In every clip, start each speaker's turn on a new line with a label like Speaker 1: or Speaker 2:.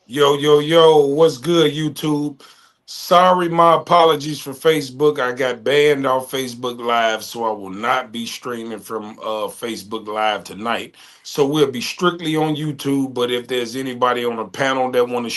Speaker 1: Yo, yo, yo, what's good, YouTube? Sorry, my apologies for Facebook. I got banned off Facebook Live, so I will not be streaming from Facebook Live tonight. So we'll be strictly on YouTube. But if there's anybody on the panel that want to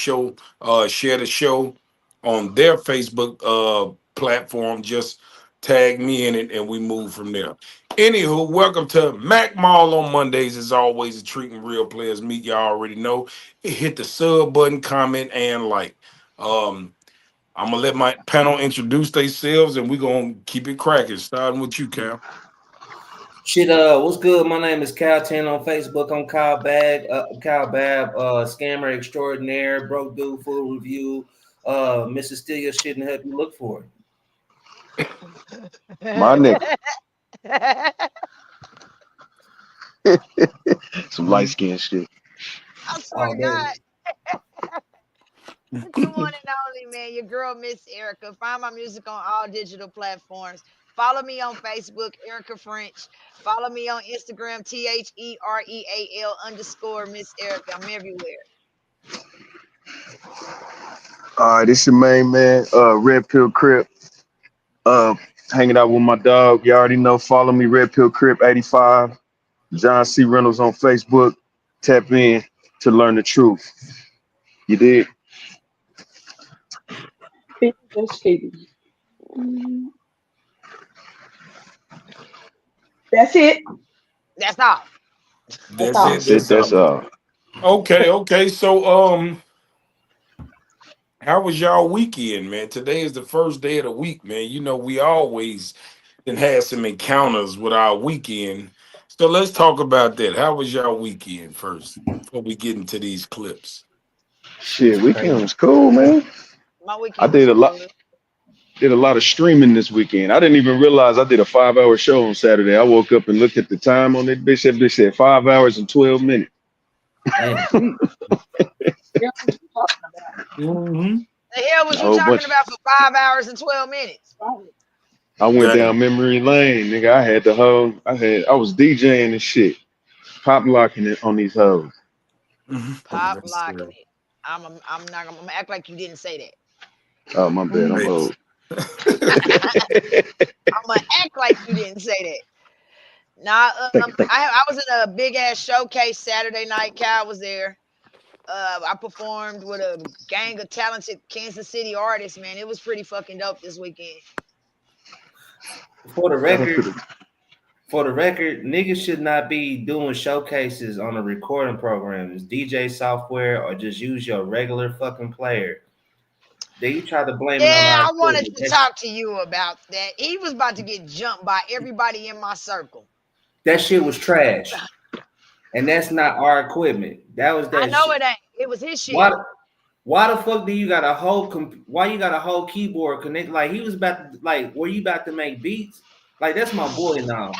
Speaker 1: share the show on their Facebook platform, just tag me in it and we move from there. Anywho, welcome to Mac Mall on Mondays. As always, a treating real players meet. Y'all already know. Hit the sub button, comment, and like. Um, I'm gonna let my panel introduce themselves, and we're gonna keep it cracking. Starting with you, Cal.
Speaker 2: Shit, what's good? My name is Cal 10 on Facebook. I'm Kyle Bab, scammer extraordinaire, broke dude, full review. Mrs. Steal your shit and help you look for
Speaker 3: My nigga, some light
Speaker 1: Mhm.
Speaker 3: skin shit.
Speaker 4: I swear
Speaker 2: Oh,
Speaker 4: to
Speaker 2: baby.
Speaker 4: God, the one and only man, your girl Miss Erica. Find my music on all digital platforms. Follow me on Facebook, Erica French. Follow me on Instagram, THEREAL_Miss Erica. I'm everywhere.
Speaker 3: All right, this your main man, Red Pill Crip. Uh, Hanging out with my dog. You already know. Follow me, Red Pill Crip 85. John C. Reynolds on Facebook. Tap in to learn the truth. You did.
Speaker 5: Just kidding. Mm, That's it.
Speaker 4: That's all.
Speaker 5: That's
Speaker 1: That's
Speaker 5: all.
Speaker 1: it.
Speaker 3: That's it.
Speaker 1: That's
Speaker 3: That's
Speaker 1: all.
Speaker 3: all.
Speaker 1: Okay. So, how was y'all weekend, man? Today is the first day of the week, man. You know, we always then had some encounters with our weekend. So let's talk about that. How was y'all weekend first before we get into these clips?
Speaker 2: Shit was
Speaker 3: Shit, weekend
Speaker 2: crazy.
Speaker 3: was cool, man.
Speaker 4: My
Speaker 3: I
Speaker 4: weekend was
Speaker 3: did a lot.
Speaker 4: good.
Speaker 3: Did a lot of streaming this weekend. I didn't even realize I did a 5 hour show on Saturday. I woke up and looked at the time on that bitch. That bitch said 5 hours and 12 minutes.
Speaker 2: Damn.
Speaker 5: Mm, yeah, what you talking
Speaker 1: Hmm.
Speaker 4: The hell was
Speaker 3: A
Speaker 4: you
Speaker 3: whole
Speaker 4: talking
Speaker 3: bunch.
Speaker 4: about for 5 hours and 12 minutes?
Speaker 5: about?
Speaker 3: I went down
Speaker 1: Damn.
Speaker 3: memory lane, nigga. I had the hoe. I was DJing and shit, pop locking it on these hoes.
Speaker 4: Pop
Speaker 1: That's
Speaker 4: locking it. I'm not. I'm gonna act like you didn't say that.
Speaker 3: Oh my bad, I'm
Speaker 5: Mm,
Speaker 3: old.
Speaker 4: I'm gonna act like you didn't say that. Nah,
Speaker 3: Thank you.
Speaker 4: I was in a big ass showcase Saturday night. Cal was there. I performed with a gang of talented Kansas City artists. Man, it was pretty fucking dope this weekend.
Speaker 2: For the
Speaker 3: Shout out to
Speaker 2: record,
Speaker 3: the.
Speaker 2: for the record, niggas should not be doing showcases on a recording program. It's DJ software or just use your regular fucking player. Then you try to blame it on
Speaker 4: Yeah,
Speaker 2: our
Speaker 4: I wanted
Speaker 2: equipment.
Speaker 4: to talk to you about that. He was about to get jumped by everybody in my circle.
Speaker 2: That shit was trash. And that's not our equipment. That was
Speaker 4: I
Speaker 2: that
Speaker 4: know
Speaker 2: shit.
Speaker 4: it ain't. It was his
Speaker 2: Why
Speaker 4: shit.
Speaker 2: why the fuck do you got a whole why you got a whole keyboard connect? Like he was about to, like, were you about to make beats? Like that's my boy now.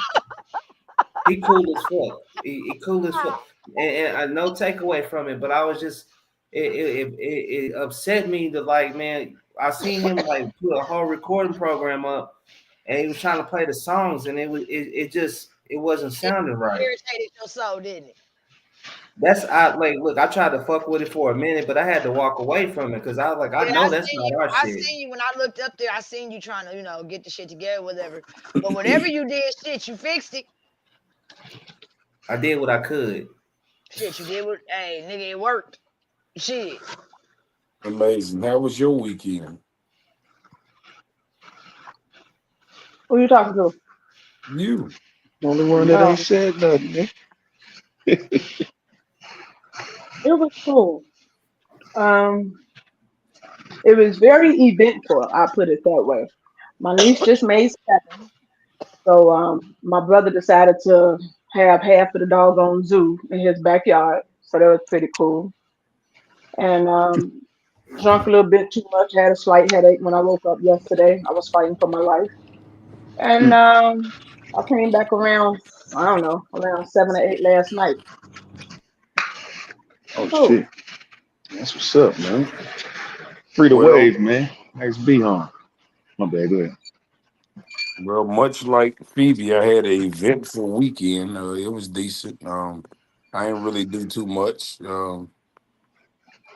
Speaker 2: He cool as fuck. He cool as fuck. And I no takeaway from it, but I was just it upset me to, like, man, I seen him like put a whole recording program up and he was trying to play the songs and it just it wasn't
Speaker 4: It
Speaker 2: sounding right.
Speaker 4: irritated your soul, didn't it?
Speaker 2: That's I like look, I tried to fuck with it for a minute, but I had to walk away from it because I was like, I
Speaker 4: Yeah,
Speaker 2: know that's not our
Speaker 4: I
Speaker 2: shit.
Speaker 4: seen you when I looked up there. I seen you trying to, get the shit together, whatever. But whatever you did, shit, you fixed it.
Speaker 2: I did what I could.
Speaker 4: Shit, you did what? Hey, nigga, it worked. Shit.
Speaker 1: Amazing. How was your weekend?
Speaker 5: who you talking to?
Speaker 1: You.
Speaker 3: Only one that ain't
Speaker 5: Oh,
Speaker 3: said nothing. Man.
Speaker 5: it was cool. Um, it was very eventful. I put it that way. My niece just made 7, so my brother decided to have half of the doggone zoo in his backyard. So that was pretty cool. And drunk a little bit too much. Had a slight headache when I woke up yesterday. I was fighting for my life. And
Speaker 3: Mm.
Speaker 5: I came back around, I don't know, around 7 or 8 last night.
Speaker 3: Oh
Speaker 5: Cool.
Speaker 3: shit, that's what's up, man. Free the
Speaker 1: Well,
Speaker 3: wave, man. Nice to be home. My bad. Go ahead.
Speaker 1: much like Phoebe, I had an eventful weekend. It was decent. I didn't really do too much.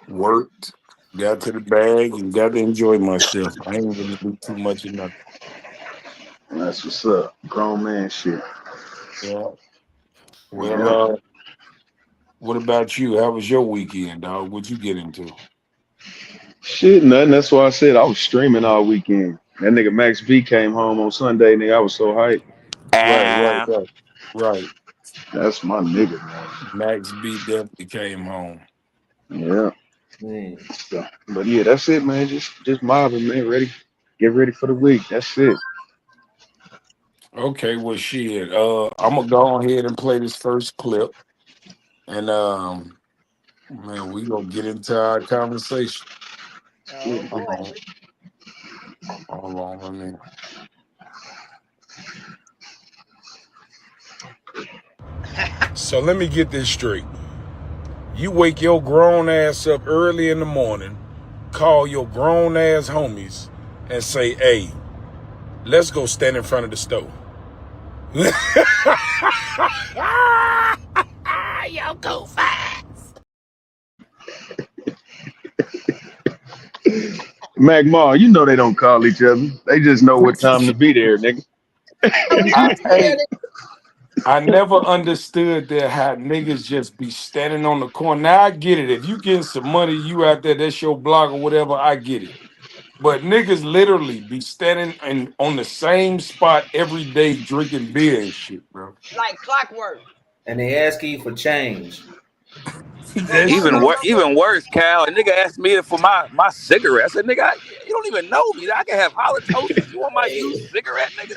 Speaker 1: worked, got to the bag, and got to enjoy myself. I ain't really do too much of nothing.
Speaker 3: That's what's up. Grown man shit.
Speaker 1: Yeah.
Speaker 3: Yeah.
Speaker 1: Well, what about you? How was your weekend, dog? What'd you get into?
Speaker 3: Shit, nothing. That's why I said I was streaming all weekend. That nigga Max B came home on Sunday, nigga. I was so hyped.
Speaker 1: Right.
Speaker 3: That's my nigga, man.
Speaker 1: Max B definitely came home.
Speaker 3: Yeah.
Speaker 2: Man.
Speaker 3: So, but yeah, that's it, man. Just mobbing, man. Get ready for the week. That's it.
Speaker 1: Okay, well, shit. I'm gonna go ahead and play this first clip, and man, we gonna get into our conversation.
Speaker 4: Oh
Speaker 1: Hold
Speaker 4: boy.
Speaker 1: on, hold on, let me. So let me get this straight. You wake your grown ass up early in the morning, call your grown ass homies, and say, "Hey, let's go stand in front of the stove." Yo, go fast.
Speaker 3: Mac Ma, you know they don't call each other. They just know what time to be there, nigga.
Speaker 1: I never understood that how niggas just be standing on the corner. Now I get it. If you getting some money, you out there, that's your blog or whatever, I get it. But niggas literally be standing on the same spot every day drinking beer and shit, bro.
Speaker 4: Like clockwork.
Speaker 2: And they asking you for change.
Speaker 1: That shit.
Speaker 6: Even worse, Cal. A nigga asked me for my cigarette. I said, nigga, you don't even know me. I can have halitosis. You want my used cigarette, nigga?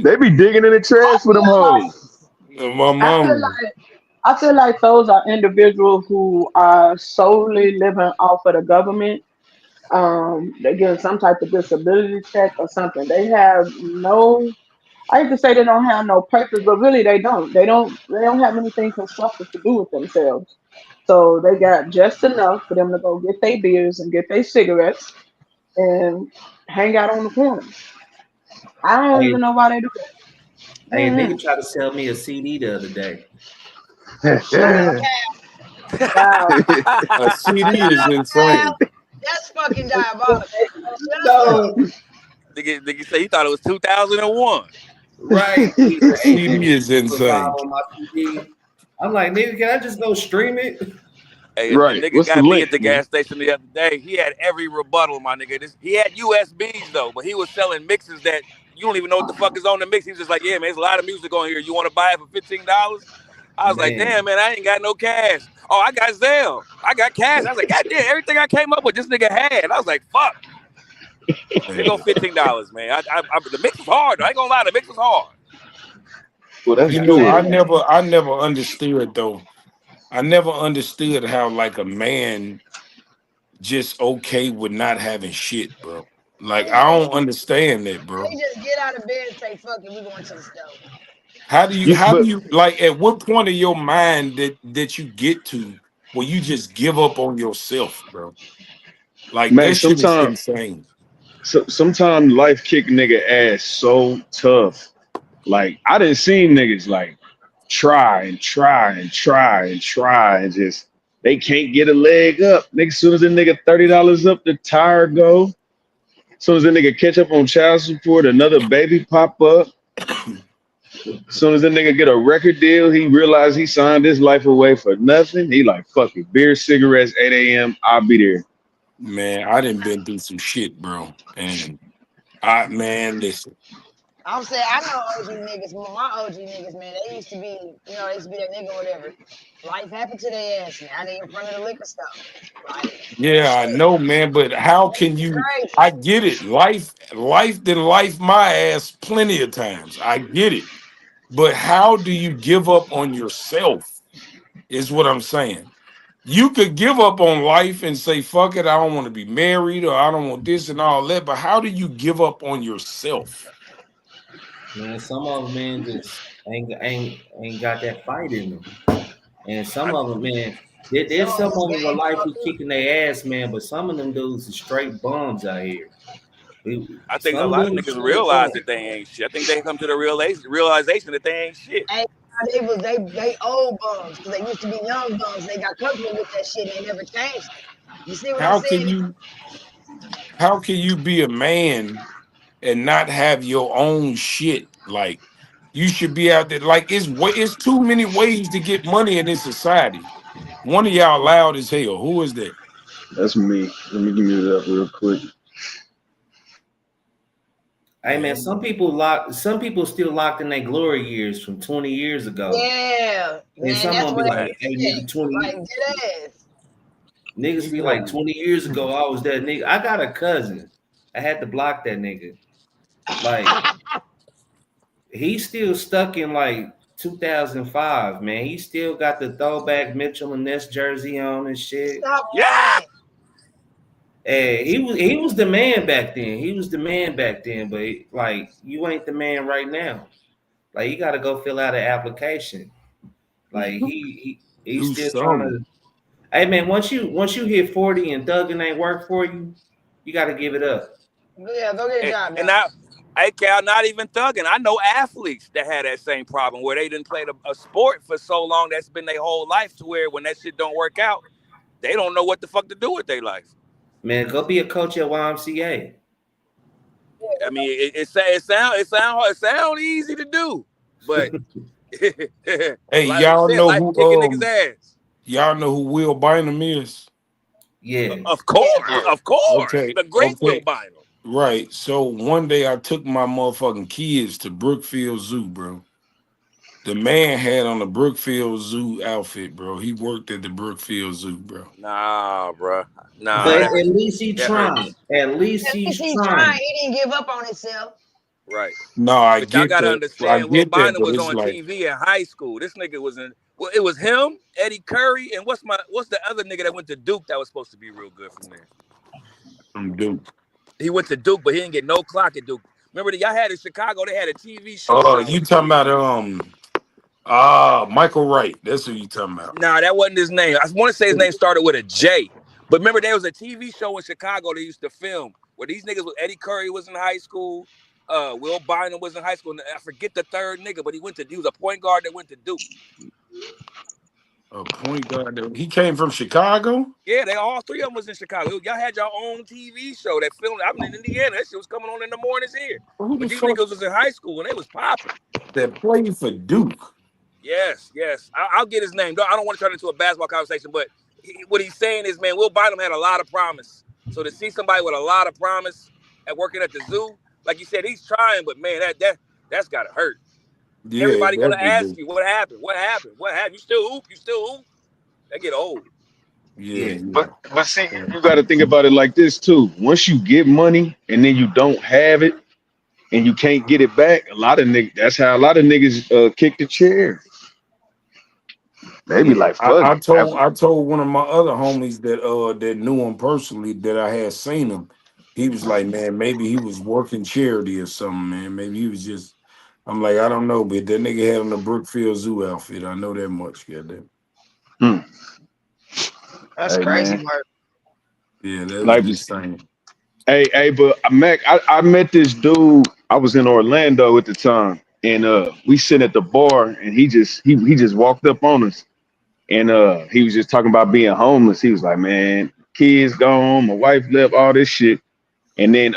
Speaker 3: they be digging in the trash for them hoes.
Speaker 1: My
Speaker 5: I feel
Speaker 1: mom.
Speaker 5: like I feel like those are individuals who are solely living off of the government. They're getting some type of disability check or something. They have no. I hate to say they don't have no purpose, but really they don't. They don't have anything constructive to do with themselves. So they got just enough for them to go get their beers and get their cigarettes and hang out on the corner. I don't
Speaker 2: Hey,
Speaker 5: even know why they do that.
Speaker 2: hey, a nigga tried to sell me a CD the other day.
Speaker 5: Wow.
Speaker 1: A CD is insane.
Speaker 4: That's fucking diabolical.
Speaker 5: So
Speaker 6: Nigga say he thought it was 2001.
Speaker 2: Right.
Speaker 1: A CD is
Speaker 2: Put
Speaker 1: insane.
Speaker 2: on my CD. I'm like, nigga, can I just go stream it?
Speaker 6: Hey,
Speaker 3: Right.
Speaker 6: a nigga
Speaker 3: What's the
Speaker 6: got me
Speaker 3: link,
Speaker 6: at the
Speaker 3: man?
Speaker 6: gas station the other day. He had every rebuttal, my nigga. He had USBs though, but he was selling mixes that you don't even know what the fuck is on the mix. He was just like, yeah, man, there's a lot of music on here. You want to buy it for $15? I was like, damn, man, I ain't got no cash. Oh, I got Zelle. I got cash. I was like, God damn, everything I came up with, this nigga had. I was like, fuck. Here go $15, man. The mix was hard, though. I ain't gonna lie, the mix was hard.
Speaker 3: Well, that's
Speaker 1: You know,
Speaker 3: good.
Speaker 1: I never understood though. I never understood how like a man just okay with not having shit, bro. Like I don't understand that, bro.
Speaker 4: They just get out of bed and say, fuck it, we going to the stove.
Speaker 1: How do
Speaker 3: But
Speaker 1: you like at what point of your mind that you get to where you just give up on yourself, bro? Like
Speaker 3: man,
Speaker 1: that shit is
Speaker 3: sometimes
Speaker 1: insane.
Speaker 3: life kick nigga ass so tough. Like I didn't see niggas like try and just they can't get a leg up. Nigga, soon as the nigga $30 up, the tire go. Soon as the nigga catch up on child support, another baby pop up. Soon as the nigga get a record deal, he realized he signed his life away for nothing. He like, fuck it, beer, cigarettes, 8 a.m. I'll be there.
Speaker 1: Man, I done been through some shit, bro. And listen.
Speaker 4: I'm saying, I know OG niggas, my OG niggas, man, they used to be, they used to be that nigga or whatever. Life happened to their ass. Now they in front of the liquor store. Like,
Speaker 1: Yeah, I know, man, but how can you?
Speaker 4: crazy.
Speaker 1: I get it. Life did life my ass plenty of times. I get it. But how do you give up on yourself? Is what I'm saying. You could give up on life and say, fuck it, I don't want to be married or I don't want this and all that. But how do you give up on yourself?
Speaker 2: Man, some of them, man, just ain't got that fight in them. And some of them, man, there's some of them in life who kicking their ass, man, but some of them dudes are straight bums out here.
Speaker 6: I think a
Speaker 2: Some
Speaker 6: lot of
Speaker 2: dudes
Speaker 6: niggas
Speaker 2: straight
Speaker 6: realize
Speaker 2: bums.
Speaker 6: that they ain't shit. I think they come to the realization that they ain't shit.
Speaker 4: Hey, They old bums because they used to be young bums. They got comfortable with that shit and they never changed it. You see what I'm
Speaker 1: How can
Speaker 4: saying?
Speaker 1: you be a man and not have your own shit? Like you should be out there. Like it's too many ways to get money in this society. One of y'all loud as hell. Who is that?
Speaker 3: That's me. Let me give you that real quick.
Speaker 2: Hey man, some people still locked in their glory years from 20 years ago.
Speaker 4: Yeah,
Speaker 2: And
Speaker 4: man,
Speaker 2: some
Speaker 4: that's
Speaker 2: of them
Speaker 4: what
Speaker 2: be
Speaker 4: they
Speaker 2: like, hey nigga, 20
Speaker 4: like dead ass.
Speaker 2: niggas be like 20 years ago, I was that nigga. I got a cousin. I had to block that nigga. Like he's still stuck in like 2005, man. He still got the throwback Mitchell and Ness jersey on and shit.
Speaker 4: Stop
Speaker 6: Yeah.
Speaker 4: lying.
Speaker 2: Hey, he was the man back then. He was the man back then, but like you ain't the man right now. Like you got to go fill out an application. Like he's
Speaker 1: Do
Speaker 2: still trying
Speaker 1: something.
Speaker 2: to. Hey man, once you hit 40 and thugging ain't work for you, you got to give it up.
Speaker 4: Yeah, go get a job,
Speaker 6: And
Speaker 4: man.
Speaker 6: hey, Cal, not even thugging. I know athletes that had that same problem where they didn't play a sport for so long that's been their whole life to where when that shit don't work out, they don't know what the fuck to do with their life.
Speaker 2: Man, go be a coach at YMCA.
Speaker 6: I mean, it sound easy to do, but
Speaker 1: Hey,
Speaker 6: like you
Speaker 1: y'all
Speaker 6: said,
Speaker 1: know
Speaker 6: life
Speaker 1: who
Speaker 6: kicking niggas' ass.
Speaker 1: y'all know who Will Bynum is?
Speaker 2: Yeah.
Speaker 6: Of course,
Speaker 1: Okay,
Speaker 6: the great Will
Speaker 1: okay.
Speaker 6: Bynum.
Speaker 1: Right. So one day I took my motherfucking kids to Brookfield Zoo, bro. The man had on a Brookfield Zoo outfit, bro. He worked at the Brookfield Zoo, bro.
Speaker 6: Nah, bro. Nah,
Speaker 2: But
Speaker 6: that
Speaker 2: at least he
Speaker 6: that
Speaker 2: trying.
Speaker 6: hurts.
Speaker 2: At least
Speaker 4: At least
Speaker 2: he's
Speaker 4: he's
Speaker 2: trying.
Speaker 4: trying. He didn't give up on himself.
Speaker 6: Right.
Speaker 1: No, I
Speaker 6: But y'all
Speaker 1: get
Speaker 6: gotta
Speaker 1: that. I
Speaker 6: understand, Will
Speaker 1: get that,
Speaker 6: Bynum
Speaker 1: but
Speaker 6: was
Speaker 1: it's
Speaker 6: on
Speaker 1: like
Speaker 6: TV in high school. This nigga was in. Well, it was him, Eddie Curry, and what's the other nigga that went to Duke that was supposed to be real good from there?
Speaker 1: I'm Duke.
Speaker 6: He went to Duke, but he didn't get no clock at Duke. Remember that y'all had in Chicago? They had a TV show when I
Speaker 1: You
Speaker 6: was a
Speaker 1: talking
Speaker 6: kid.
Speaker 1: about Michael Wright. That's who you talking about.
Speaker 6: Nah, that wasn't his name. I want to say his name started with a J. But remember, there was a TV show in Chicago they used to film where these niggas was Eddie Curry was in high school, Will Bynum was in high school, and I forget the third nigga, but he was a point guard that went to Duke.
Speaker 1: A point guard. He came from Chicago?
Speaker 6: Yeah, they all three of them was in Chicago. Y'all had your own TV show that filmed. I'm in Indiana. That shit was coming on in the mornings here.
Speaker 1: Who the
Speaker 6: But these
Speaker 1: fuck
Speaker 6: niggas was in high school and they was popping.
Speaker 1: that played for Duke?
Speaker 6: Yes. I'll get his name. I don't want to turn it into a basketball conversation, but what he's saying is, man, Will Bynum had a lot of promise. So to see somebody with a lot of promise at working at the zoo, like you said, he's trying, but man, that's gotta hurt.
Speaker 1: Yeah,
Speaker 6: Everybody gonna
Speaker 1: definitely
Speaker 6: ask
Speaker 1: do.
Speaker 6: you what happened. What happened? What happened? You still hoop? That get old.
Speaker 1: Yeah.
Speaker 3: But see, you got to think about it like this too. Once you get money and then you don't have it and you can't get it back, a lot of niggas. That's how a lot of niggas kick the chair. They be like, fuck
Speaker 1: I
Speaker 3: it.
Speaker 1: told one of my other homies that knew him personally that I had seen him. He was like, man, maybe he was working charity or something, man. Maybe he was just. I'm like, I don't know, but that nigga had on the Brookfield Zoo outfit. I know that much, goddamn.
Speaker 4: That's
Speaker 3: Hey,
Speaker 4: crazy,
Speaker 3: man.
Speaker 4: Mark.
Speaker 1: Yeah, that was
Speaker 3: Like,
Speaker 1: insane.
Speaker 3: hey, but Mac, I met this dude. I was in Orlando at the time, and we sit at the bar, and he just walked up on us, and he was just talking about being homeless. He was like, man, kids gone, my wife left, all this shit, and then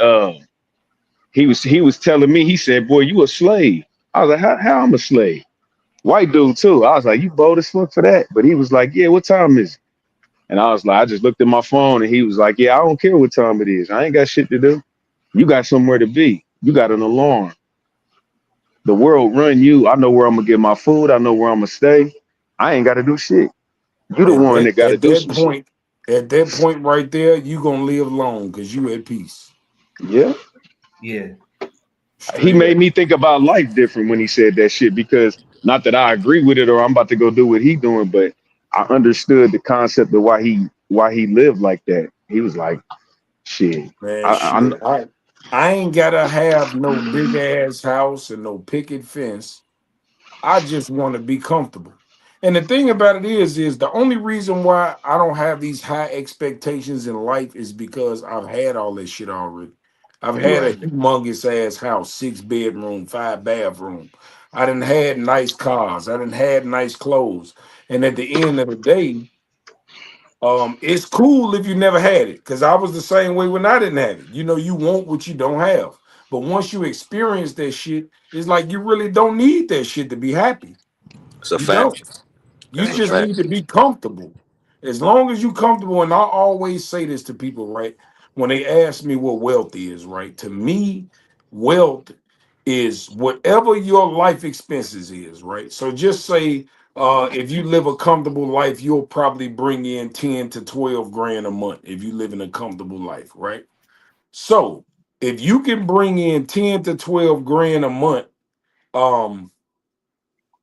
Speaker 3: he was telling me, he said, boy, you a slave. I was like, how I'm a slave? White dude too. I was like, you bold as fuck for that. But he was like, yeah, what time is it? And I was like, I just looked at my phone and he was like, yeah, I don't care what time it is. I ain't got shit to do. You got somewhere to be. You got an alarm. The world run you. I know where I'm gonna get my food. I know where I'm gonna stay. I ain't got to do shit. You the one that got to do some shit.
Speaker 1: At that point right there, you gonna live long because you at peace.
Speaker 3: Yeah.
Speaker 2: Yeah.
Speaker 3: He
Speaker 1: Straight
Speaker 3: made
Speaker 1: up.
Speaker 3: me think about life different when he said that shit because not that I agree with it or I'm about to go do what he doing, but I understood the concept of why he lived like that. He was like, shit.
Speaker 1: Man,
Speaker 3: I'm
Speaker 1: shit. I ain't gotta have no big ass house and no picket fence. I just want to be comfortable. And the thing about it is the only reason why I don't have these high expectations in life is because I've had all this shit already. I've had a
Speaker 3: right.
Speaker 1: humongous ass house, 6 bedroom, 5 bathroom. I done had nice cars. I done had nice clothes. And at the end of the day, it's cool if you never had it. Cause I was the same way when I didn't have it. You know, you want what you don't have. But once you experience that shit, it's like you really don't need that shit to be happy.
Speaker 6: It's a
Speaker 1: You don't.
Speaker 6: fact.
Speaker 1: You
Speaker 6: That's a
Speaker 1: just need
Speaker 6: fact.
Speaker 1: to be comfortable. As long as you comfortable, and I always say this to people, right? When they ask me what wealth is, right? To me, wealth is whatever your life expenses is, right? So just say if you live a comfortable life, you'll probably bring in 10 to 12 grand a month if you live in a comfortable life, right? So if you can bring in 10 to 12 grand a month, um,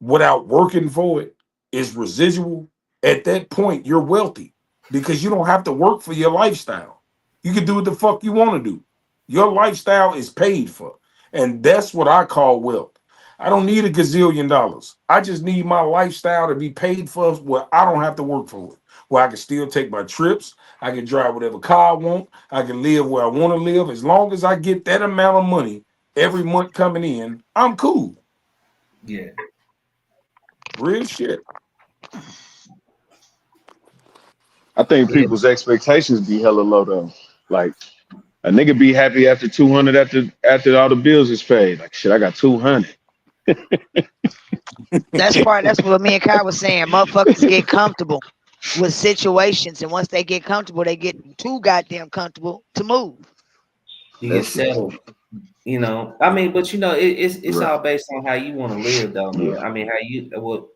Speaker 1: without working for it is residual, at that point you're wealthy because you don't have to work for your lifestyle. You can do what the fuck you want to do. Your lifestyle is paid for. And that's what I call wealth. I don't need a gazillion dollars. I just need my lifestyle to be paid for where I don't have to work for it. Where I can still take my trips. I can drive whatever car I want. I can live where I want to live. As long as I get that amount of money every month coming in, I'm cool.
Speaker 2: Yeah.
Speaker 1: Real shit.
Speaker 3: I think
Speaker 2: Yeah.
Speaker 3: people's expectations be hella low though. Like a nigga be happy after 200 after all the bills is paid. Like shit, I got 200.
Speaker 4: That's what me and Kai was saying. Motherfuckers get comfortable with situations, and once they get comfortable, they get too goddamn comfortable to move.
Speaker 2: You get
Speaker 3: That's it.
Speaker 2: settled. You know, I mean, but you know, it's
Speaker 3: Right.
Speaker 2: all based on how you want to live, though, man.
Speaker 3: Yeah.
Speaker 2: I mean, how you well,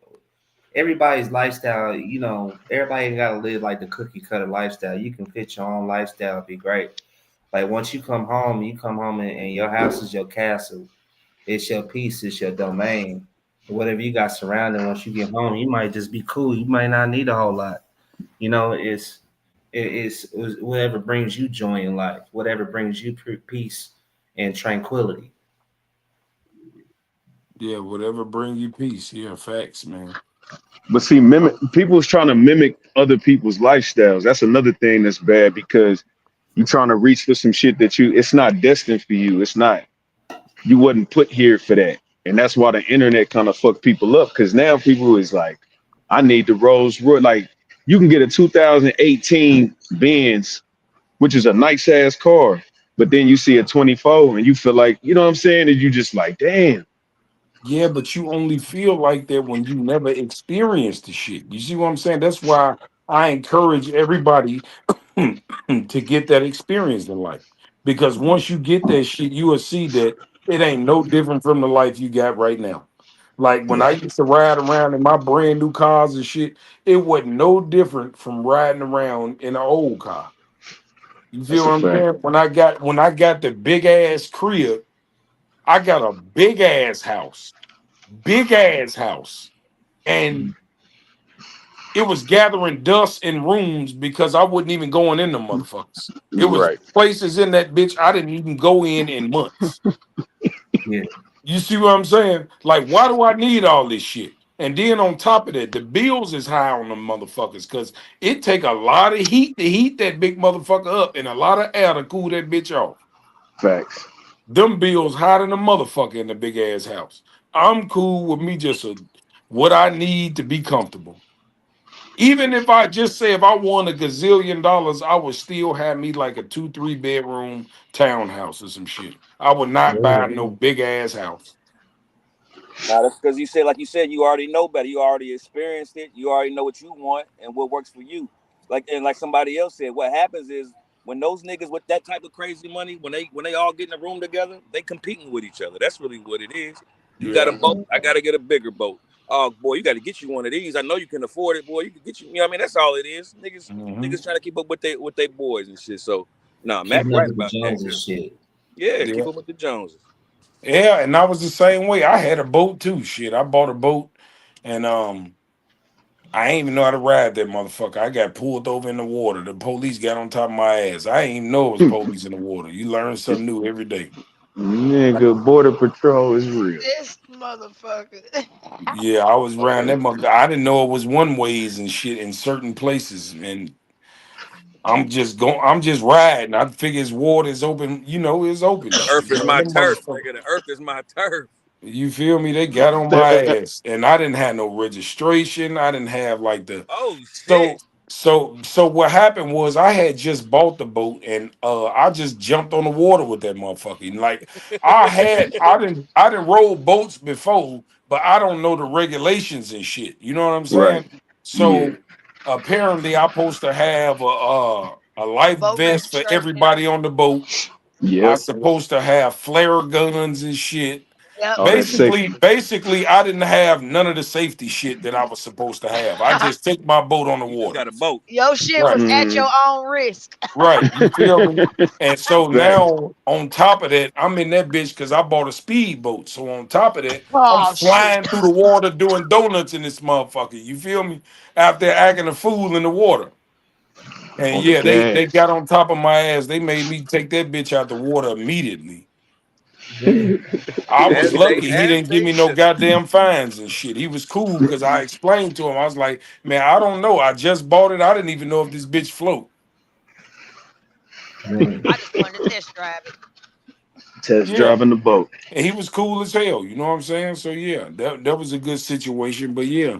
Speaker 2: everybody's lifestyle. You know, everybody got to live like the cookie cutter lifestyle. You can fit your own lifestyle, be great. Like once you come home, and your house is your castle. It's your piece. It's your domain. Whatever you got surrounding, once you get home, you might just be cool. You might not need a whole lot. You know, it's whatever brings you joy in life, whatever brings you peace and tranquility.
Speaker 1: Yeah, whatever bring you peace. Yeah, facts, man.
Speaker 3: But see, people's trying to mimic other people's lifestyles. That's another thing that's bad because you're trying to reach for some shit that it's not destined for you. It's not. You wasn't put here for that. And that's why the internet kind of fucked people up. Cause now people is like, I need the Rolls Royce. Like you can get a 2018 Benz, which is a nice ass car, but then you see a 24 and you feel like, you know what I'm saying? And you just like, damn.
Speaker 1: Yeah, but you only feel like that when you never experienced the shit. You see what I'm saying? That's why I encourage everybody to get that experience in life. Because once you get that shit, you will see that it ain't no different from the life you got right now. Like when I
Speaker 3: Yeah,
Speaker 1: used to ride around in my brand new cars and shit, it wasn't no different from riding around in an old car. You feel
Speaker 3: that's a
Speaker 1: what I'm
Speaker 3: fact.
Speaker 1: saying? When I got the big ass crib, I got a big ass house, and it was gathering dust in rooms because I wasn't even going in the motherfuckers. It was
Speaker 3: Right.
Speaker 1: places in that bitch I didn't even go in months.
Speaker 2: Yeah.
Speaker 1: You see what I'm saying? Like, why do I need all this shit? And then on top of that, the bills is high on them motherfuckers because it take a lot of heat to heat that big motherfucker up and a lot of air to cool that bitch off.
Speaker 3: Facts.
Speaker 1: Them bills higher than a motherfucker in the big ass house. I'm cool with me just what I need to be comfortable. Even if I just say if I won a gazillion dollars, I would still have me like a 2, 3 bedroom townhouse or some shit. I would not buy no big ass house.
Speaker 6: Now that's because you said, like you said, you already know better. You already experienced it. You already know what you want and what works for you. Like somebody else said, what happens is when those niggas with that type of crazy money, when they all get in a room together, they competing with each other. That's really what it is. You got a
Speaker 1: Yeah.
Speaker 6: boat, I gotta get a bigger boat. Oh boy, you got to get you one of these. I know you can afford it, boy. You can get you. You know what I mean? That's all it is. Niggas,
Speaker 1: Hmm.
Speaker 6: niggas trying to keep up with they boys and shit. So, nah, Mac
Speaker 2: Keeping up
Speaker 6: right
Speaker 2: with the
Speaker 6: about that.
Speaker 2: Joneses
Speaker 6: 'Cause,
Speaker 2: shit.
Speaker 6: yeah, keep
Speaker 1: Yeah.
Speaker 6: up with the Joneses.
Speaker 1: Yeah, and I was the same way. I had a boat too. Shit, I bought a boat, and I ain't even know how to ride that motherfucker. I got pulled over in the water. The police got on top of my ass. I ain't even know it was police in the water. You learn something new every day.
Speaker 3: Nigga, border patrol is real.
Speaker 4: This motherfucker.
Speaker 1: Yeah, I was around that motherfucker. I didn't know it was one ways and shit in certain places, and I'm just going. I'm just riding. I figure his water is open. You know, it's open
Speaker 6: The
Speaker 1: and shit.
Speaker 6: earth is
Speaker 1: Man,
Speaker 6: my
Speaker 1: them
Speaker 6: turf,
Speaker 1: motherfuckers.
Speaker 6: nigga. The earth is my turf.
Speaker 1: You feel me? They got on my ass, and I didn't have no registration. I didn't have like the
Speaker 6: Oh
Speaker 1: so
Speaker 6: shit!
Speaker 1: so what happened was I had just bought the boat, and I just jumped on the water with that motherfucker. And, like I didn't roll boats before, but I don't know the regulations and shit. You know what I'm
Speaker 3: Right.
Speaker 1: saying?
Speaker 3: Yeah.
Speaker 1: So apparently I'm supposed to have a life
Speaker 4: Boat
Speaker 1: vest for
Speaker 4: registration.
Speaker 1: everybody on the boat. I'm
Speaker 3: Yep.
Speaker 1: supposed to have flare guns and shit.
Speaker 4: Yep.
Speaker 3: All that
Speaker 1: Basically,
Speaker 3: safety.
Speaker 1: basically, I didn't have none of the safety shit that I was supposed to have. I just took my boat on the
Speaker 6: You just
Speaker 1: water.
Speaker 6: got a boat.
Speaker 4: Your shit
Speaker 1: Right,
Speaker 4: was at
Speaker 3: Mm.
Speaker 4: your own risk.
Speaker 1: right. You feel me? And so
Speaker 3: Facts.
Speaker 1: now, on top of that, I'm in that bitch because I bought a speedboat. So on top of that, I'm
Speaker 4: Oh shit.
Speaker 1: flying through the water doing donuts in this motherfucker. You feel me? Out there acting a fool in the water. And
Speaker 3: On the
Speaker 1: yeah, they
Speaker 3: gas.
Speaker 1: got on top of my ass. They made me take that bitch out the water immediately. I was lucky he
Speaker 6: As
Speaker 1: didn't give
Speaker 6: they
Speaker 1: me no
Speaker 6: should.
Speaker 1: goddamn fines and shit. He was cool because I explained to him. I was like, man, I don't know. I just bought it. I didn't even know if this bitch float.
Speaker 4: I just wanted to test drive it.
Speaker 3: Test
Speaker 1: Yeah.
Speaker 3: driving the boat.
Speaker 1: And he was cool as hell. You know what I'm saying? So yeah, that was a good situation. But yeah,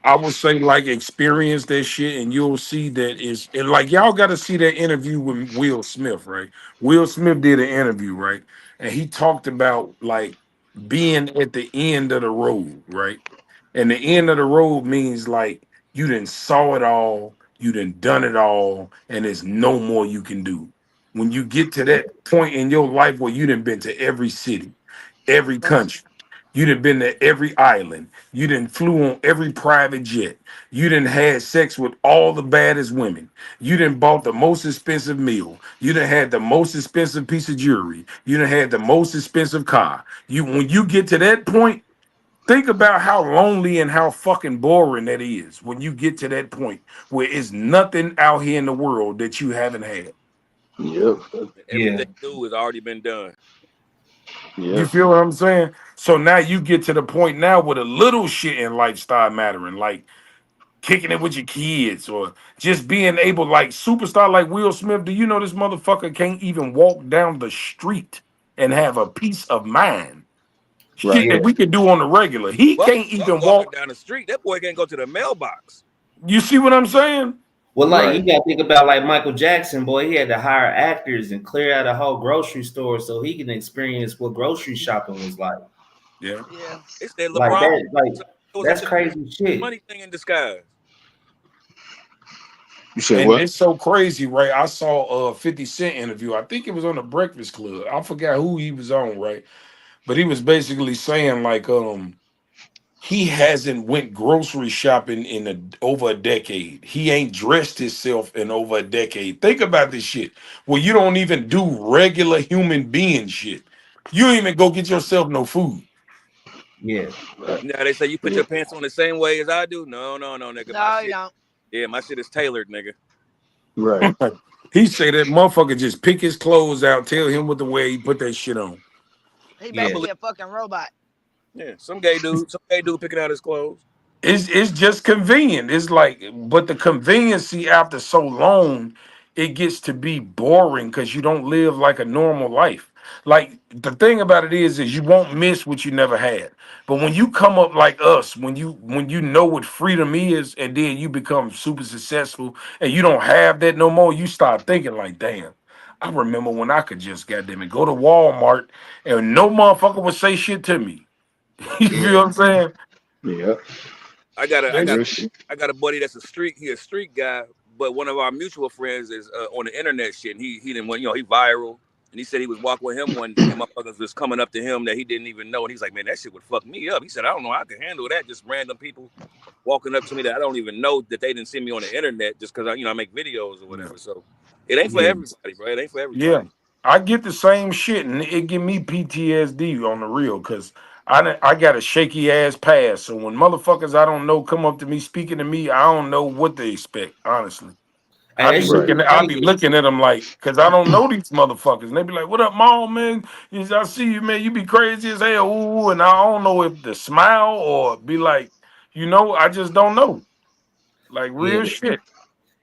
Speaker 1: I would say like experience that shit and you'll see that is and like y'all gotta see that interview with Will Smith, right? Will Smith did an interview, right? And he talked about like being at the end of the road, right? And the end of the road means like you done saw it all, you done it all, and there's no more you can do. When you get to that point in your life where you done been to every city, every country, you done been to every island, you done flew on every private jet, you done had sex with all the baddest women, you done bought the most expensive meal, you done had the most expensive piece of jewelry, you done had the most expensive car. When you get to that point, think about how lonely and how fucking boring that is when you get to that point where it's nothing out here in the world that you haven't had.
Speaker 3: Yep.
Speaker 2: Yeah.
Speaker 6: Everything new has already been done.
Speaker 1: You
Speaker 3: Yep.
Speaker 1: feel what I'm saying? So now you get to the point now where the little shit in life start mattering, like kicking it with your kids or just being able, like superstar like Will Smith. Do you know this motherfucker can't even walk down the street and have a peace of mind? Shit
Speaker 3: Right.
Speaker 2: Yeah.
Speaker 1: that we can do on the regular. He
Speaker 6: Fuck,
Speaker 1: can't
Speaker 6: fuck
Speaker 1: even
Speaker 6: walking
Speaker 1: walk.
Speaker 6: down the street. That boy can't go to the mailbox.
Speaker 1: You see what I'm saying?
Speaker 2: Well, like
Speaker 3: Right.
Speaker 2: you gotta think about like Michael Jackson, boy. He had to hire actors and clear out a whole grocery store so he can experience what grocery shopping was like.
Speaker 1: Yeah.
Speaker 4: Yeah.
Speaker 6: They said
Speaker 2: Like
Speaker 6: LeBron
Speaker 2: that, like
Speaker 6: was
Speaker 2: that's
Speaker 6: a
Speaker 2: crazy shit.
Speaker 6: money thing in disguise.
Speaker 3: You said
Speaker 1: And
Speaker 3: what?
Speaker 1: it's so crazy, right? I saw a 50 Cent interview. I think it was on the Breakfast Club. I forgot who he was on, right? But he was basically saying like he hasn't went grocery shopping in over a decade. He ain't dressed himself in over a decade. Think about this shit. Well, you don't even do regular human being shit. You don't even go get yourself no food.
Speaker 2: Yeah.
Speaker 3: Right.
Speaker 6: Now they say you put
Speaker 3: Yeah.
Speaker 6: your pants on the same way as I do. No, nigga. My
Speaker 4: No, you
Speaker 6: shit,
Speaker 4: don't.
Speaker 6: yeah, my shit is tailored, nigga.
Speaker 3: Right.
Speaker 1: He say that motherfucker just pick his clothes out, tell him what to wear, he put that shit on.
Speaker 4: He
Speaker 6: I
Speaker 2: Yeah.
Speaker 6: believe.
Speaker 4: basically a fucking robot.
Speaker 6: Yeah, some gay dude picking out his clothes.
Speaker 1: It's just convenient. It's like, but the conveniency after so long, it gets to be boring because you don't live like a normal life. Like the thing about it is you won't miss what you never had. But when you come up like us, when you know what freedom is, and then you become super successful, and you don't have that no more, you start thinking like, damn. I remember when I could just goddamn it go to Walmart and no motherfucker would say shit to me. You
Speaker 2: Yeah.
Speaker 1: feel what I'm saying?
Speaker 3: Yeah.
Speaker 6: I got a, I got,
Speaker 3: Real shit.
Speaker 6: I got a buddy that's he a street guy, but one of our mutual friends is on the internet shit. And he didn't want, he viral. And he said he was walking with him one day, and motherfuckers was coming up to him that he didn't even know. And he's like, man, that shit would fuck me up. He said, I don't know how I can handle that. Just random people walking up to me that I don't even know that they didn't see me on the internet just because I make videos or whatever. So it ain't for
Speaker 2: Yeah.
Speaker 6: everybody, bro. It ain't for
Speaker 1: Yeah,
Speaker 6: everybody.
Speaker 1: I get the same shit, and it give me PTSD on the real, cause I got a shaky ass past. So when motherfuckers I don't know come up to me speaking to me, I don't know what they expect. Honestly,
Speaker 2: Hey, that shit
Speaker 3: Right.
Speaker 2: be
Speaker 1: I be
Speaker 2: crazy.
Speaker 1: looking at them like, cause I don't know these motherfuckers, and they be like, "What up, mom, man? I see you, man. You be crazy as hell." Ooh, and I don't know if the smile or be like, I just don't know. Like
Speaker 2: Yeah.
Speaker 1: real shit.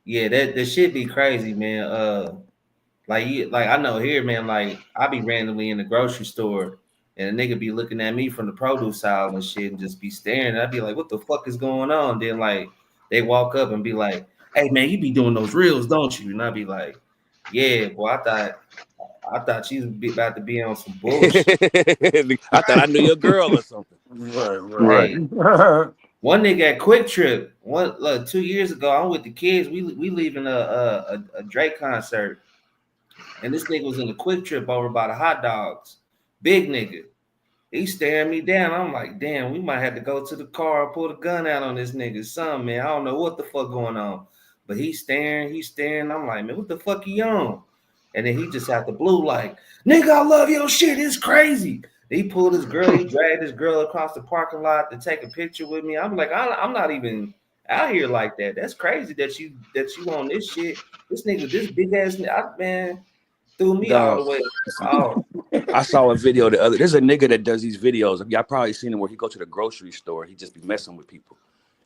Speaker 2: Yeah. That shit be crazy, man. Like I know here, man. Like I be randomly in the grocery store, And a nigga be looking at me from the produce aisle and shit and just be staring. I'd be like, what the fuck is going on? Then like they walk up and be like, hey man, you be doing those reels, don't you? And I'd be like, yeah, boy, I thought she was about to be on some bullshit.
Speaker 6: I thought I knew your girl or something.
Speaker 1: Right.
Speaker 2: Hey, one nigga at Quick Trip, 2 years ago, I'm with the kids. We leaving a Drake concert, and this nigga was in the Quick Trip over by the hot dogs. Big nigga. He staring me down. I'm like, damn, we might have to go to the car or pull the gun out on this nigga. Son, man, I don't know what the fuck going on. But he's staring. I'm like, man, what the fuck he on? And then he just out the blue like, nigga, I love your shit. It's crazy. He pulled his girl. He dragged his girl across the parking lot to take a picture with me. I'm like, I'm not even out here like that. That's crazy that you on this shit. This nigga, this big ass, man, threw me all the way. Oh.
Speaker 6: I saw a video there's a nigga that does these videos. Y'all probably seen him where he go to the grocery store. He just be messing with people.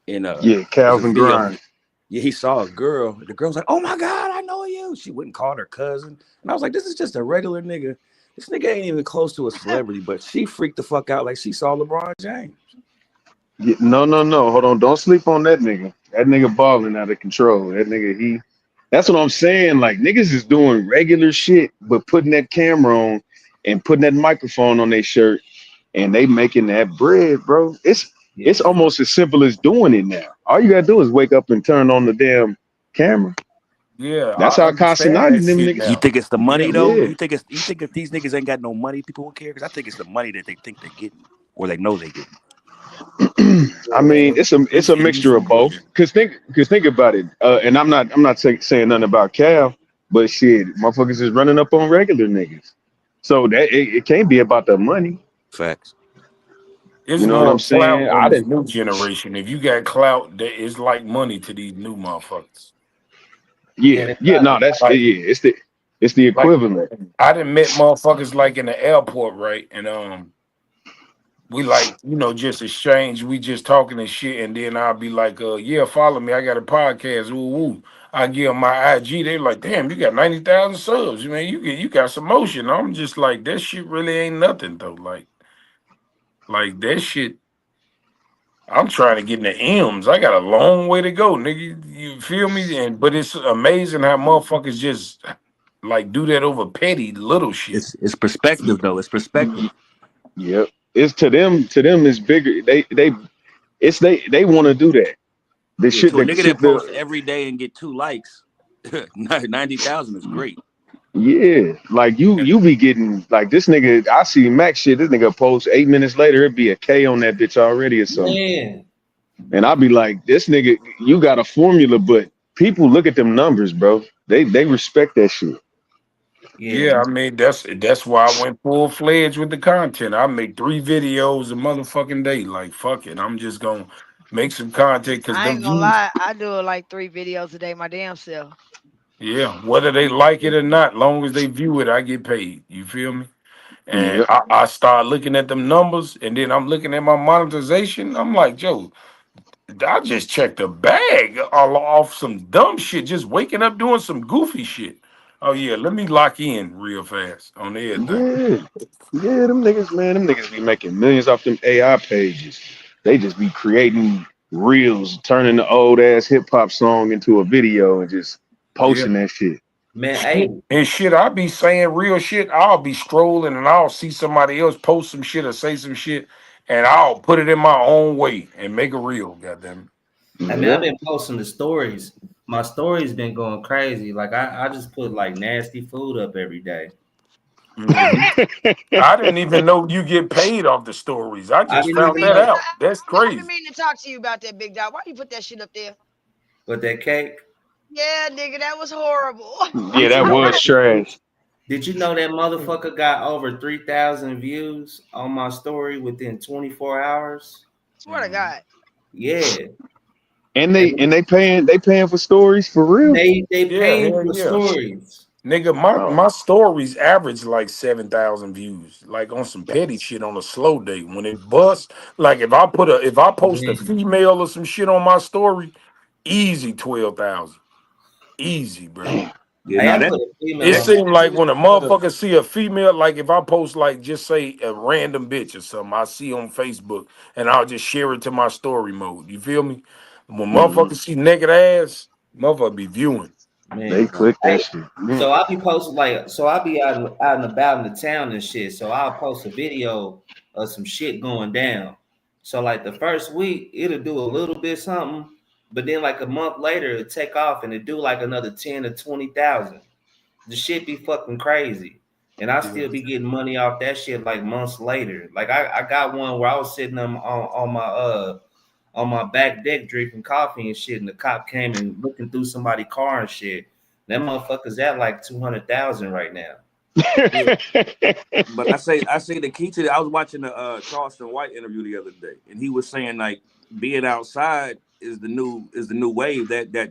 Speaker 6: And
Speaker 3: Calvin Grind.
Speaker 6: Yeah, he saw a girl. The girl was like, oh my God, I know you. She wouldn't call her cousin. And I was like, this is just a regular nigga. This nigga ain't even close to a celebrity, but she freaked the fuck out like she saw LeBron James.
Speaker 3: Yeah, no. Hold on. Don't sleep on that nigga. That nigga balling out of control. That nigga, that's what I'm saying. Like, niggas is doing regular shit, but putting that camera on and putting that microphone on their shirt, and they making that bread, bro. It's almost as simple as doing it now. All you gotta do is wake up and turn on the damn camera.
Speaker 1: Yeah,
Speaker 3: That's how Casanati them
Speaker 1: shit
Speaker 3: niggas.
Speaker 1: now.
Speaker 6: You think it's the money though?
Speaker 3: Yeah.
Speaker 6: You think if these niggas ain't got no money, people would care? Because I think it's the money that they think they're getting, or they know they getting.
Speaker 3: I mean, it's a mixture of both. Cause think about it. And I'm not saying nothing about Cal, but shit, motherfuckers is running up on regular niggas. So that it can't be about the money.
Speaker 6: Facts.
Speaker 1: It's
Speaker 3: You know what I'm saying?
Speaker 1: I didn't new generation. If you got clout, that is like money to these new motherfuckers.
Speaker 3: Yeah. No, that's
Speaker 1: like,
Speaker 3: It's the equivalent.
Speaker 1: Like, I done met motherfuckers like in the airport, right? And we like, just exchange. We just talking and shit, and then I'll be like, yeah, follow me. I got a podcast. Woo woo. I give them my IG. They like, damn, you got 90,000 subs. Man, you got some motion. I'm just like, that shit really ain't nothing though. Like that shit. I'm trying to get in the M's. I got a long way to go, nigga. You feel me? But it's amazing how motherfuckers just like do that over petty little shit.
Speaker 6: It's perspective though. It's perspective.
Speaker 3: Yep. It's to them it's bigger. They want to do that. The shit
Speaker 6: to a
Speaker 3: that
Speaker 6: nigga that posts every day and get 2 likes, 90,000 is great.
Speaker 3: Yeah, like you be getting like this nigga. I see Max shit. This nigga posts 8 minutes later, it'd be a K on that bitch already or something.
Speaker 2: Man.
Speaker 3: And I'll be like, this nigga, you got a formula, but people look at them numbers, bro. They respect that shit.
Speaker 1: Yeah, I mean that's why I went full fledged with the content. I make 3 videos a motherfucking day. Like fuck it, I'm just gonna make some content because
Speaker 4: I ain't gonna lie, I do like 3 videos a day, my damn self.
Speaker 1: Yeah, whether they like it or not, long as they view it, I get paid. You feel me? And I start looking at them numbers, and then I'm looking at my monetization. I'm like, Joe, I just checked the bag all off some dumb shit, just waking up doing some goofy shit. Oh yeah, let me lock in real fast on everything.
Speaker 3: Yeah, them niggas be making millions off them AI pages. They just be creating reels, turning the old ass hip hop song into a video and just posting that shit.
Speaker 2: Man, hey.
Speaker 1: And shit, I'll be saying real shit. I'll be strolling and I'll see somebody else post some shit or say some shit, and I'll put it in my own way and make a reel. Goddamn it.
Speaker 2: I mean, I've been posting the stories. My story's been going crazy. Like I just put like nasty food up every day.
Speaker 1: I didn't even know you get paid off the stories. I just found that out. That's crazy.
Speaker 4: I've been meaning to talk to you about that, Big Dog. Why you put that shit up there?
Speaker 2: With that cake?
Speaker 4: Yeah, nigga, that was horrible.
Speaker 3: Yeah, that was trash.
Speaker 2: Did you know that motherfucker got over 3,000 views on my story within 24 hours?
Speaker 4: Swear to God.
Speaker 2: Yeah.
Speaker 3: And they paying for stories for real?
Speaker 2: They paying for stories.
Speaker 1: Nigga, my stories average like 7,000 views, like on some petty shit on a slow day. When it busts, like if I post a female or some shit on my story, easy 12,000. Easy, bro.
Speaker 6: Yeah,
Speaker 2: Hey,
Speaker 6: now
Speaker 2: I
Speaker 6: that
Speaker 2: put a female
Speaker 1: It
Speaker 2: on my
Speaker 1: seemed like when a
Speaker 2: Twitter.
Speaker 1: motherfucker see a female, like if I post like just say a random bitch or something I see on Facebook, and I'll just share it to my story mode. You feel me? When
Speaker 3: Mhm.
Speaker 1: motherfuckers see naked ass, motherfucker be viewing.
Speaker 3: They
Speaker 2: Man,
Speaker 3: click that
Speaker 2: hey,
Speaker 3: shit.
Speaker 2: so I be posting like, so I be out and about in the town and shit. So I'll post a video of some shit going down. So like the first week, it'll do a little bit something, but then like a month later, it'll take off and it do like another 10 to 20,000. The shit be fucking crazy. And I
Speaker 1: Yeah.
Speaker 2: still be getting money off that shit like months later. Like I got one where I was sitting on my back deck drinking coffee and shit, and the cop came and looking through somebody's car and shit. That motherfucker's at like 200,000 right now.
Speaker 1: Yeah.
Speaker 6: But I say the key to it. I was watching the Charleston White interview the other day, and he was saying like being outside is the new wave. That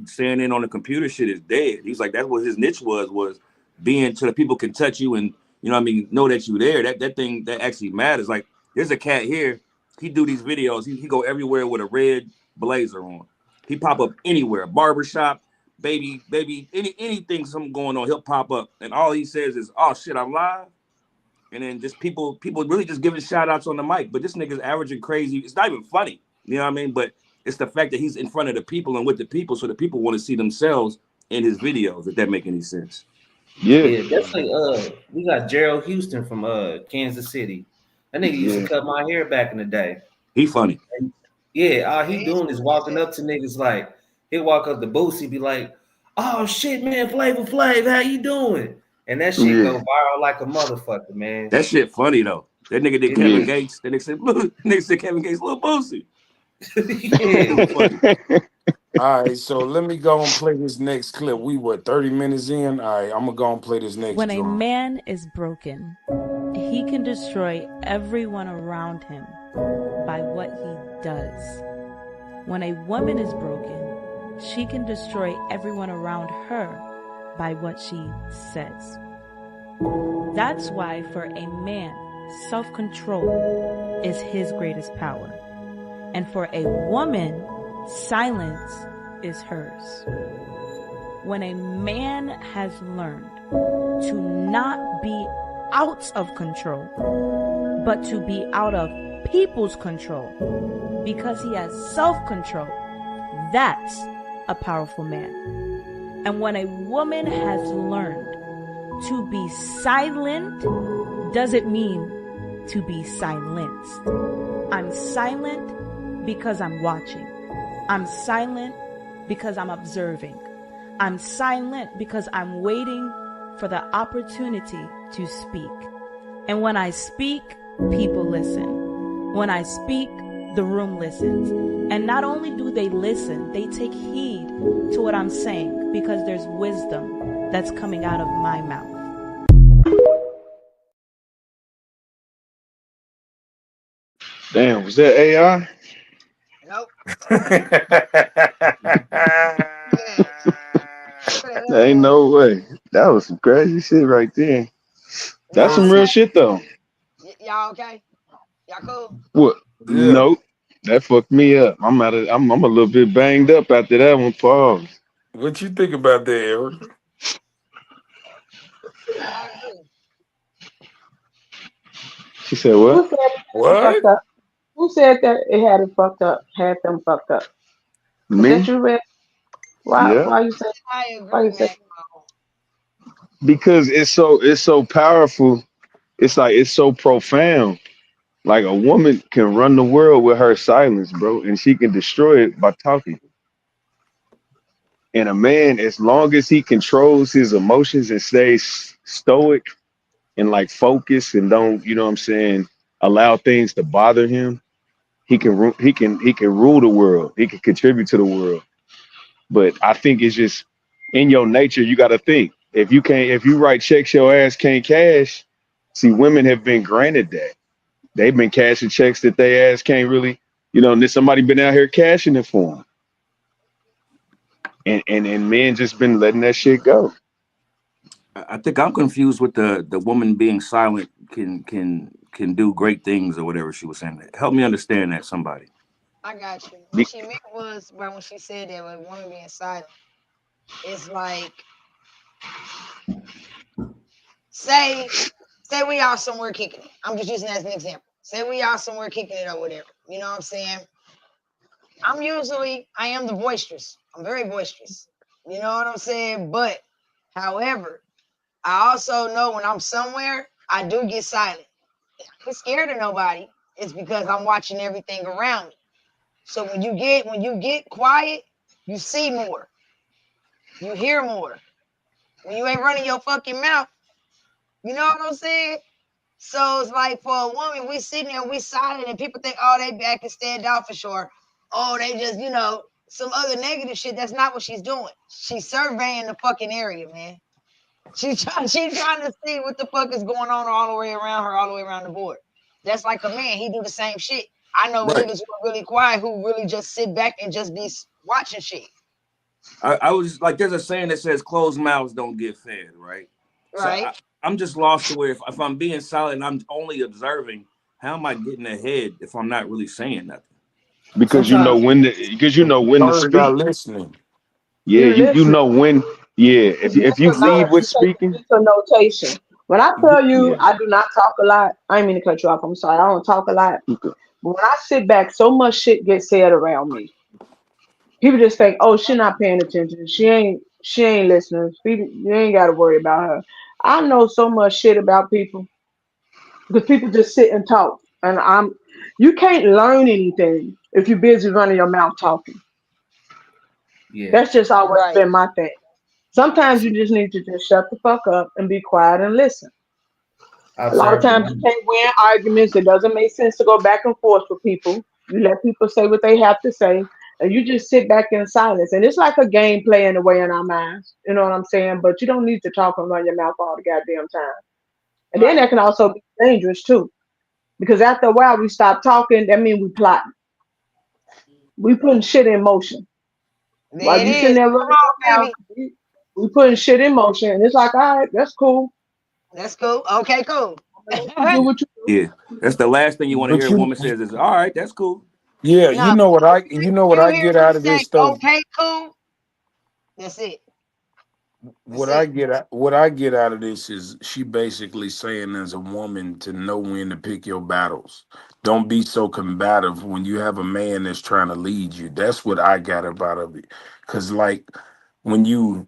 Speaker 6: staying in on the computer shit is dead. He's like that's what his niche was being so that people can touch you and you know what I mean know that you there. That thing that actually matters. Like there's a cat here. He do these videos. He go everywhere with a red blazer on. He pop up anywhere, barbershop, baby, anything, something going on, he'll pop up, and all he says is, "Oh shit, I'm live," and then just people really just giving shout outs on the mic. But this nigga's averaging crazy. It's not even funny, you know what I mean? But it's the fact that he's in front of the people and with the people, so the people want to see themselves in his videos. If that make any sense?
Speaker 3: Yeah,
Speaker 2: Yeah, that's like we got Gerald Houston from Kansas City. That nigga used to
Speaker 3: yeah.
Speaker 2: cut my hair back in the day.
Speaker 6: He funny.
Speaker 2: Yeah, all he
Speaker 4: He's
Speaker 2: doing is walking up to niggas like he'll walk up to Boosie, be like, "Oh shit, man, Flavor Flav, how you doing?" And that shit
Speaker 3: Yeah,
Speaker 2: go viral like a motherfucker, man.
Speaker 6: That shit funny though. That nigga did
Speaker 2: It
Speaker 6: Kevin
Speaker 3: yeah.
Speaker 2: is.
Speaker 6: Gates. That nigga said Kevin Gates, little Boosie.
Speaker 2: Yeah.
Speaker 6: Funny.
Speaker 1: All right, so let me go and play this next clip. We were 30 minutes in. All right, I'm gonna go and play this next
Speaker 7: When a
Speaker 1: drum.
Speaker 7: man is broken, he can destroy everyone around him by what he does. When a woman is broken, she can destroy everyone around her by what she says. That's why for a man, self-control is his greatest power. And for a woman, silence is hers. When a man has learned to not be out of control, but to be out of people's control, because he has self-control, that's a powerful man. And when a woman has learned to be silent, doesn't mean to be silenced. I'm silent because I'm watching. I'm silent because I'm observing. I'm silent because I'm waiting for the opportunity to speak. And when I speak, people listen. When I speak, the room listens. And not only do they listen, they take heed to what I'm saying because there's wisdom that's coming out of my mouth.
Speaker 3: Damn, was that AI?
Speaker 4: Nope.
Speaker 3: There ain't no way. That was some crazy shit right there. That's
Speaker 4: Y'all
Speaker 3: some real
Speaker 4: okay?
Speaker 3: shit though.
Speaker 4: Y'all okay? Y'all cool?
Speaker 3: What?
Speaker 1: Yeah.
Speaker 3: Nope. That fucked me up. I'm a little bit banged up after that one. Pause.
Speaker 1: What you think about that, Eric?
Speaker 4: I agree.
Speaker 3: She said
Speaker 5: Who
Speaker 3: what?
Speaker 5: said it
Speaker 1: What?
Speaker 5: fucked up? Who said that it had it fucked up? Had them fucked up? Is that
Speaker 3: Me?
Speaker 5: you, Red? Why?
Speaker 3: Yeah.
Speaker 5: Why you say?
Speaker 4: I
Speaker 5: Why
Speaker 4: agree,
Speaker 5: you say?
Speaker 4: man.
Speaker 3: Because it's so powerful. It's so profound. Like a woman can run the world with her silence, bro, and she can destroy it by talking. And a man, as long as he controls his emotions and stays stoic and like focus and don't, you know what I'm saying, allow things to bother him, he can rule the world. He can contribute to the world. But I think it's just in your nature, you gotta think. If you write checks your ass can't cash, see, women have been granted that. They've been cashing checks that they ass can't really, and there's somebody been out here cashing it for them. And men just been letting that shit go.
Speaker 6: I think I'm confused with the woman being silent can do great things or whatever she was saying. Help me understand that, somebody.
Speaker 4: I got you. What
Speaker 3: Be-
Speaker 4: she meant was, bro, when she said that with women being silent, it's like Say we out somewhere kicking it. I'm just using that as an example. Say we out somewhere kicking it or whatever. You know what I'm saying? I am the boisterous. I'm very boisterous. You know what I'm saying? But, however, I also know when I'm somewhere, I do get silent. I'm not scared of nobody. It's because I'm watching everything around me. So when you get quiet, you see more. You hear more. When you ain't running your fucking mouth, you know what I'm saying? So it's like for a woman, we sitting there, we silent, and people think, oh, they back and stand out for sure. Oh, they just, some other negative shit. That's not what she's doing. She's surveying the fucking area, man. She's trying to see what the fuck is going on all the way around her, all the way around the board. That's like a man. He do the same shit. I know
Speaker 6: Right.
Speaker 4: niggas who are really quiet, who really just sit back and just be watching shit.
Speaker 6: I was like, there's a saying that says closed mouths don't get fed, right?
Speaker 4: Right.
Speaker 6: So I'm just lost to where if I'm being silent and I'm only observing, how am I getting ahead if I'm not really saying nothing?
Speaker 3: Because you know when to
Speaker 1: Sorry, not
Speaker 3: speak.
Speaker 1: listening.
Speaker 3: Yeah, you
Speaker 5: listen.
Speaker 3: know when. Yeah, if you
Speaker 5: Mental
Speaker 3: lead
Speaker 5: note.
Speaker 3: with
Speaker 5: You take
Speaker 3: speaking.
Speaker 5: mental notation. When I tell you
Speaker 3: Yeah.
Speaker 5: I do not talk a lot, I ain't mean to cut you off. I'm sorry. I don't talk a lot. But when I sit back, so much shit gets said around me. People just think, oh, she not paying attention. She ain't listening. You ain't got to worry about her. I know so much shit about people because people just sit and talk. And you can't learn anything if you're busy running your mouth talking.
Speaker 2: Yeah.
Speaker 5: That's just always
Speaker 4: Right.
Speaker 5: been my thing. Sometimes you just need to just shut the fuck up and be quiet and listen.
Speaker 2: I've
Speaker 5: A lot of
Speaker 2: served
Speaker 5: times you can't win arguments. It doesn't make sense to go back and forth with people. You let people say what they have to say, and you just sit back in silence. And it's like a game playing away in our minds. You know what I'm saying? But you don't need to talk and run your mouth all the goddamn time. And then
Speaker 4: Right.
Speaker 5: that can also be dangerous too. Because after a while we stop talking, that means we plotting. We putting shit in motion.
Speaker 4: There
Speaker 5: While
Speaker 4: it
Speaker 5: you sitting
Speaker 4: is.
Speaker 5: there
Speaker 4: Come
Speaker 5: running
Speaker 4: on,
Speaker 5: your mouth,
Speaker 4: baby.
Speaker 5: we putting shit in motion. And it's like, all right, that's cool.
Speaker 4: That's cool. Okay, cool.
Speaker 5: I'm gonna let you do what you do.
Speaker 6: Yeah, that's the last thing you want to hear
Speaker 1: But
Speaker 6: a woman says is, "All right, that's cool."
Speaker 1: yeah,
Speaker 4: Nah,
Speaker 1: you know what
Speaker 4: you
Speaker 1: I
Speaker 4: hear
Speaker 1: get
Speaker 4: me
Speaker 1: out of
Speaker 4: say,
Speaker 1: this though.
Speaker 4: okay, cool. That's it. That's it.
Speaker 1: What I get out of this is she basically saying as a woman to know when to pick your battles. Don't be so combative when you have a man that's trying to lead you. That's what I got about of it. Cause like when you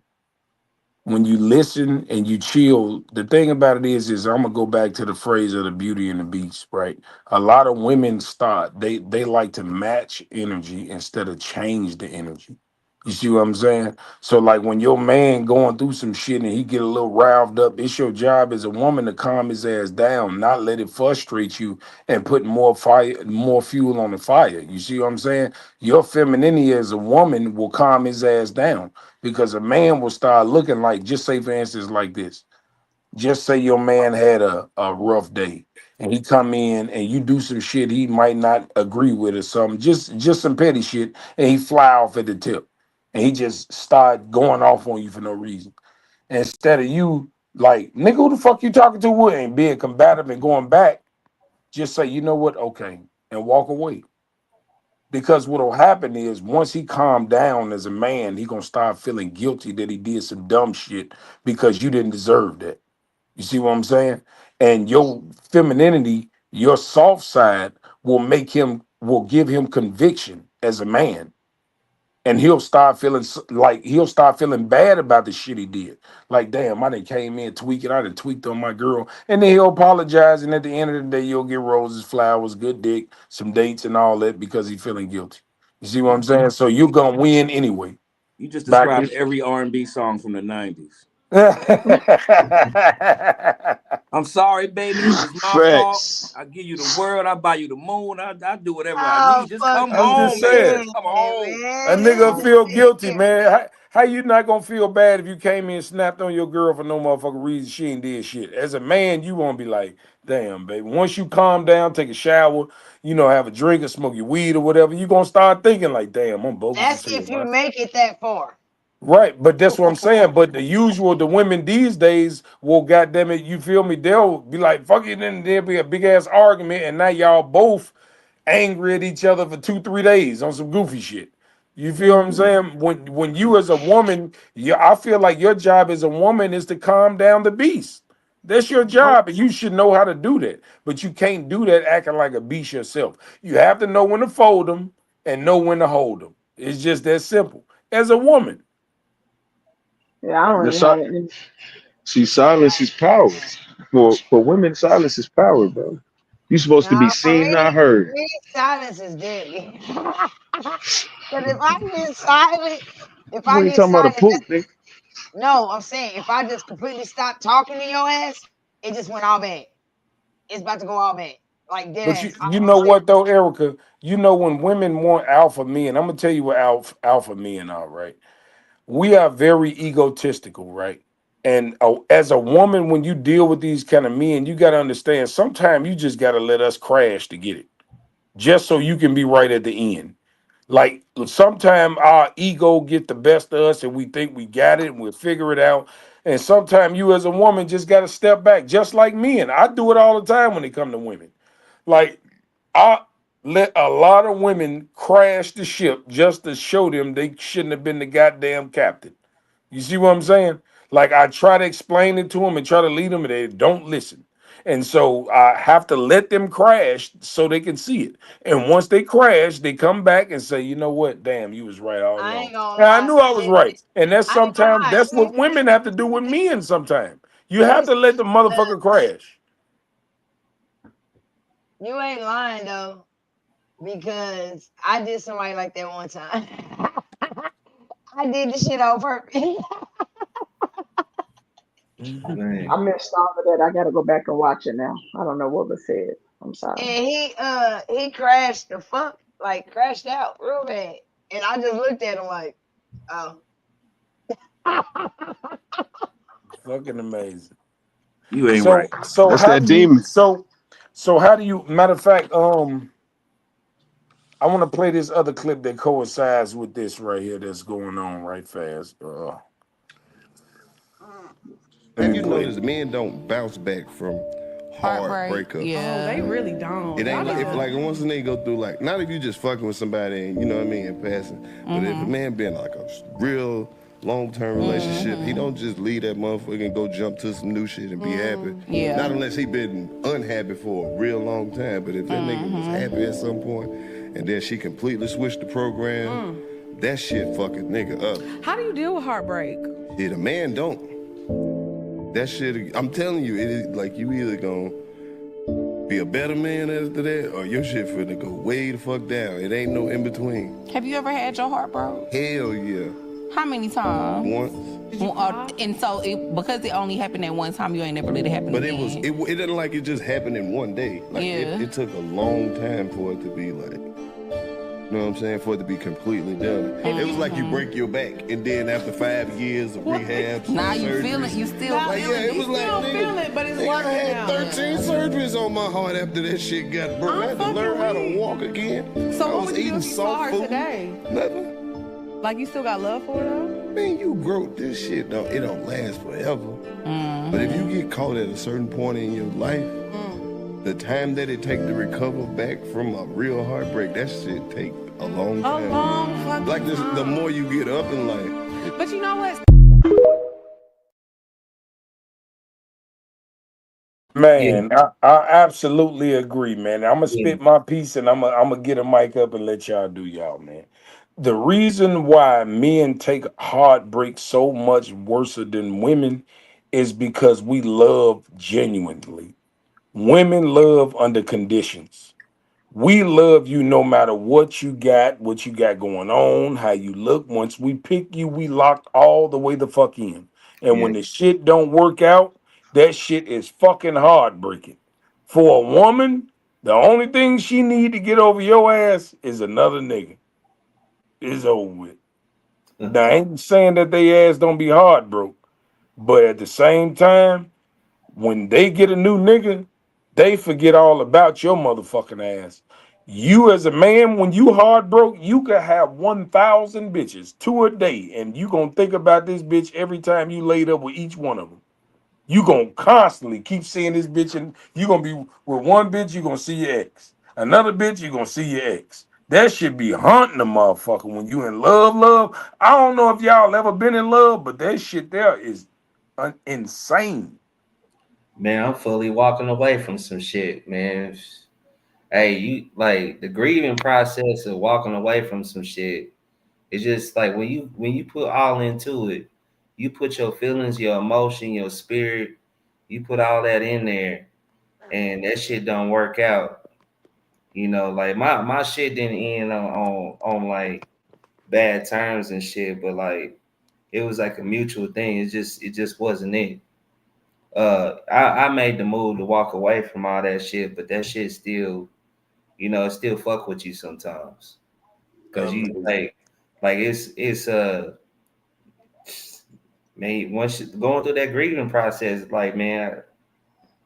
Speaker 1: listen and you chill, the thing about it is I'm gonna go back to the phrase of the Beauty and the Beast, right? A lot of women start they like to match energy instead of change the energy. You see what I'm saying? So like when your man going through some shit and he get a little riled up, it's your job as a woman to calm his ass down, not let it frustrate you and put more fuel on the fire. You see what I'm saying? Your femininity as a woman will calm his ass down because a man will start looking like, just say for instance like this, just say your man had a rough day and he come in and you do some shit he might not agree with or something, just some petty shit, and he fly off at the tip and he just start going off on you for no reason. Instead of you like, nigga, who the fuck you talking to, and being combative and going back, just say, you know what, okay, and walk away. Because what'll happen is once he calmed down as a man, he gonna start feeling guilty that he did some dumb shit because you didn't deserve that. You see what I'm saying? And your femininity, your soft side will give him conviction as a man. And he'll start feeling bad about the shit he did. Like, damn, I done came in tweaking, I done tweaked on my girl. And then he'll apologize, and at the end of the day, you'll get roses, flowers, good dick, some dates and all that because he's feeling guilty. You see what I'm saying? So you're gonna win anyway.
Speaker 6: You just
Speaker 1: Back
Speaker 6: described every R&B song from the '90s.
Speaker 1: to
Speaker 6: I'm sorry, baby. It's my fault.
Speaker 3: Facts.
Speaker 6: I give you the world. I buy you the moon. I do whatever I
Speaker 4: Oh,
Speaker 6: need. Just
Speaker 4: fuck
Speaker 6: come
Speaker 1: I'm
Speaker 4: you,
Speaker 1: just
Speaker 6: home, nigga.
Speaker 1: saying.
Speaker 6: Just come
Speaker 4: man,
Speaker 6: home.
Speaker 1: A
Speaker 4: man.
Speaker 1: nigga
Speaker 4: This
Speaker 1: feel guilty,
Speaker 4: is
Speaker 1: man. How you not gonna feel bad if you came in and snapped on your girl for no motherfucking reason? She ain't did shit. As a man, you won't be like, damn, baby. Once you calm down, take a shower, have a drink or smoke your weed or whatever, you gonna start thinking like, damn, I'm bogus as
Speaker 4: That's
Speaker 1: hell,
Speaker 4: if you
Speaker 1: man.
Speaker 4: make it that far.
Speaker 1: Right, but that's what I'm saying. But the women these days will, goddamn it, you feel me? They'll be like, fuck it, then there'll be a big ass argument, and now y'all both angry at each other for 2, 3 days on some goofy shit. You feel what I'm saying? When you as a woman, I feel like your job as a woman is to calm down the beast. That's your job, and you should know how to do that. But you can't do that acting like a beast yourself. You have to know when to fold them and know when to hold them. It's just that simple. As a woman,
Speaker 5: Yeah, I don't
Speaker 3: The
Speaker 5: really
Speaker 3: si-
Speaker 5: have it.
Speaker 3: See, silence is power. For women, silence is power, bro. You supposed to
Speaker 4: Now,
Speaker 3: be seen, not
Speaker 4: for
Speaker 3: heard.
Speaker 4: me, silence is deadly. Because if I get silent, if I
Speaker 3: We ain't
Speaker 4: get
Speaker 3: talking about a
Speaker 4: silent,
Speaker 3: poop, nigga.
Speaker 4: no, I'm saying if I just completely stop talking to your ass, it just went all bad. It's about to go all bad. Like dead
Speaker 1: but you
Speaker 4: ass.
Speaker 1: you
Speaker 4: I'm
Speaker 1: know
Speaker 4: serious.
Speaker 1: what though, Erica? You know when women want alpha men, I'm gonna tell you what alpha men are, right? We are very egotistical, right? And as a woman, when you deal with these kind of men, you got to understand sometimes you just got to let us crash to get it, just so you can be right at the end. Like sometimes our ego get the best of us and we think we got it and we'll figure it out. And sometimes you as a woman just got to step back, just like men. I do it all the time when it come to women. Like I let a lot of women crash the ship just to show them they shouldn't have been the goddamn captain. You see what I'm saying? Like I try to explain it to them and try to lead them, and they don't listen. And so I have to let them crash so they can see it. And once they crash, they come back and say, "You know what? Damn, you was right all
Speaker 4: I
Speaker 1: along."
Speaker 4: ain't gonna
Speaker 1: And I
Speaker 4: lie.
Speaker 1: knew I was right. And that's
Speaker 4: I ain't gonna
Speaker 1: sometimes
Speaker 4: lie.
Speaker 1: that's what women have to do with men. Sometimes you
Speaker 4: Let
Speaker 1: have
Speaker 4: me
Speaker 1: to let the
Speaker 4: uh,
Speaker 1: motherfucker crash.
Speaker 4: you ain't lying though, because I did somebody like that one time. I did the shit on purpose.
Speaker 2: Man.
Speaker 5: I missed all of that. I gotta go back and watch it now. I don't know what was said. I'm sorry.
Speaker 4: And he crashed the fuck, like crashed out real bad. And I just looked at him like, oh.
Speaker 1: Fucking amazing.
Speaker 6: You ain't
Speaker 1: So
Speaker 6: right.
Speaker 1: so
Speaker 3: That's
Speaker 1: how
Speaker 3: that
Speaker 1: do you
Speaker 3: demon.
Speaker 1: so how do you matter of fact, I want to play this other clip that coincides with this right here that's going on right fast. Let
Speaker 8: Have
Speaker 1: me
Speaker 8: you
Speaker 1: play
Speaker 8: noticed
Speaker 1: it.
Speaker 8: men don't bounce back from hard
Speaker 9: Heartbreak.
Speaker 8: breakups?
Speaker 9: Yeah.
Speaker 10: Oh, they really don't.
Speaker 8: It ain't
Speaker 10: Y'all
Speaker 8: like
Speaker 10: need
Speaker 8: if
Speaker 10: to.
Speaker 8: like once a nigga go through like not if you just fucking with somebody and you know what I mean and passing, but if a man been like a real long-term relationship, he don't just leave that motherfucker and go jump to some new shit and be happy.
Speaker 9: Yeah.
Speaker 8: Not unless he been unhappy for a real long time. But if that nigga was happy at some point and then she completely switched the program, that shit fuck a nigga up.
Speaker 10: How do you deal with heartbreak?
Speaker 8: Yeah, the man don't. That shit, I'm telling you, it is like you either gonna be a better man after that or your shit finna go way the fuck down. It ain't no in between.
Speaker 9: Have you ever had your heart broke?
Speaker 8: Hell yeah.
Speaker 9: How many times?
Speaker 8: Once.
Speaker 9: And so because it only happened at one time, you ain't never let it happen
Speaker 8: But
Speaker 9: again.
Speaker 8: it didn't like it just happened in one day. Like
Speaker 9: Yeah.
Speaker 8: it took a long time for it to be like, you know what I'm saying? For it to be completely done. It was like you break your back and then after 5 years of rehab,
Speaker 9: Now you feel it,
Speaker 8: surgeries,
Speaker 9: you still
Speaker 10: Now,
Speaker 8: like,
Speaker 9: feel
Speaker 8: yeah, it
Speaker 9: it.
Speaker 8: was like,
Speaker 10: still
Speaker 8: nigga,
Speaker 10: feel it, but it's
Speaker 8: nigga, I
Speaker 10: working
Speaker 8: had
Speaker 10: now.
Speaker 8: 13 surgeries on my heart after that shit got broke. I had to
Speaker 10: I'm
Speaker 8: learn how to
Speaker 10: fucking
Speaker 8: walk again.
Speaker 10: So
Speaker 8: I
Speaker 10: what
Speaker 8: was
Speaker 10: would you do
Speaker 8: eating
Speaker 10: if you saw
Speaker 8: soft
Speaker 10: her
Speaker 8: food.
Speaker 10: today?
Speaker 8: Nothing.
Speaker 10: Like you still got love for her though?
Speaker 8: Man, you grow this shit, it don't last forever. But if you get caught at a certain point in your life, the time that it take to recover back from a real heartbreak, that shit take a long
Speaker 10: A
Speaker 8: time.
Speaker 10: long fucking
Speaker 8: Like this, the
Speaker 10: time.
Speaker 8: more you get up in life,
Speaker 10: But you know what?
Speaker 2: Yeah,
Speaker 1: Man, I absolutely agree, man. I'm gonna
Speaker 2: yeah.
Speaker 1: spit my piece and I'm gonna get a mic up and let y'all do y'all, man. The reason why men take heartbreak so much worse than women is because we love genuinely. Women love under conditions. We love you no matter what you got going on, how you look. Once we pick you, we locked all the way the fuck in. And
Speaker 8: yeah,
Speaker 1: when the shit don't work out, that shit is fucking heartbreaking. For a woman, the only thing she need to get over your ass is another nigga. It's over with. Now, I ain't saying that they ass don't be hard broke, but at the same time, when they get a new nigga, they forget all about your motherfucking ass. You as a man, when you hard broke, you could have 1,000 bitches, 2 a day, and you gonna think about this bitch every time you laid up with each one of them. You gonna constantly keep seeing this bitch, and you gonna be with one bitch, you gonna see your ex. Another bitch, you gonna see your ex. That shit be haunting the motherfucker when you in love. I don't know if y'all ever been in love, but that shit there is insane.
Speaker 2: Man, I'm fully walking away from some shit, man. Hey, you like the grieving process of walking away from some shit. It's just like when you put all into it, you put your feelings, your emotion, your spirit, you put all that in there, and that shit don't work out. You know, like my shit didn't end on like bad terms and shit, but like it was like a mutual thing. It just wasn't it. I made the move to walk away from all that shit, but that shit still, it still fuck with you sometimes. Cause you like it's man, once going through that grieving process, like man,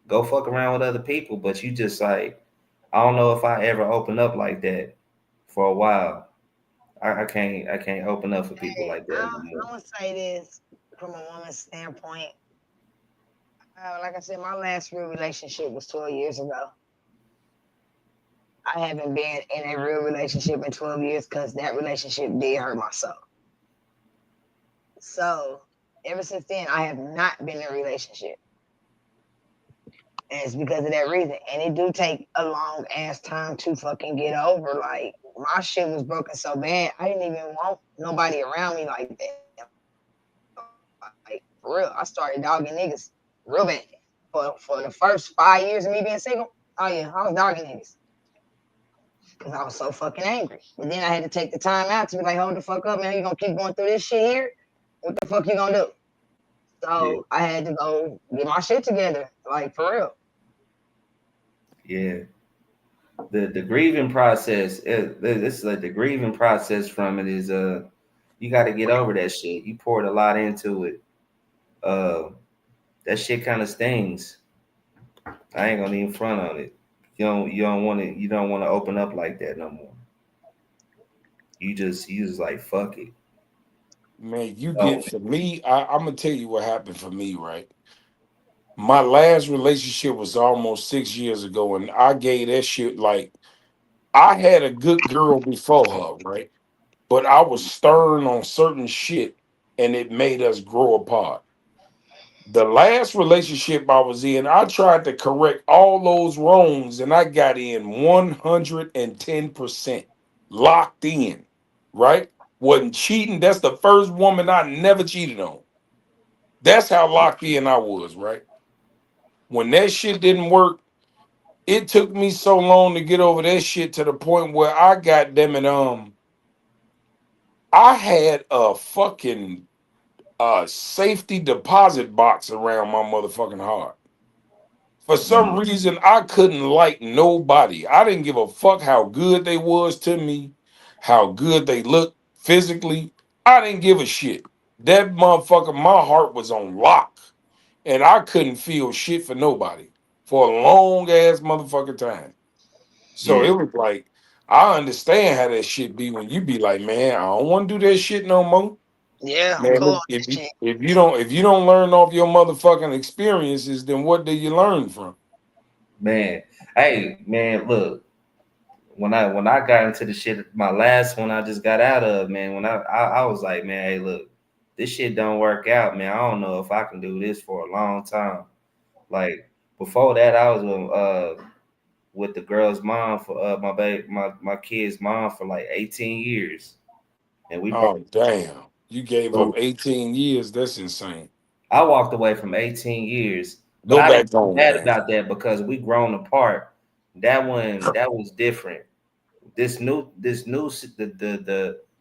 Speaker 2: go fuck around with other people, but you just like I don't know if I ever open up like that for a while. I can't open up for people like that anymore.
Speaker 4: I'm gonna say this from a woman's standpoint. Like I said, my last real relationship was 12 years ago. I haven't been in a real relationship in 12 years because that relationship did hurt my soul. So ever since then, I have not been in a relationship. And it's because of that reason. And it do take a long ass time to fucking get over. Like, my shit was broken so bad, I didn't even want nobody around me like that. Like, for real, I started dogging niggas real bad. For the first 5 years of me being single, oh yeah, I was dogging niggas. Because I was so fucking angry. But then I had to take the time out to be like, hold the fuck up, man. You gonna keep going through this shit here? What the fuck you gonna do? So I had to go get my shit together, like for real.
Speaker 2: Yeah. The grieving process, this is like the grieving process from it is you got to get over that shit. You poured a lot into it. That shit kind of stings. I ain't gonna even front on it. You don't want to open up like that no more. You just like fuck it.
Speaker 1: Man, for me, I'm gonna tell you what happened for me, right? My last relationship was almost 6 years ago, and I gave that shit like I had a good girl before her, right? But I was stern on certain shit, and it made us grow apart. The last relationship I was in, I tried to correct all those wrongs, and I got in 110%, locked in, right? Wasn't cheating. That's the first woman I never cheated on. That's how locked in I was, right? When that shit didn't work, it took me so long to get over that shit to the point where I got them and I had a fucking safety deposit box around my motherfucking heart. For some reason, I couldn't like nobody. I didn't give a fuck how good they was to me, how good they looked physically. I didn't give a shit. That motherfucker, my heart was on lock. And I couldn't feel shit for nobody for a long ass motherfucking time. So it was like, I understand how that shit be when you be like, man, I don't want to do that shit no more.
Speaker 4: Yeah,
Speaker 1: Man,
Speaker 4: I'm cool.
Speaker 1: if you don't learn off your motherfucking experiences, then what do you learn from?
Speaker 2: Man, hey man, look. When I got into the shit, my last one I just got out of, man. When I was like, man, hey, look, this shit don't work out, man. I don't know if I can do this for a long time. Like before that, I was with the girl's mom for my kid's mom for like 18 years, and we broke.
Speaker 1: Oh damn, you gave up 18 years. That's insane.
Speaker 2: I walked away from 18 years, but
Speaker 1: Go
Speaker 2: I
Speaker 1: back
Speaker 2: didn't feel
Speaker 1: home,
Speaker 2: bad
Speaker 1: man.
Speaker 2: about that because we grown apart. That was different. This new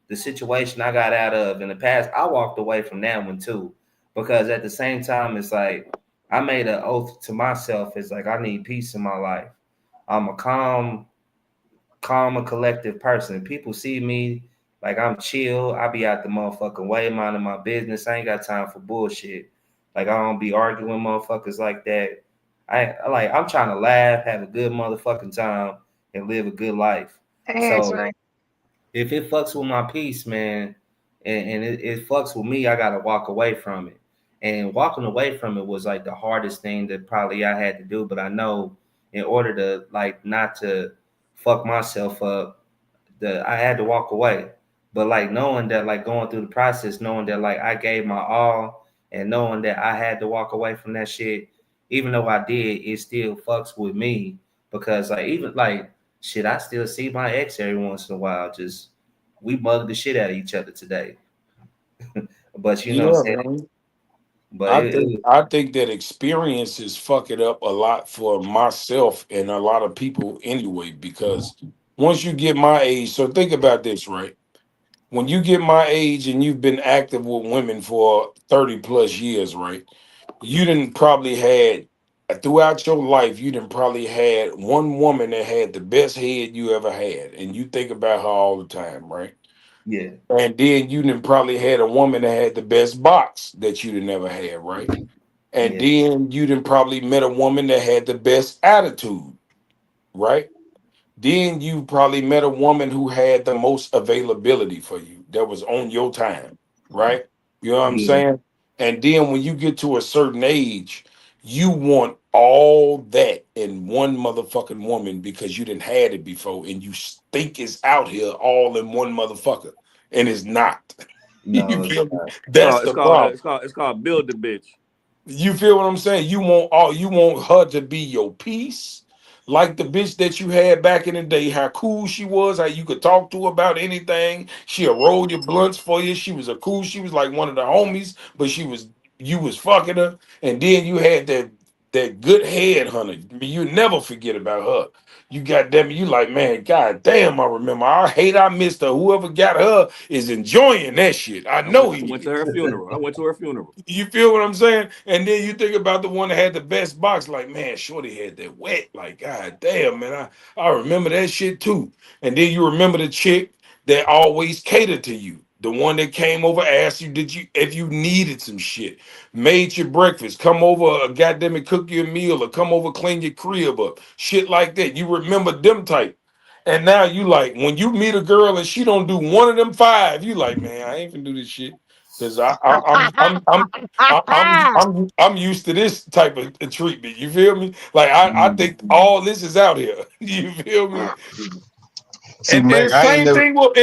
Speaker 2: the situation I got out of in the past, I walked away from that one too, because at the same time, it's like I made an oath to myself. It's like I need peace in my life. I'm a calm and collective person. People see me like I'm chill. I be out the motherfucking way, minding my business. I ain't got time for bullshit. Like I don't be arguing with motherfuckers like that. I'm trying to laugh, have a good motherfucking time, and live a good life. So if it fucks with my peace, man, and it fucks with me, I gotta walk away from it. And walking away from it was like the hardest thing that probably I had to do. But I know in order to like not to fuck myself up, I had to walk away. But like knowing that, like going through the process, knowing that like I gave my all, and knowing that I had to walk away from that shit, even though I did, it still fucks with me because like even like shit, I still see my ex every once in a while. Just we mug the shit out of each other today. But you know what I'm
Speaker 1: Yeah,
Speaker 2: saying?
Speaker 1: man.
Speaker 2: But
Speaker 1: I think I think that experiences fuck it up a lot for myself and a lot of people anyway. Because once you get my age, so think about this, right? When you get my age and you've been active with women for 30 plus years, right? You didn't probably had throughout your life, you didn't probably had one woman that had the best head you ever had, and you think about her all the time, right?
Speaker 2: yeah,
Speaker 1: And then you didn't probably had a woman that had the best box that you didn't ever had, right? And
Speaker 2: yeah,
Speaker 1: then you didn't probably met a woman that had the best attitude, right? Then you probably met a woman who had the most availability for you, that was on your time, right? You know what I'm
Speaker 2: yeah,
Speaker 1: saying? And then when you get to a certain age, you want all that in one motherfucking woman because you didn't had it before and you think it's out here all in one motherfucker. And it's not. You
Speaker 2: no, it's
Speaker 1: feel me?
Speaker 2: not.
Speaker 1: That's the problem.
Speaker 6: It's called build the bitch.
Speaker 1: You feel what I'm saying? You want her to be your piece, like the bitch that you had back in the day. How cool she was, how you could talk to her about anything. She'll roll your blunts for you. She was she was like one of the homies, but you was fucking her, and then you had that good head hunter. You never forget about her. You got them. You like, man, god damn, I remember. I hate I missed her. Whoever got her is enjoying that shit. I know
Speaker 6: I
Speaker 1: he
Speaker 6: went to
Speaker 1: is.
Speaker 6: her funeral. I went to her funeral.
Speaker 1: You feel what I'm saying? And then you think about the one that had the best box, like, man, Shorty had that wet. Like, god damn, man, I remember that shit too. And then you remember the chick that always catered to you. The one that came over, asked you, did you if you needed some shit, made your breakfast, come over, goddamn it, cook you a meal, or come over, clean your crib up, shit like that. You remember them type. And now you like when you meet a girl and she don't do one of them five, you like, man, I ain't gonna do this shit. Cause I'm used to this type of treatment. You feel me? Like I think all this is out here. You feel me?
Speaker 3: See,
Speaker 1: And then
Speaker 3: Mac, I ain't never.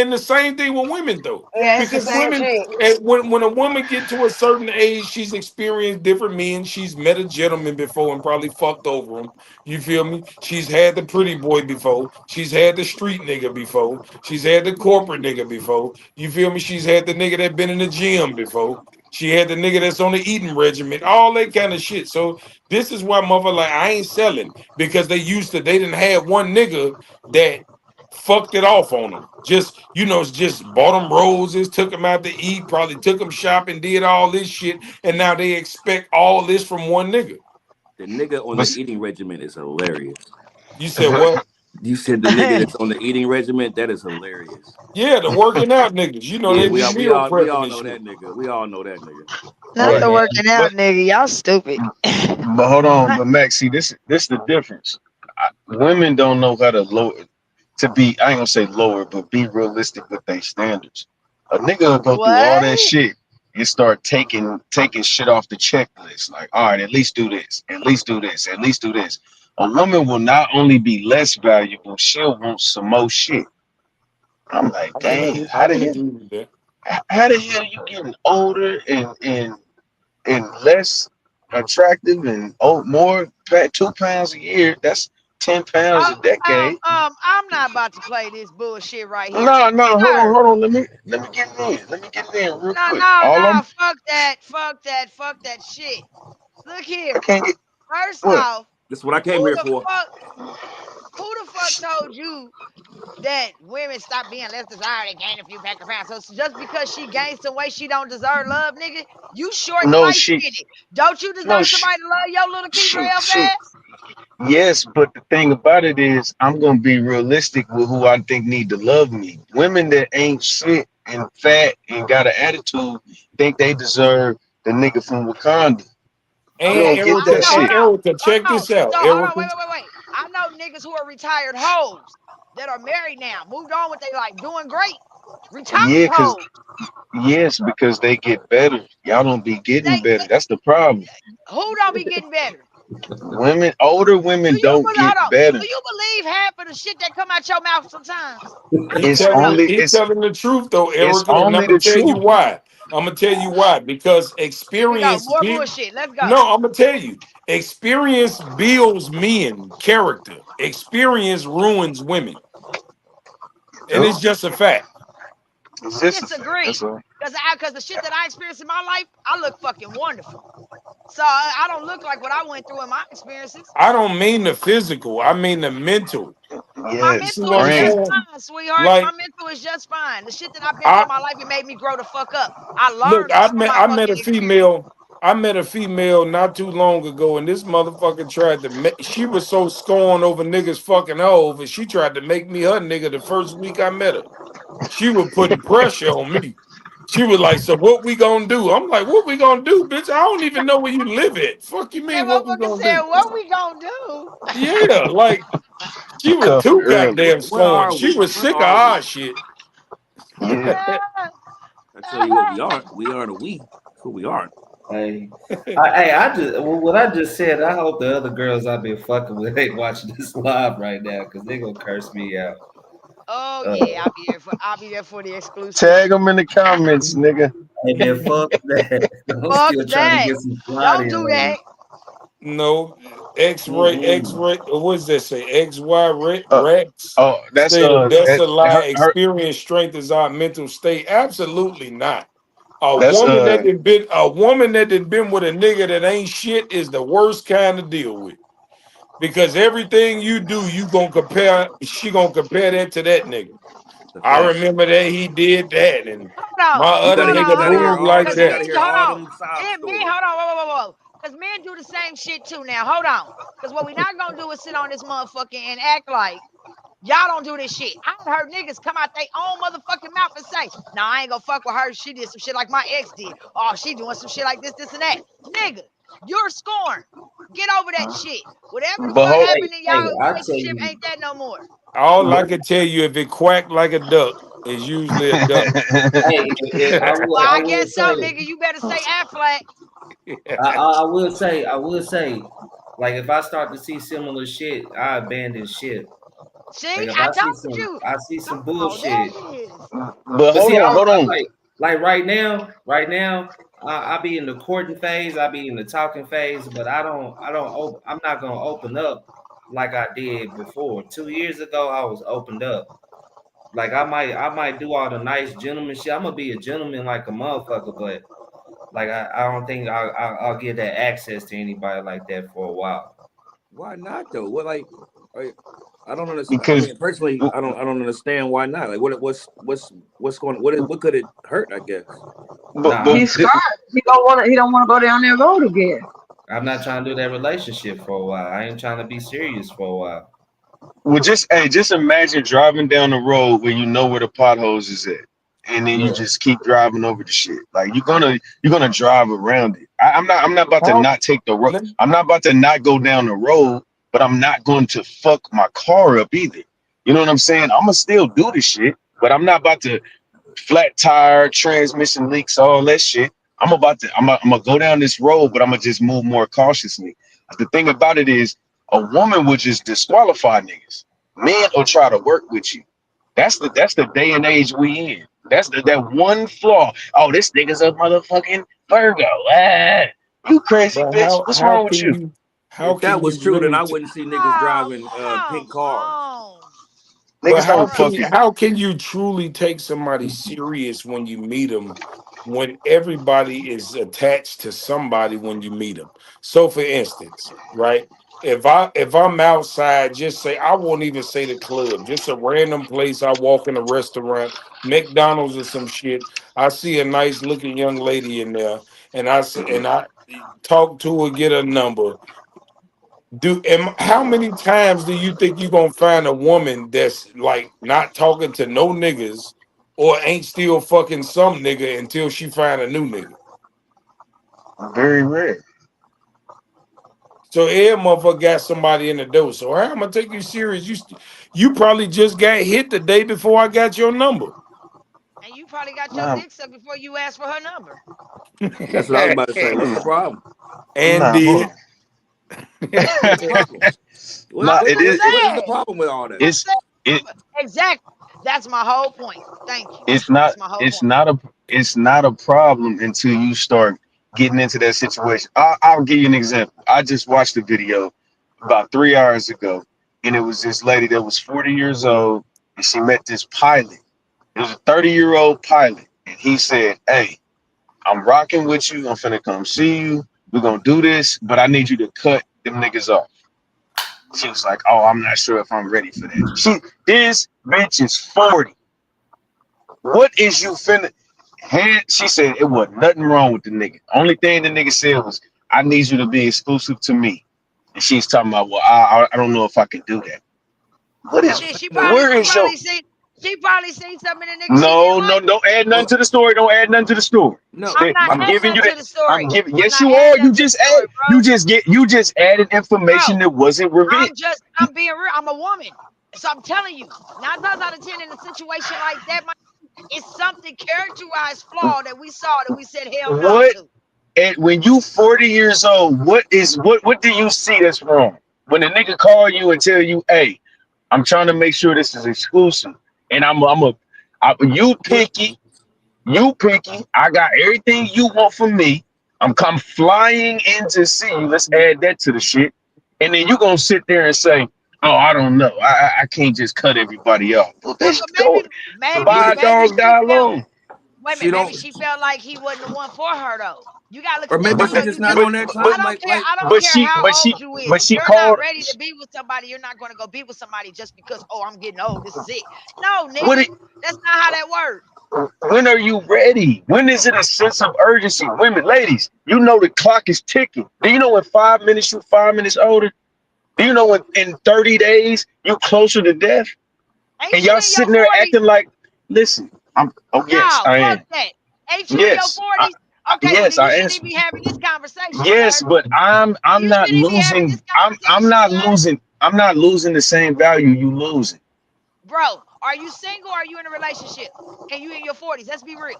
Speaker 1: the same thing with women though,
Speaker 4: Yeah, it's the
Speaker 1: because
Speaker 4: same
Speaker 1: women,
Speaker 4: shit.
Speaker 1: when a woman get to a certain age, she's experienced different men. She's met a gentleman before and probably fucked over him. You feel me? She's had the pretty boy before. She's had the street nigga before. She's had the corporate nigga before. You feel me? She's had the nigga that been in the gym before. She had the nigga that's on the eating regimen, all that kind of shit. So this is why mother like I ain't selling because they didn't have one nigga that fucked it off on them. Just, just bought them roses, took them out to eat, probably took them shopping, did all this shit, and now they expect all this from one nigga.
Speaker 6: The nigga on the
Speaker 3: But
Speaker 6: eating regimen is hilarious.
Speaker 1: You said what?
Speaker 6: You said the nigga that's on the eating regimen, that is hilarious.
Speaker 1: Yeah, the working out niggas.
Speaker 6: Yeah,
Speaker 1: they be meal
Speaker 6: we
Speaker 1: prepping
Speaker 6: all
Speaker 1: and
Speaker 6: know
Speaker 1: shit.
Speaker 6: that nigga. We all know that nigga.
Speaker 4: Not
Speaker 3: right,
Speaker 4: the
Speaker 2: Yeah,
Speaker 4: working out
Speaker 3: but
Speaker 4: nigga. Y'all stupid.
Speaker 3: but hold on, but Mac, see this the difference. Women don't know how to lower to be. I ain't gonna say lower, but be realistic with their standards. A nigga will go through all
Speaker 4: What?
Speaker 3: that shit and start taking shit off the checklist. Like, all right, at least do this, at least do this, at least do this. A woman will not only be less valuable, she'll want some more shit. I'm like, dang,
Speaker 1: I can agree with that.
Speaker 3: how the hell you getting older and less attractive and more 2 pounds a year? That's 10 pounds a decade.
Speaker 4: I'm not about to play this bullshit right here.
Speaker 3: No,
Speaker 4: Sir.
Speaker 3: hold on. Let me get in. Let me get in real
Speaker 4: No,
Speaker 3: quick.
Speaker 4: no,
Speaker 3: All
Speaker 4: no.
Speaker 3: I'm
Speaker 4: Fuck that shit. Look
Speaker 3: I
Speaker 4: here.
Speaker 3: can't get
Speaker 4: First
Speaker 3: what?
Speaker 4: off,
Speaker 6: This is what I
Speaker 4: who
Speaker 6: came here
Speaker 4: the
Speaker 6: for.
Speaker 4: fuck told you that women stop being less desired and gain a few pack of pounds? So just because she gains some weight, she don't deserve love, nigga. You short and
Speaker 3: No,
Speaker 4: light
Speaker 3: she
Speaker 4: skinned. Don't you
Speaker 3: no
Speaker 4: deserve
Speaker 3: she
Speaker 4: somebody to love your little cute
Speaker 3: she
Speaker 4: ass
Speaker 3: she
Speaker 4: ass?
Speaker 3: yes, but the thing about it is I'm gonna be realistic with who I think need to love me. Women that ain't shit and fat and got an attitude think they deserve the nigga from Wakanda. You
Speaker 1: And
Speaker 4: Okay,
Speaker 3: don't
Speaker 4: so
Speaker 3: get
Speaker 4: I
Speaker 3: that
Speaker 1: Erica,
Speaker 4: know.
Speaker 1: and
Speaker 3: shit.
Speaker 1: Erica,
Speaker 4: Hold
Speaker 1: check
Speaker 4: on.
Speaker 1: this out.
Speaker 4: So hold on.
Speaker 1: Erica,
Speaker 4: Wait. I know niggas who are retired hoes that are married now, moved on with their life, doing great. Retired
Speaker 3: Yeah, cause
Speaker 4: hoes.
Speaker 3: yes, because they get better. Y'all don't be getting
Speaker 4: They
Speaker 3: better. That's the problem.
Speaker 4: who don't be getting better?
Speaker 3: Older women don't get better.
Speaker 4: Do you believe half of the shit that come out your mouth sometimes?
Speaker 1: He's telling the truth though,
Speaker 3: it's
Speaker 1: Erica, and I'm
Speaker 3: only
Speaker 1: gonna
Speaker 3: the
Speaker 1: tell you
Speaker 3: truth.
Speaker 1: why. I'm gonna tell you why. Because
Speaker 4: Here we go.
Speaker 1: experience.
Speaker 4: More bullshit. Let's go.
Speaker 1: No, I'm gonna tell you. Experience builds men character. Experience ruins women, and it's just a fact.
Speaker 4: I disagree. Because the shit that I experienced in my life, I look fucking wonderful. So I don't look like what I went through in my experiences.
Speaker 1: I don't mean the physical. I mean the mental.
Speaker 4: My mental is just fine, sweetheart.
Speaker 1: Like,
Speaker 4: my mental is just fine. The shit that I've been through in my life, it made me grow the fuck up. I learned.
Speaker 1: Look, I met a female. I met a female not too long ago, and this motherfucker tried to. She was so scorned over niggas fucking her over. She tried to make me her nigga the first week I met her. She was putting pressure on me. She was like, "So what we gonna do?" I'm like, "What we gonna do, bitch? I don't even know where you live at. Fuck you mean what we gonna do?"
Speaker 4: What we gonna do?
Speaker 1: Yeah, like she was too goddamn scorned. She was sick of our shit.
Speaker 6: I tell you what we are. We are the we. That's who we are.
Speaker 2: Hey, what I just said. I hope the other girls I've been fucking with ain't watching this live right now because they gonna curse me out.
Speaker 4: Oh yeah, I'll be there for the exclusive.
Speaker 3: Tag them in the comments, nigga.
Speaker 2: Hey man, fuck that. I'm still trying to get some
Speaker 4: Don't do that.
Speaker 1: No, X-ray. What does that say? XY Rex.
Speaker 3: That's
Speaker 1: that's a lie. Experience strength is our mental state. Absolutely not. A woman that had been with a nigga that ain't shit is the worst kind to deal with. Because everything you do, she gonna compare that to that nigga. I remember that he did that, and my other nigga moved like that.
Speaker 4: Hold on. Because men do the same shit too now. Hold on. Because what we not gonna do is sit on this motherfucker and act like y'all don't do this shit. I heard niggas come out their own motherfucking mouth and say, "No, I ain't gonna fuck with her. She did some shit like my ex did. Oh, she doing some shit like this, and that." Nigga, you're scorned. Get over that shit. Whatever the fuck happened in y'all relationship ain't that no more.
Speaker 1: All I can tell you, if it quacked like a duck, it's usually a duck.
Speaker 4: I guess so, nigga. You better say Aflac.
Speaker 2: I will say, like if I start to see similar shit, I abandon shit.
Speaker 4: See,
Speaker 2: like,
Speaker 4: I told you.
Speaker 2: I see some bullshit.
Speaker 3: But hold on.
Speaker 2: Like right now, I be in the courting phase, I be in the talking phase, but I'm not gonna open up like I did before. 2 years ago, I was opened up. Like I might do all the nice gentleman shit. I'm gonna be a gentleman like a motherfucker, but like I don't think I'll give that access to anybody like that for a while.
Speaker 6: Why not though? What like I don't understand. Because personally, I don't understand why not. Like what's going? What could it hurt? I guess.
Speaker 5: But he's scared. He don't want to go down that road again.
Speaker 2: I'm not trying to do that relationship for a while. I ain't trying to be serious for a while.
Speaker 3: Well, just imagine driving down the road where you know where the potholes is at, and then you just keep driving over the shit. Like you're gonna drive around it. I'm not about to not take the road. I'm not about to not go down the road, but I'm not going to fuck my car up either. You know what I'm saying? I'm gonna still do the shit, but I'm not about to flat tire, transmission leaks, all that shit. I'm gonna go down this road, but I'm gonna just move more cautiously. The thing about it is, a woman would just disqualify niggas. Men will try to work with you. That's the day and age we in. That's that one flaw. Oh, this nigga's a motherfucking Virgo. You crazy bitch. What's wrong with you?
Speaker 6: If that was true, then I wouldn't see niggas driving pink cars.
Speaker 1: But how can you truly take somebody serious when you meet them, when everybody is attached to somebody when you meet them? So for instance, right? If I'm outside, just say, I won't even say the club, just a random place. I walk in a restaurant, McDonald's or some shit. I see a nice looking young lady in there, and I talk to her, get her number. How many times do you think you're gonna find a woman that's like not talking to no niggas or ain't still fucking some nigga until she find a new nigga?
Speaker 3: Very rare.
Speaker 1: So every motherfucker got somebody in the door. So how am I gonna take you serious? You probably just got hit the day before I got your number.
Speaker 4: And you probably got your dick sucked before you asked for her number.
Speaker 6: That's what I was about to say. What's the problem?
Speaker 1: And did.
Speaker 6: What's the problem?
Speaker 4: What
Speaker 3: it
Speaker 4: I'm
Speaker 3: is.
Speaker 6: What is the
Speaker 4: saying.
Speaker 6: problem with all that?
Speaker 3: It's it.
Speaker 4: Exactly. That's my whole point. Thank you.
Speaker 3: It's not.
Speaker 4: That's my whole
Speaker 3: It's
Speaker 4: point.
Speaker 3: not a. It's not a problem until you start getting into that situation. I'll give you an example. I just watched a video about 3 hours ago, and it was this lady that was 40 years old, and she met this pilot. It was a 30-year-old pilot, and he said, "Hey, I'm rocking with you. I'm finna come see you. We're gonna do this, but I need you to cut them niggas off." She was like, "Oh, I'm not sure if I'm ready for that." This bitch is 40. What is you finna? She said it wasn't nothing wrong with the nigga. Only thing the nigga said was, "I need you to be exclusive to me." And she's talking about, "Well, I don't know if I can do that." What is?
Speaker 4: Shit, she
Speaker 3: Where is your?
Speaker 4: probably seen something in the nigga she
Speaker 3: No,
Speaker 4: didn't like.
Speaker 3: don't add nothing to the story. Don't add nothing to the story.
Speaker 6: No,
Speaker 4: I'm not
Speaker 3: I'm
Speaker 4: adding
Speaker 3: giving you
Speaker 4: nothing
Speaker 3: that.
Speaker 4: to the story.
Speaker 3: I'm giving. Yes,
Speaker 4: I'm
Speaker 3: you
Speaker 4: not
Speaker 3: are.
Speaker 4: adding
Speaker 3: You
Speaker 4: nothing to
Speaker 3: just
Speaker 4: the story,
Speaker 3: add.
Speaker 4: bro.
Speaker 3: You just added information that wasn't revealed.
Speaker 4: I'm being real. I'm a woman. So I'm telling you, 9 times out of 10 in a situation like that, it's something characterized flawed that we saw that we said hell no
Speaker 3: What?
Speaker 4: to.
Speaker 3: And when you 40 years old, what do you see that's wrong? When a nigga call you and tell you, "Hey, I'm trying to make sure this is exclusive, and you picky, I got everything you want from me. I'm come flying in to see you. Let's add that to the shit, and then you gonna sit there and say, 'Oh, I don't know. I can't just cut everybody off.'" Well,
Speaker 4: But
Speaker 3: let's go. Buy a dog, die alone.
Speaker 4: Wait a minute, maybe she felt like he wasn't the one for her though. You gotta look
Speaker 6: or
Speaker 4: at that
Speaker 6: maybe
Speaker 4: too.
Speaker 6: he
Speaker 4: So
Speaker 6: just
Speaker 4: you
Speaker 6: not
Speaker 4: just,
Speaker 6: on that
Speaker 4: I
Speaker 6: time.
Speaker 4: don't care.
Speaker 6: Like,
Speaker 4: I don't care how old you is. If
Speaker 3: she
Speaker 4: you're
Speaker 3: called.
Speaker 4: not ready to be with somebody, you're not gonna go be with somebody just because, oh, I'm getting old. This is it. No,
Speaker 3: What
Speaker 4: nigga,
Speaker 3: it,
Speaker 4: that's not how that works.
Speaker 3: when are you ready? When is it a sense of urgency? Women, ladies, you know the clock is ticking. Do you know in 5 minutes you're 5 minutes older? Do you know in 30 days you're closer to death?
Speaker 4: Ain't
Speaker 3: And
Speaker 4: you
Speaker 3: y'all
Speaker 4: in your
Speaker 3: sitting there
Speaker 4: 40s?
Speaker 3: acting like, listen, yes,
Speaker 4: No,
Speaker 3: I am.
Speaker 4: fuck that. Ain't you in your 40s? Okay, well
Speaker 3: Yes,
Speaker 4: then you
Speaker 3: I
Speaker 4: shouldn't
Speaker 3: answer.
Speaker 4: even be having this conversation,
Speaker 3: Yes,
Speaker 4: sir.
Speaker 3: but I'm
Speaker 4: You
Speaker 3: not
Speaker 4: shouldn't be having this
Speaker 3: losing. I'm not
Speaker 4: conversation, sir.
Speaker 3: losing. I'm not losing the same value you losing.
Speaker 4: Bro, are you single or are you in a relationship? And you in your 40s? Let's be real.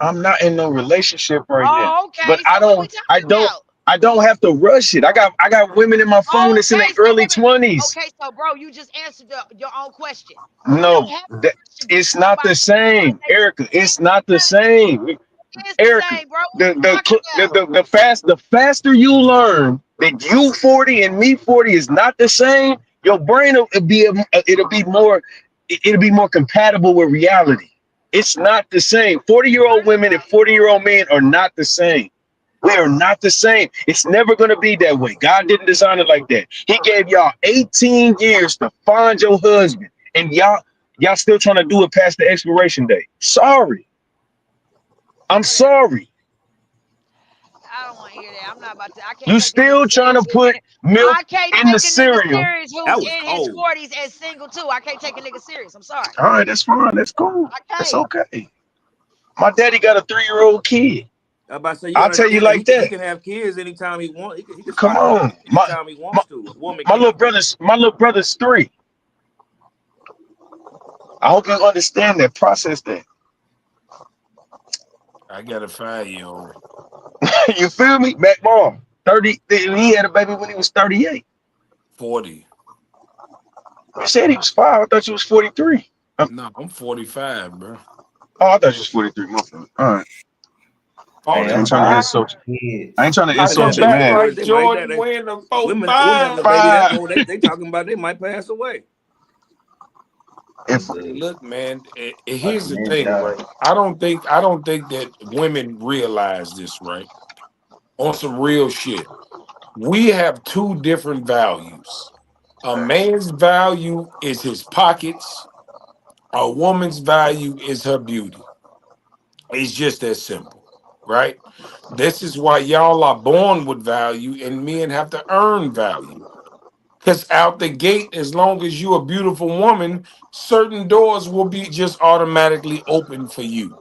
Speaker 3: I'm not in no relationship right now.
Speaker 4: Oh, okay.
Speaker 3: But
Speaker 4: So what we talking about?
Speaker 3: I don't have to rush it. I got women in my phone that's in their
Speaker 4: Okay, so
Speaker 3: early
Speaker 4: wait a minute.
Speaker 3: 20s.
Speaker 4: Okay, so bro, you just answered your own question.
Speaker 3: No, it's not the same, Erica. It's not the same.
Speaker 4: It's
Speaker 3: Erica,
Speaker 4: the same, bro. What you talking about?
Speaker 3: the faster you learn that you 40 and me 40 is not the same, your brain it'll be more compatible with reality. It's not the same. 40-year-old women and 40-year-old men are not the same. We are not the same. It's never going to be that way. God didn't design it like that. He gave y'all 18 years to find your husband, and y'all still trying to do it past the expiration date. Sorry. I'm sorry.
Speaker 4: I don't want to hear that. I'm not about to. I can't
Speaker 3: You
Speaker 4: take
Speaker 3: still trying to put milk
Speaker 4: I can't
Speaker 3: in the
Speaker 4: take a nigga
Speaker 3: cereal.
Speaker 4: serious who's in his 40s and single too. I can't take a nigga serious. I'm sorry.
Speaker 3: All right, that's fine. That's cool.
Speaker 4: I
Speaker 3: That's
Speaker 4: can't.
Speaker 3: okay. My daddy got a 3-year-old kid.
Speaker 6: I'm about to say,
Speaker 3: I'll tell you like
Speaker 6: he
Speaker 3: that.
Speaker 6: can have kids anytime he wants. He can
Speaker 3: Come
Speaker 6: start
Speaker 3: on,
Speaker 6: anytime he wants to. A woman
Speaker 3: my
Speaker 6: can't.
Speaker 3: little brother's 3. I hope you understand that, process that.
Speaker 1: I got a 5-year-old.
Speaker 3: You feel me? Mac Mom, 30. He had a baby when he was 38.
Speaker 1: 40.
Speaker 3: You said he was 5. I thought you was 43.
Speaker 1: No, I'm 45, bro.
Speaker 3: Oh, I thought you was 43. My fault. All right. I ain't trying to insult you. I ain't trying to
Speaker 1: I
Speaker 3: insult
Speaker 1: come
Speaker 3: your
Speaker 1: back
Speaker 3: man.
Speaker 1: like Jordan wearing the 4-5.
Speaker 6: Women have a baby that old. They talking about they might pass away.
Speaker 1: Look, man. Here's the thing, right? I don't think that women realize this, right? On some real shit, we have 2 different values. A man's value is his pockets. A woman's value is her beauty. It's just that simple, right? This is why y'all are born with value and men have to earn value. Because out the gate, as long as you're a beautiful woman, certain doors will be just automatically open for you.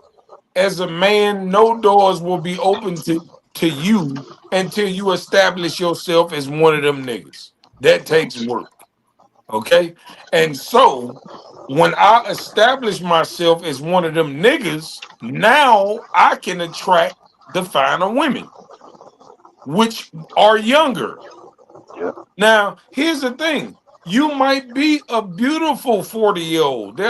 Speaker 1: As a man, no doors will be open to you until you establish yourself as one of them niggas. That takes work. Okay? And so when I establish myself as one of them niggas, now I can attract the finer women, which are younger.
Speaker 3: Yeah.
Speaker 1: Now, here's the thing. You might be a beautiful 40-year-old.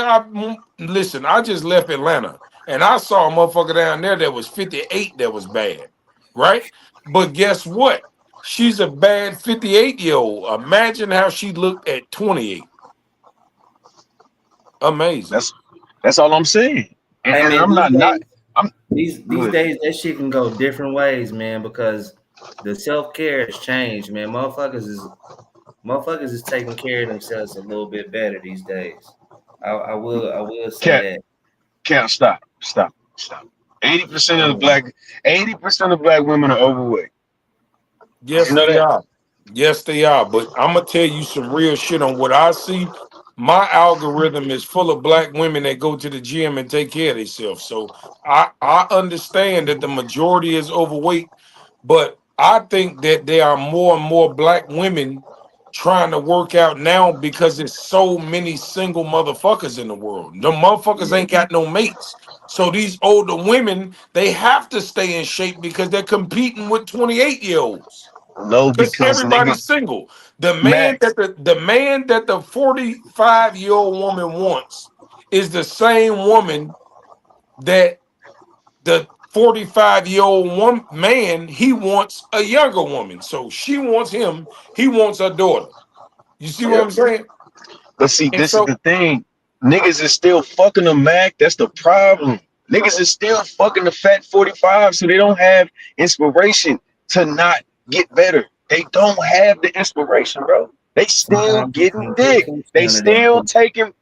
Speaker 1: Listen, I just left Atlanta and I saw a motherfucker down there that was 58 that was bad, right? But guess what? She's a bad 58-year-old. Imagine how she looked at 28. Amazing.
Speaker 3: That's all I'm saying.
Speaker 2: Hey
Speaker 3: And
Speaker 2: man,
Speaker 3: I'm not. I'm
Speaker 2: these
Speaker 3: good.
Speaker 2: days that shit can go different ways, man, because the self-care has changed, man. Motherfuckers is taking care of themselves a little bit better these days. I will say
Speaker 3: Can't stop. 80% of the black women are overweight.
Speaker 1: Yes,
Speaker 3: You know
Speaker 1: they
Speaker 3: that?
Speaker 1: are. Yes, they are. But I'm gonna tell you some real shit on what I see. My algorithm is full of black women that go to the gym and take care of themselves. So I understand that the majority is overweight, but I think that there are more and more black women trying to work out now because there's so many single motherfuckers in the world. The motherfuckers ain't got no mates. So these older women, they have to stay in shape because they're competing with 28-year-olds.
Speaker 3: No,
Speaker 1: Because
Speaker 3: because
Speaker 1: everybody's
Speaker 3: nigga,
Speaker 1: single. The man
Speaker 3: Mac,
Speaker 1: that the 45-year-old woman wants is the same woman that the 45-year-old man, he wants a younger woman. So she wants him, he wants her daughter. You see what
Speaker 3: yeah.
Speaker 1: I'm saying?
Speaker 3: But see,
Speaker 1: And
Speaker 3: this is
Speaker 1: so
Speaker 3: the thing. Niggas is still fucking them, Mac. That's the problem. Niggas is still fucking the fat 45, so they don't have inspiration to not get better. They don't have the inspiration, bro. They still
Speaker 2: that.
Speaker 3: getting dick. They still taking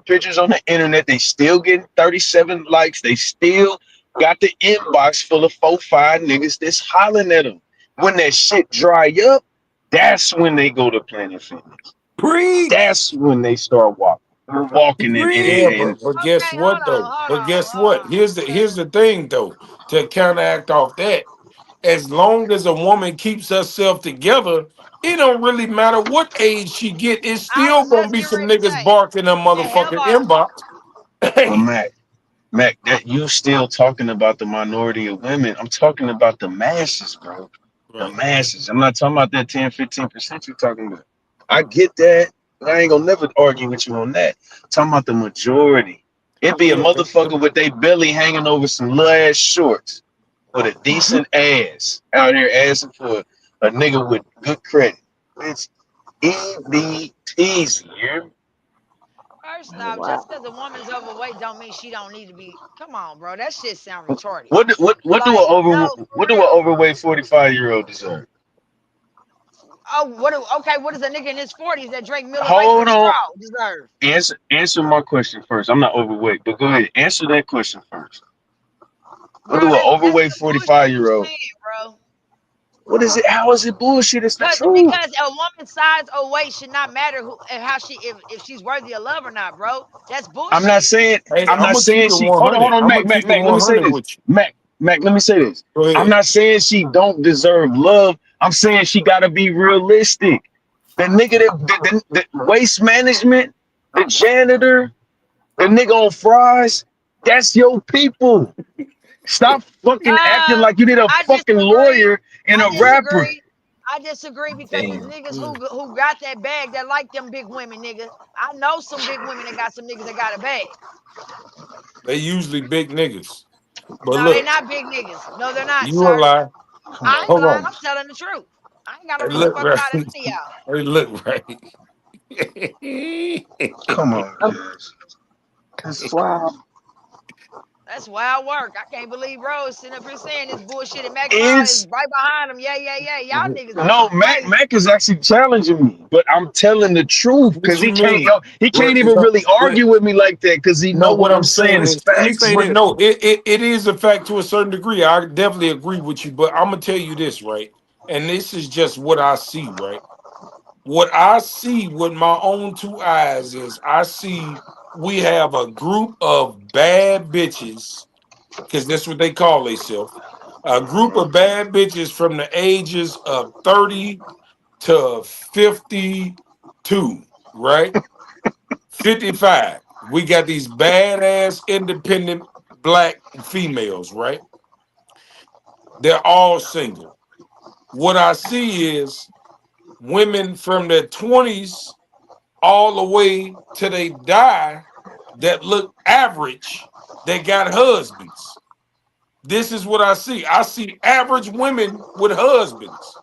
Speaker 3: pictures on the internet. They still getting 37 likes. They still got the inbox full of 4-5 niggas that's hollering at them. When that shit dry up, that's when they go to Planet Fitness.
Speaker 1: preach.
Speaker 3: That's when they start walking
Speaker 1: Yeah,
Speaker 3: and
Speaker 1: but guess
Speaker 4: Okay, hold
Speaker 1: what though?
Speaker 4: on, hold
Speaker 1: But
Speaker 4: on,
Speaker 1: guess
Speaker 4: hold
Speaker 1: what?
Speaker 4: on.
Speaker 1: Here's the thing though. To counteract off that, as long as a woman keeps herself together, it don't really matter what age she get. It's
Speaker 4: I
Speaker 1: still
Speaker 4: was
Speaker 1: gonna
Speaker 4: just
Speaker 1: be
Speaker 4: getting
Speaker 1: some
Speaker 4: ready to
Speaker 1: niggas
Speaker 4: say
Speaker 1: barking her
Speaker 4: the hell
Speaker 1: motherfucking
Speaker 4: about
Speaker 1: inbox.
Speaker 3: well,
Speaker 1: Hey,
Speaker 3: Mac, that you still talking about the minority of women. I'm talking about the masses, bro. The
Speaker 1: right.
Speaker 3: masses. I'm not talking about that 10-15% you're talking about. I get that. I ain't gonna never argue with you on that. I'm talking about the majority. It'd be a
Speaker 1: Yeah,
Speaker 3: motherfucker with their belly hanging over some little ass shorts with a decent ass out here asking for a nigga with good credit. It's EBTs, you.
Speaker 4: first off,
Speaker 5: Wow.
Speaker 4: just because a woman's overweight don't mean she don't need to be. Come on, bro. That shit sound retarded.
Speaker 3: What do
Speaker 4: Like, no, for
Speaker 3: an
Speaker 4: real.
Speaker 3: overweight 45-year-old deserve?
Speaker 4: Oh, what does a nigga in his 40s that drank Miller Lite with
Speaker 3: Hold
Speaker 4: a
Speaker 3: on.
Speaker 4: straw deserve?
Speaker 3: Answer my question first. I'm not overweight, but go ahead. Answer that question first. What
Speaker 4: Bro,
Speaker 3: do an
Speaker 4: that's
Speaker 3: overweight
Speaker 4: some bullshit you
Speaker 3: 45-year-old?
Speaker 4: saying, bro.
Speaker 3: What is it? How is it bullshit? It's the truth.
Speaker 4: Because a woman's size or weight should not matter who and how she if she's worthy of love or not, bro. That's
Speaker 3: I'm not
Speaker 4: bullshit.
Speaker 3: saying
Speaker 1: Hey,
Speaker 3: I'm
Speaker 1: I'm
Speaker 3: not
Speaker 1: gonna keep
Speaker 3: saying
Speaker 1: it
Speaker 3: she hold
Speaker 1: 100.
Speaker 3: on,
Speaker 1: I'm
Speaker 3: Mac,
Speaker 1: gonna
Speaker 3: Mac,
Speaker 1: keep it
Speaker 3: Mac. Let me say
Speaker 1: 100
Speaker 3: this.
Speaker 1: with you.
Speaker 3: Mac, let me say this.
Speaker 1: Go
Speaker 3: I'm
Speaker 1: ahead.
Speaker 3: not saying she don't deserve love. I'm saying she gotta be realistic. The nigga the waste management, the janitor, the nigga on fries, that's your people. Stop fucking acting like you need a
Speaker 4: I
Speaker 3: fucking
Speaker 4: disagree.
Speaker 3: lawyer and
Speaker 4: I
Speaker 3: a rapper.
Speaker 4: disagree. I disagree because it's
Speaker 2: Damn.
Speaker 4: niggas who got that bag that like them big women, nigga. I know some big women that got some niggas that got a bag.
Speaker 1: They usually big niggas. But
Speaker 4: No, they
Speaker 1: look,
Speaker 4: not big niggas. No, they're not,
Speaker 1: you a
Speaker 4: sir.
Speaker 1: lie.
Speaker 3: Come
Speaker 4: I ain't
Speaker 3: on,
Speaker 1: Hold
Speaker 4: lying.
Speaker 1: on.
Speaker 4: I'm telling the truth. I ain't got no
Speaker 1: Hey,
Speaker 4: reason to
Speaker 1: look
Speaker 4: fuck
Speaker 1: right.
Speaker 4: lie to none of y'all.
Speaker 1: Hey, look right.
Speaker 3: come on,
Speaker 5: Um,
Speaker 3: cuz. That's
Speaker 5: wow.
Speaker 4: That's wild work. I can't believe Rose sitting up here saying this bullshit and Mac Mile is
Speaker 3: it's
Speaker 4: right behind him. Yeah, yeah, yeah. Y'all niggas is
Speaker 3: no
Speaker 4: crazy.
Speaker 3: Mac is actually challenging me, but I'm telling the truth because
Speaker 1: What you mean?
Speaker 3: he
Speaker 1: Well,
Speaker 3: can't even really
Speaker 1: well,
Speaker 3: argue with me like that because he
Speaker 1: no,
Speaker 3: know
Speaker 1: what
Speaker 3: what I'm
Speaker 1: I'm
Speaker 3: saying
Speaker 1: saying
Speaker 3: is
Speaker 1: is, let me
Speaker 3: facts.
Speaker 1: say this. No, it is a fact to a certain degree. I definitely agree with you, but I'm gonna tell you this, right? And this is just what I see, right? What I see with my own two eyes is I see we have a group of bad bitches, because that's what they call themselves. A group of bad bitches from the ages of 30 to 52, right? 55. We got these badass independent black females, right? They're all single. What I see is women from their 20s all the way till they die that look average that got husbands. This is what I see. I see average women with husbands.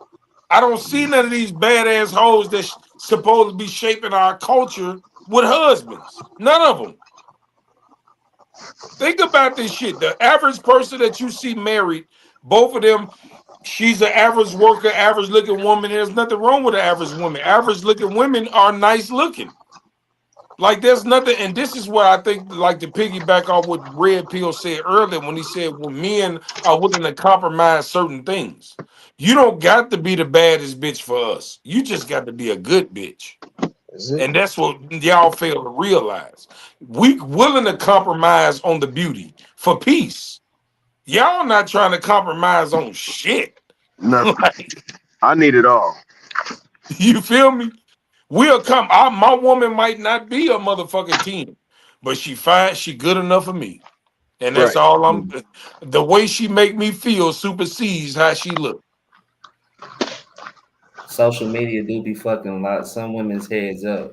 Speaker 1: I don't see none of these badass hoes that's supposed to be shaping our culture with husbands. None of them. Think about this shit. The average person that you see married, both of them, she's an average worker, average looking woman. There's nothing wrong with an average woman. Average looking women are nice looking. Like there's nothing, and this is what I think, like to piggyback off what Red Pill said earlier when he said, well, men are willing to compromise certain things. You don't got to be the baddest bitch for us. You just got to be a good bitch. And that's what y'all fail to realize. We willing to compromise on the beauty for peace. Y'all not trying to compromise on shit.
Speaker 3: Nothing.
Speaker 1: Like,
Speaker 3: I need it all.
Speaker 1: you feel me? We'll come. My woman might not be a motherfucking 10, but she fine. She good enough for me, and that's
Speaker 3: Right.
Speaker 1: all I'm. The way she make me feel supersedes how she look.
Speaker 2: Social media do be fucking a lot some women's heads up.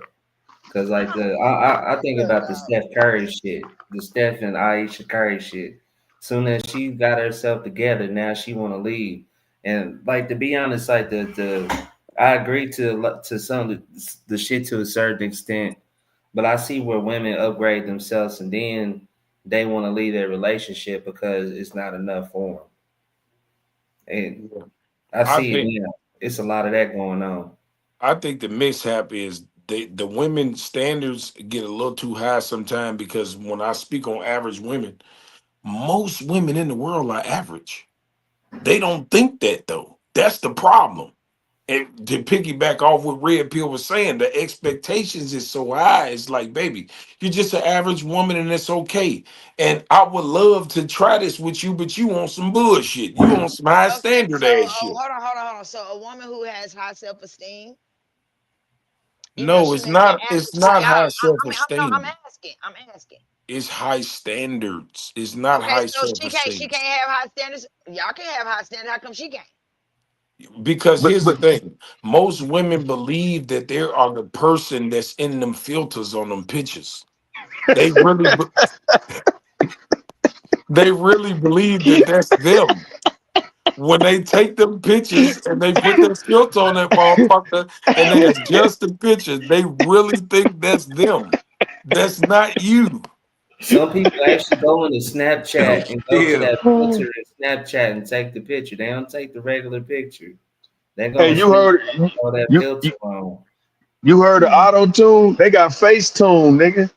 Speaker 2: Cause like I think about the Steph Curry shit, the Steph and Aisha Curry shit. Soon as she got herself together, now she want to leave. And like to be honest, like the I agree to some of the shit to a certain extent, but I see where women upgrade themselves and then they want to leave their relationship because it's not enough for them. And I see it now. It's a lot of that going on.
Speaker 1: I think the mishap is the women standards get a little too high sometimes because when I speak on average women, most women in the world are average. They don't think that though. That's the problem. And to piggyback off what Red Pill was saying, the expectations is so high. It's like, baby, you're just an average woman and it's okay. And I would love to try this with you, but you want some bullshit. You want some high standard ass shit.
Speaker 4: Hold on. So a woman who has high self-esteem.
Speaker 1: No, it's not. It's not high self-esteem.
Speaker 4: I'm asking.
Speaker 1: It's high standards. It's not high
Speaker 4: so
Speaker 1: self-esteem.
Speaker 4: she can't have high standards. Y'all can have high standards. How come she can't?
Speaker 1: Because here's the thing. Most women believe that they are the person that's in them filters on them pictures. They really believe that that's them. When they take them pictures and they put their filter on that motherfucker and they adjust the picture, they really think that's them. That's not you.
Speaker 2: Some people actually go into Snapchat and go to that filter in Snapchat and take the picture. They don't take the regular picture. They go.
Speaker 3: Hey, you heard
Speaker 2: that filter on.
Speaker 3: You heard of auto tune? They got Facetune, nigga.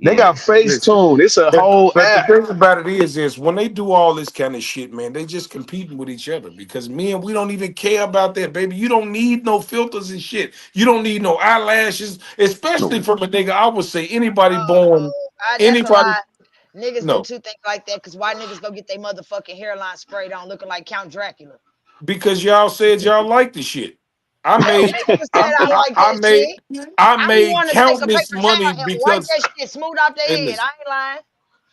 Speaker 3: They got Facetune. It's a whole app.
Speaker 1: The thing about it is when they do all this kind of shit, man, they just competing with each other because men, we don't even care about that, baby. You don't need no filters and shit. You don't need no eyelashes, especially from a nigga. I would say anybody born, anybody.
Speaker 4: Niggas do two things like that because why niggas go get their motherfucking hairline sprayed on looking like Count Dracula?
Speaker 1: Because y'all said y'all like the shit. I made countless money because
Speaker 4: that shit smooth off their head. I ain't lying.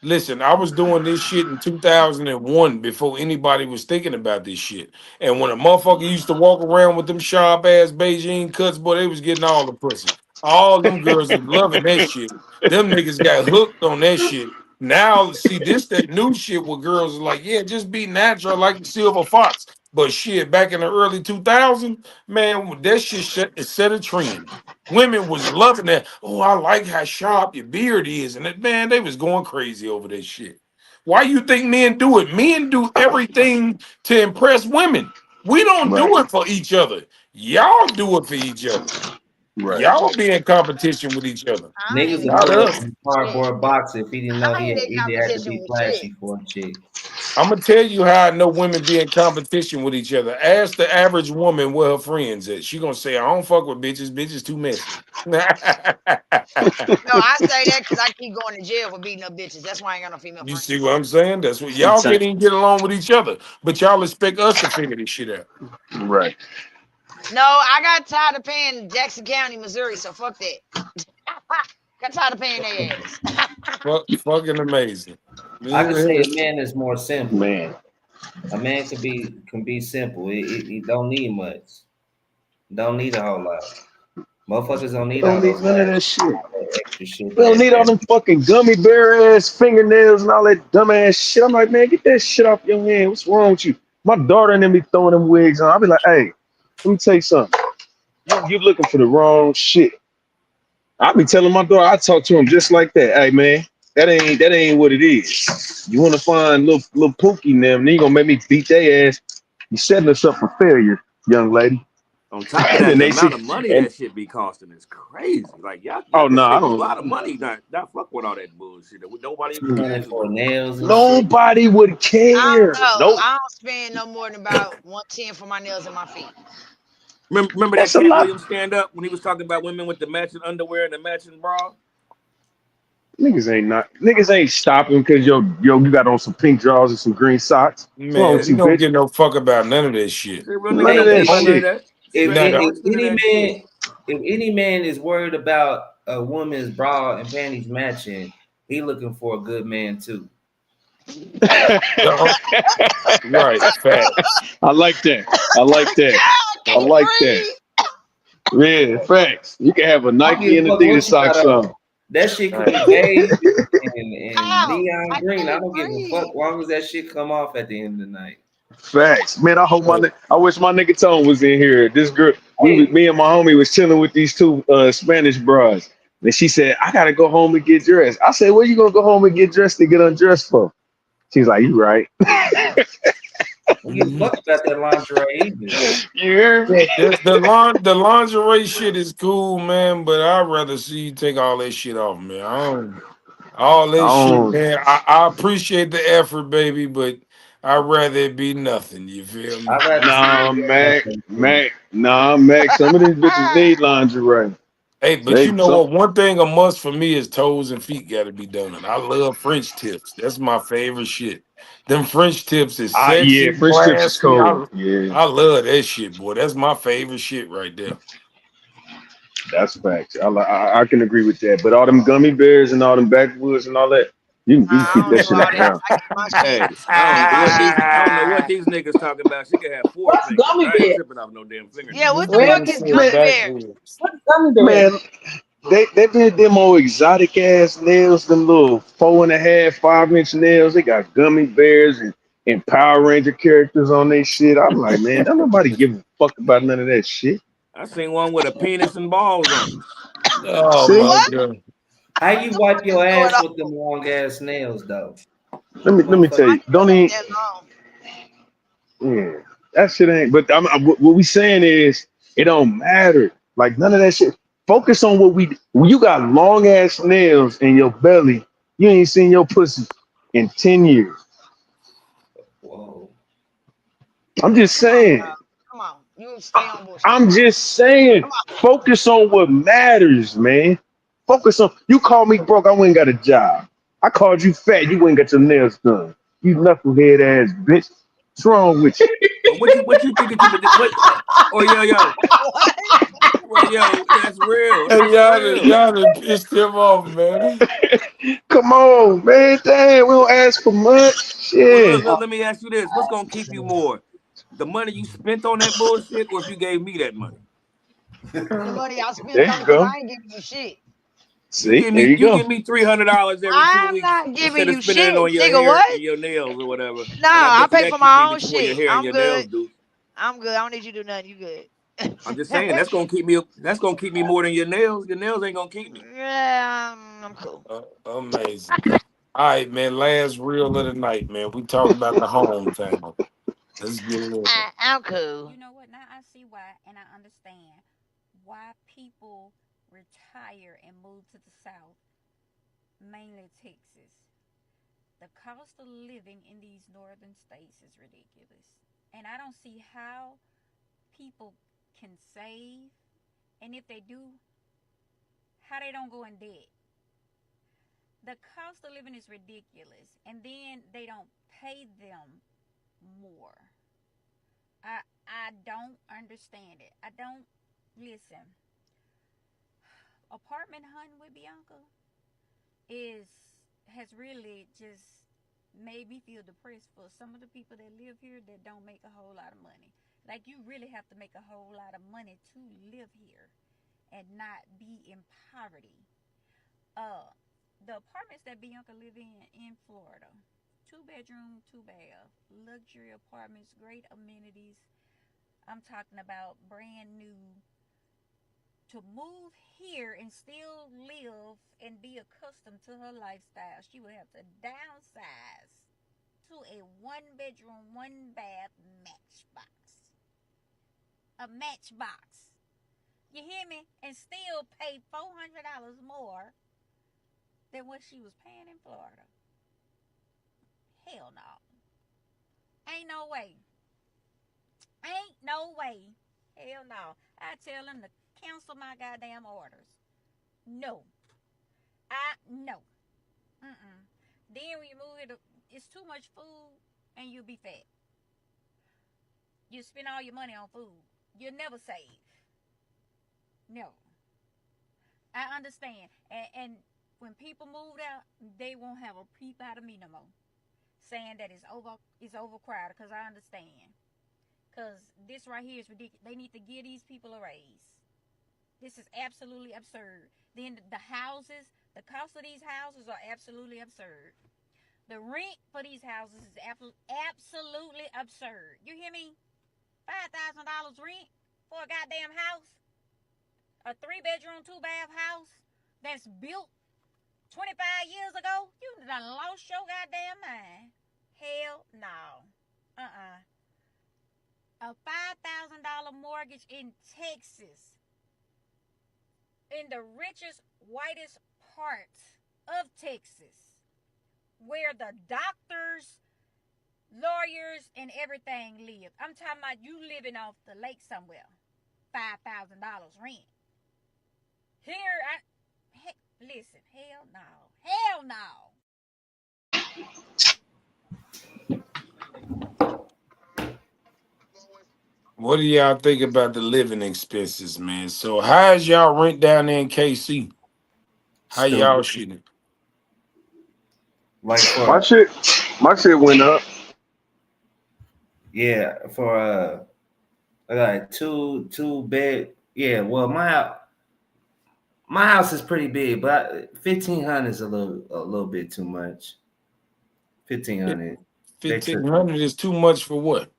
Speaker 1: Listen, I was doing this shit in 2001 before anybody was thinking about this shit. And when a motherfucker used to walk around with them sharp ass Beijing cuts, boy, they was getting all the pussy. All them girls was loving that shit. Them niggas got hooked on that shit. Now, see, that new shit where girls are like, yeah, just be natural like the silver fox. But shit, back in the early 2000s, man, that shit set a trend. Women was loving that. Oh, I like how sharp your beard is. And man, they was going crazy over that shit. Why you think men do it? Men do everything to impress women. We don't do it for each other. Y'all do it for each other. Right. Y'all be in competition with each other.
Speaker 2: Niggas would put us in a cardboard box if he didn't know he had to be flashy for a chick.
Speaker 1: I'm gonna tell you how I know women be in competition with each other. Ask the average woman where her friends at. She gonna say, "I don't fuck with bitches. Bitches too messy."
Speaker 4: No, I say that because I keep going to jail for beating up bitches. That's why I ain't got no female friends.
Speaker 1: You see what I'm saying? That's what y'all can't even get along with each other, but y'all expect us to figure this shit out.
Speaker 3: Right.
Speaker 4: No, I got tired of paying Jackson County, Missouri, so fuck that. Got tired of paying their ass.
Speaker 1: Fucking amazing.
Speaker 2: I can say a man is more simple.
Speaker 3: Man.
Speaker 2: A man can be simple. He don't need much. Don't need a whole lot. Motherfuckers don't need all
Speaker 3: Don't need
Speaker 2: those
Speaker 3: none of that shit.
Speaker 2: extra shit.
Speaker 3: We don't need all them fucking gummy bear ass fingernails and all that dumb ass shit. I'm like, man, get that shit off your hand. What's wrong with you? My daughter and them be throwing them wigs on. I'll be like, hey, let me tell you something. You looking for the wrong shit. I be telling my daughter, I talk to him just like that. Hey man, that ain't what it is. You want to find little Pookie and them, then you gonna make me beat their ass. You setting us up for failure, young lady.
Speaker 6: On top of
Speaker 3: And
Speaker 6: that,
Speaker 3: then
Speaker 6: the
Speaker 3: they see,
Speaker 6: amount of money
Speaker 3: and
Speaker 6: that shit be costing is crazy. Like y'all
Speaker 3: oh
Speaker 6: can
Speaker 3: no, I
Speaker 6: save a lot of
Speaker 3: don't.
Speaker 6: money. Not fuck with all that bullshit that nobody even cares
Speaker 2: for
Speaker 6: about.
Speaker 2: nails and shit.
Speaker 3: Nobody would
Speaker 4: I
Speaker 3: care.
Speaker 4: don't know.
Speaker 3: Nope.
Speaker 4: I don't spend no more than about 110 for my nails and my feet.
Speaker 6: Remember that
Speaker 3: That's a
Speaker 6: Cat
Speaker 3: lot.
Speaker 6: Williams stand up when he was talking about women with the matching underwear and the matching bra?
Speaker 3: Niggas ain't stopping because you got on some pink drawers and some green socks. What's wrong with
Speaker 1: Man, you
Speaker 3: you,
Speaker 1: don't
Speaker 3: bitch?
Speaker 1: get no fuck about none of this shit.
Speaker 6: Real niggas
Speaker 3: None of
Speaker 6: don't care
Speaker 3: that
Speaker 6: about none of
Speaker 3: shit.
Speaker 6: that.
Speaker 2: If,
Speaker 6: Straight
Speaker 1: Now,
Speaker 2: if
Speaker 6: points, none of
Speaker 2: any
Speaker 6: that shit.
Speaker 2: man, if any man is worried about a woman's bra and panties matching, he looking for a good man too.
Speaker 1: right, facts.
Speaker 3: I like that. I like that. I like that. Yeah, facts. You can have a
Speaker 2: I don't
Speaker 3: Nike
Speaker 2: give
Speaker 3: and
Speaker 2: a fuck
Speaker 3: Adidas
Speaker 2: what you got
Speaker 3: socks
Speaker 2: on.
Speaker 3: on.
Speaker 2: That shit could be
Speaker 1: Right.
Speaker 2: beige and
Speaker 4: Ow,
Speaker 2: neon
Speaker 4: I
Speaker 2: green. I
Speaker 4: can't
Speaker 2: don't give a fuck
Speaker 4: breathe.
Speaker 2: long as that shit come off at the end of the night.
Speaker 3: Facts, man.
Speaker 1: Right.
Speaker 3: I wish my nigga Tone was in here. This girl,
Speaker 2: Hey,
Speaker 3: me and my homie was chilling with these two Spanish bras, and she said, "I gotta go home and get dressed." I said, "Where you gonna go home and get dressed to get undressed for?" She's like, "You right."
Speaker 2: I don't give a fuck about that lingerie either.
Speaker 3: You hear me?
Speaker 1: The lingerie shit is cool, man, but I'd rather see you take all that shit off, man. All that shit,
Speaker 3: Oh,
Speaker 1: man. I appreciate the effort, baby, but I'd rather it be nothing. You feel me?
Speaker 2: I'd rather see
Speaker 3: nah,
Speaker 2: you get
Speaker 3: Mac,
Speaker 2: nothing.
Speaker 3: Mac, nah, Mac. Some of these bitches need lingerie.
Speaker 1: Hey, but you
Speaker 3: They
Speaker 1: know
Speaker 3: some.
Speaker 1: what? One thing a must for me is toes and feet got to be done. I love French tips. That's my favorite shit. Them French tips is
Speaker 3: Yeah,
Speaker 1: sexy,
Speaker 3: French tips is
Speaker 1: classy.
Speaker 3: cool. Yeah,
Speaker 1: I love that shit, boy. That's my favorite shit right there.
Speaker 3: that's facts. I can agree with that. But all them gummy bears and all them backwoods and all that, you can
Speaker 4: I
Speaker 3: keep
Speaker 4: don't
Speaker 3: that
Speaker 4: do
Speaker 3: shit
Speaker 4: all
Speaker 3: out the
Speaker 4: that.
Speaker 3: house.
Speaker 4: I get my shit.
Speaker 6: Hey,
Speaker 4: I get my shit.
Speaker 6: I don't know what these niggas talking about. She could have 4
Speaker 5: What's
Speaker 6: fingers.
Speaker 5: gummy
Speaker 6: I ain't
Speaker 5: bear?
Speaker 6: tripping off no damn
Speaker 4: Yeah,
Speaker 6: fingernails.
Speaker 4: what
Speaker 1: This
Speaker 4: the
Speaker 5: Where
Speaker 4: fuck
Speaker 1: nigga
Speaker 4: is
Speaker 1: said
Speaker 4: gummy
Speaker 3: Man,
Speaker 4: bear?
Speaker 1: backwards.
Speaker 5: what's gummy bear?
Speaker 3: man, they did them old exotic ass nails, them little 4.5, 5 inch nails. They got gummy bears and Power Ranger characters on their shit. I'm like, man, don't nobody give a fuck about none of that shit.
Speaker 6: I seen one with a penis and balls on it.
Speaker 1: Oh
Speaker 3: See?
Speaker 1: my
Speaker 4: What?
Speaker 1: god.
Speaker 2: How you wipe
Speaker 4: What is
Speaker 2: your
Speaker 4: going
Speaker 2: ass
Speaker 4: on?
Speaker 2: with them long ass nails though?
Speaker 3: Let me tell
Speaker 2: Motherfucker.
Speaker 3: you, don't even.
Speaker 4: That long.
Speaker 3: Yeah, that shit ain't. But what we saying is, it don't matter. Like none of that shit. Focus on what we. When you got long ass nails in your belly, you ain't seen your pussy in 10 years.
Speaker 2: Whoa.
Speaker 3: I'm just
Speaker 4: Come on, bro.
Speaker 3: saying.
Speaker 4: Come on. You stay on bullshit.
Speaker 3: I'm just saying.
Speaker 4: Come on.
Speaker 3: Focus on what matters, man. Focus on. You called me broke. I went and got a job. I called you fat. You went and got your nails done. You knucklehead ass bitch. What's wrong with you?
Speaker 6: But what you think you been what? Oh yo,
Speaker 4: What?
Speaker 6: well yo, that's real.
Speaker 1: Hey,
Speaker 6: That's real.
Speaker 1: y'all done pissed him off, man.
Speaker 3: Come on, man. Damn, we don't ask for much.
Speaker 6: Well,
Speaker 3: Shit.
Speaker 6: let me ask you this: what's gonna keep you more, the money you spent on that bullshit, or if you gave me that money?
Speaker 4: The money I spent
Speaker 3: There
Speaker 4: on
Speaker 3: you
Speaker 4: it because
Speaker 3: go.
Speaker 4: I ain't giving you shit.
Speaker 3: See, there you
Speaker 6: You
Speaker 3: go.
Speaker 6: give me $300 every two
Speaker 4: I'm
Speaker 6: weeks
Speaker 4: not giving
Speaker 6: instead of
Speaker 4: you
Speaker 6: spending it
Speaker 4: shit,
Speaker 6: on your
Speaker 4: nigga.
Speaker 6: hair
Speaker 4: What?
Speaker 6: and your nails or whatever,
Speaker 4: No,
Speaker 6: and I
Speaker 4: I
Speaker 6: bet you
Speaker 4: pay
Speaker 6: that
Speaker 4: for
Speaker 6: keep me
Speaker 4: my own
Speaker 6: before your
Speaker 4: shit.
Speaker 6: hair and
Speaker 4: I'm
Speaker 6: your nails
Speaker 4: good.
Speaker 6: do.
Speaker 4: I'm good. I don't need you to do nothing. You good.
Speaker 6: I'm just saying that's gonna keep me. That's gonna keep me more than your nails. Your nails ain't gonna keep me.
Speaker 4: Yeah, I'm cool.
Speaker 1: Amazing. All right, man. Last reel of the night, man. We talking about the home thing. Let's get it in.
Speaker 4: I'm cool.
Speaker 11: You know what? Now I see why, and I understand why people retire and move to the South, mainly Texas. The cost of living in these northern states is ridiculous. And I don't see how people can save, and if they do, how they don't go in debt. The cost of living is ridiculous, and then they don't pay them more. I don't understand it. I don't listen. Apartment hunting with Bianca is has really just made me feel depressed for some of the people that live here that don't make a whole lot of money. Like you really have to make a whole lot of money to live here and not be in poverty. The apartments that Bianca live in Florida, 2 bedroom, 2 bath, luxury apartments, great amenities. I'm talking about brand new. To move here and still live and be accustomed to her lifestyle, she would have to downsize to a 1 bedroom, 1 bath matchbox. A matchbox. You hear me? And still pay $400 more than what she was paying in Florida. Hell no. Ain't no way. Ain't no way. Hell no. I tell them to cancel my goddamn orders. No. No. Then when you move here, it's too much food and you'll be fat. You spend all your money on food. You'll never save. No. I understand. And when people moved out, they won't have a peep out of me no more. Saying that it's overcrowded, because I understand. Because this right here is ridiculous. They need to give these people a raise. This is absolutely absurd. Then the houses, the cost of these houses are absolutely absurd. The rent for these houses is absolutely absurd. You hear me? $5,000 rent for a goddamn house? A 3 bedroom, 2 bath house that's built 25 years ago? You done lost your goddamn mind. Hell no. A $5,000 mortgage in Texas, in the richest, whitest part of Texas, where the doctors, lawyers, and everything live. I'm talking about you living off the lake somewhere. $5,000 rent. Here, listen, hell no. Hell no.
Speaker 1: What do y'all think about the living expenses, man? So how's y'all rent down there in KC? How y'all shooting?
Speaker 2: Like for
Speaker 3: My shit went up.
Speaker 2: yeah, for like two bed. Yeah, well my house is pretty big, but 1,500 is a little bit too much. 1,500.
Speaker 1: 1,500 is too much for what?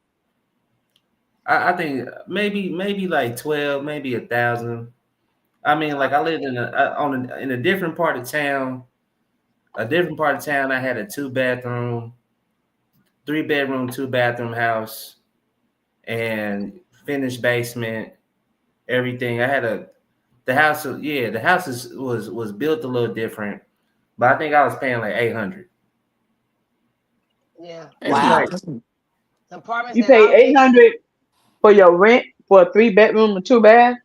Speaker 2: I think maybe like 12, maybe 1,000. I mean, like I lived in a different part of town. A different part of town, I had a 2 bedroom, 3 bedroom, 2 bathroom house, and finished basement, everything. I had the house was built a little different, but I think I was paying like 800.
Speaker 4: Yeah.
Speaker 5: Wow.
Speaker 4: Apartments
Speaker 5: You
Speaker 4: in
Speaker 5: pay
Speaker 4: Albany.
Speaker 5: $800 for your rent for a 3 bedroom and 2 bath?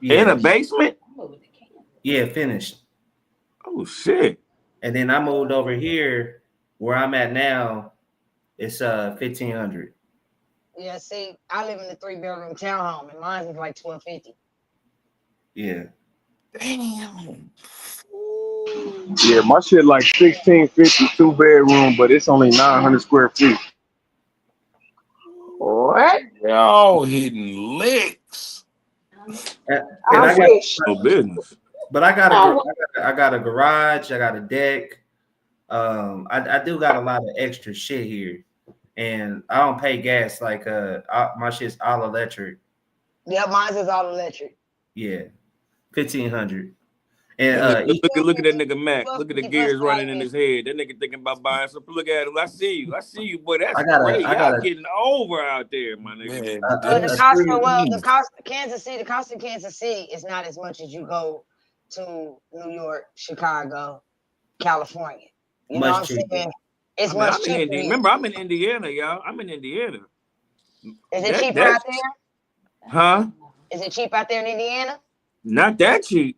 Speaker 6: In a basement?
Speaker 2: Yeah, finished.
Speaker 6: Oh shit.
Speaker 2: And then I moved over here where I'm at now. It's 1,500.
Speaker 4: Yeah, see, I live in a 3 bedroom townhome, and mine is like $1,250.
Speaker 2: Yeah.
Speaker 1: Damn.
Speaker 3: Yeah, my shit like 1,650 2 bedroom, but it's only 900 square feet.
Speaker 5: What?
Speaker 1: Y'all hitting licks.
Speaker 2: And
Speaker 5: I wish.
Speaker 6: No business.
Speaker 2: But I got a garage. I got a deck. I do got a lot of extra shit here, and I don't pay gas. Like my shit's all electric.
Speaker 4: Yeah, mine is all electric.
Speaker 2: Yeah, 1,500. And
Speaker 6: look at that nigga Mac. Look at the gears running in his head. That nigga thinking about buying some. Look at him. I see you, boy. That's great. Y'all getting over out there, my nigga.
Speaker 4: The cost of Kansas City is not as much as you go to New York, Chicago, California. You know what I'm saying? It's much cheaper.
Speaker 6: Remember, I'm in Indiana, y'all. I'm in Indiana.
Speaker 4: Is it cheaper out there?
Speaker 6: Huh?
Speaker 4: Is it cheap out there in Indiana?
Speaker 6: Not that cheap.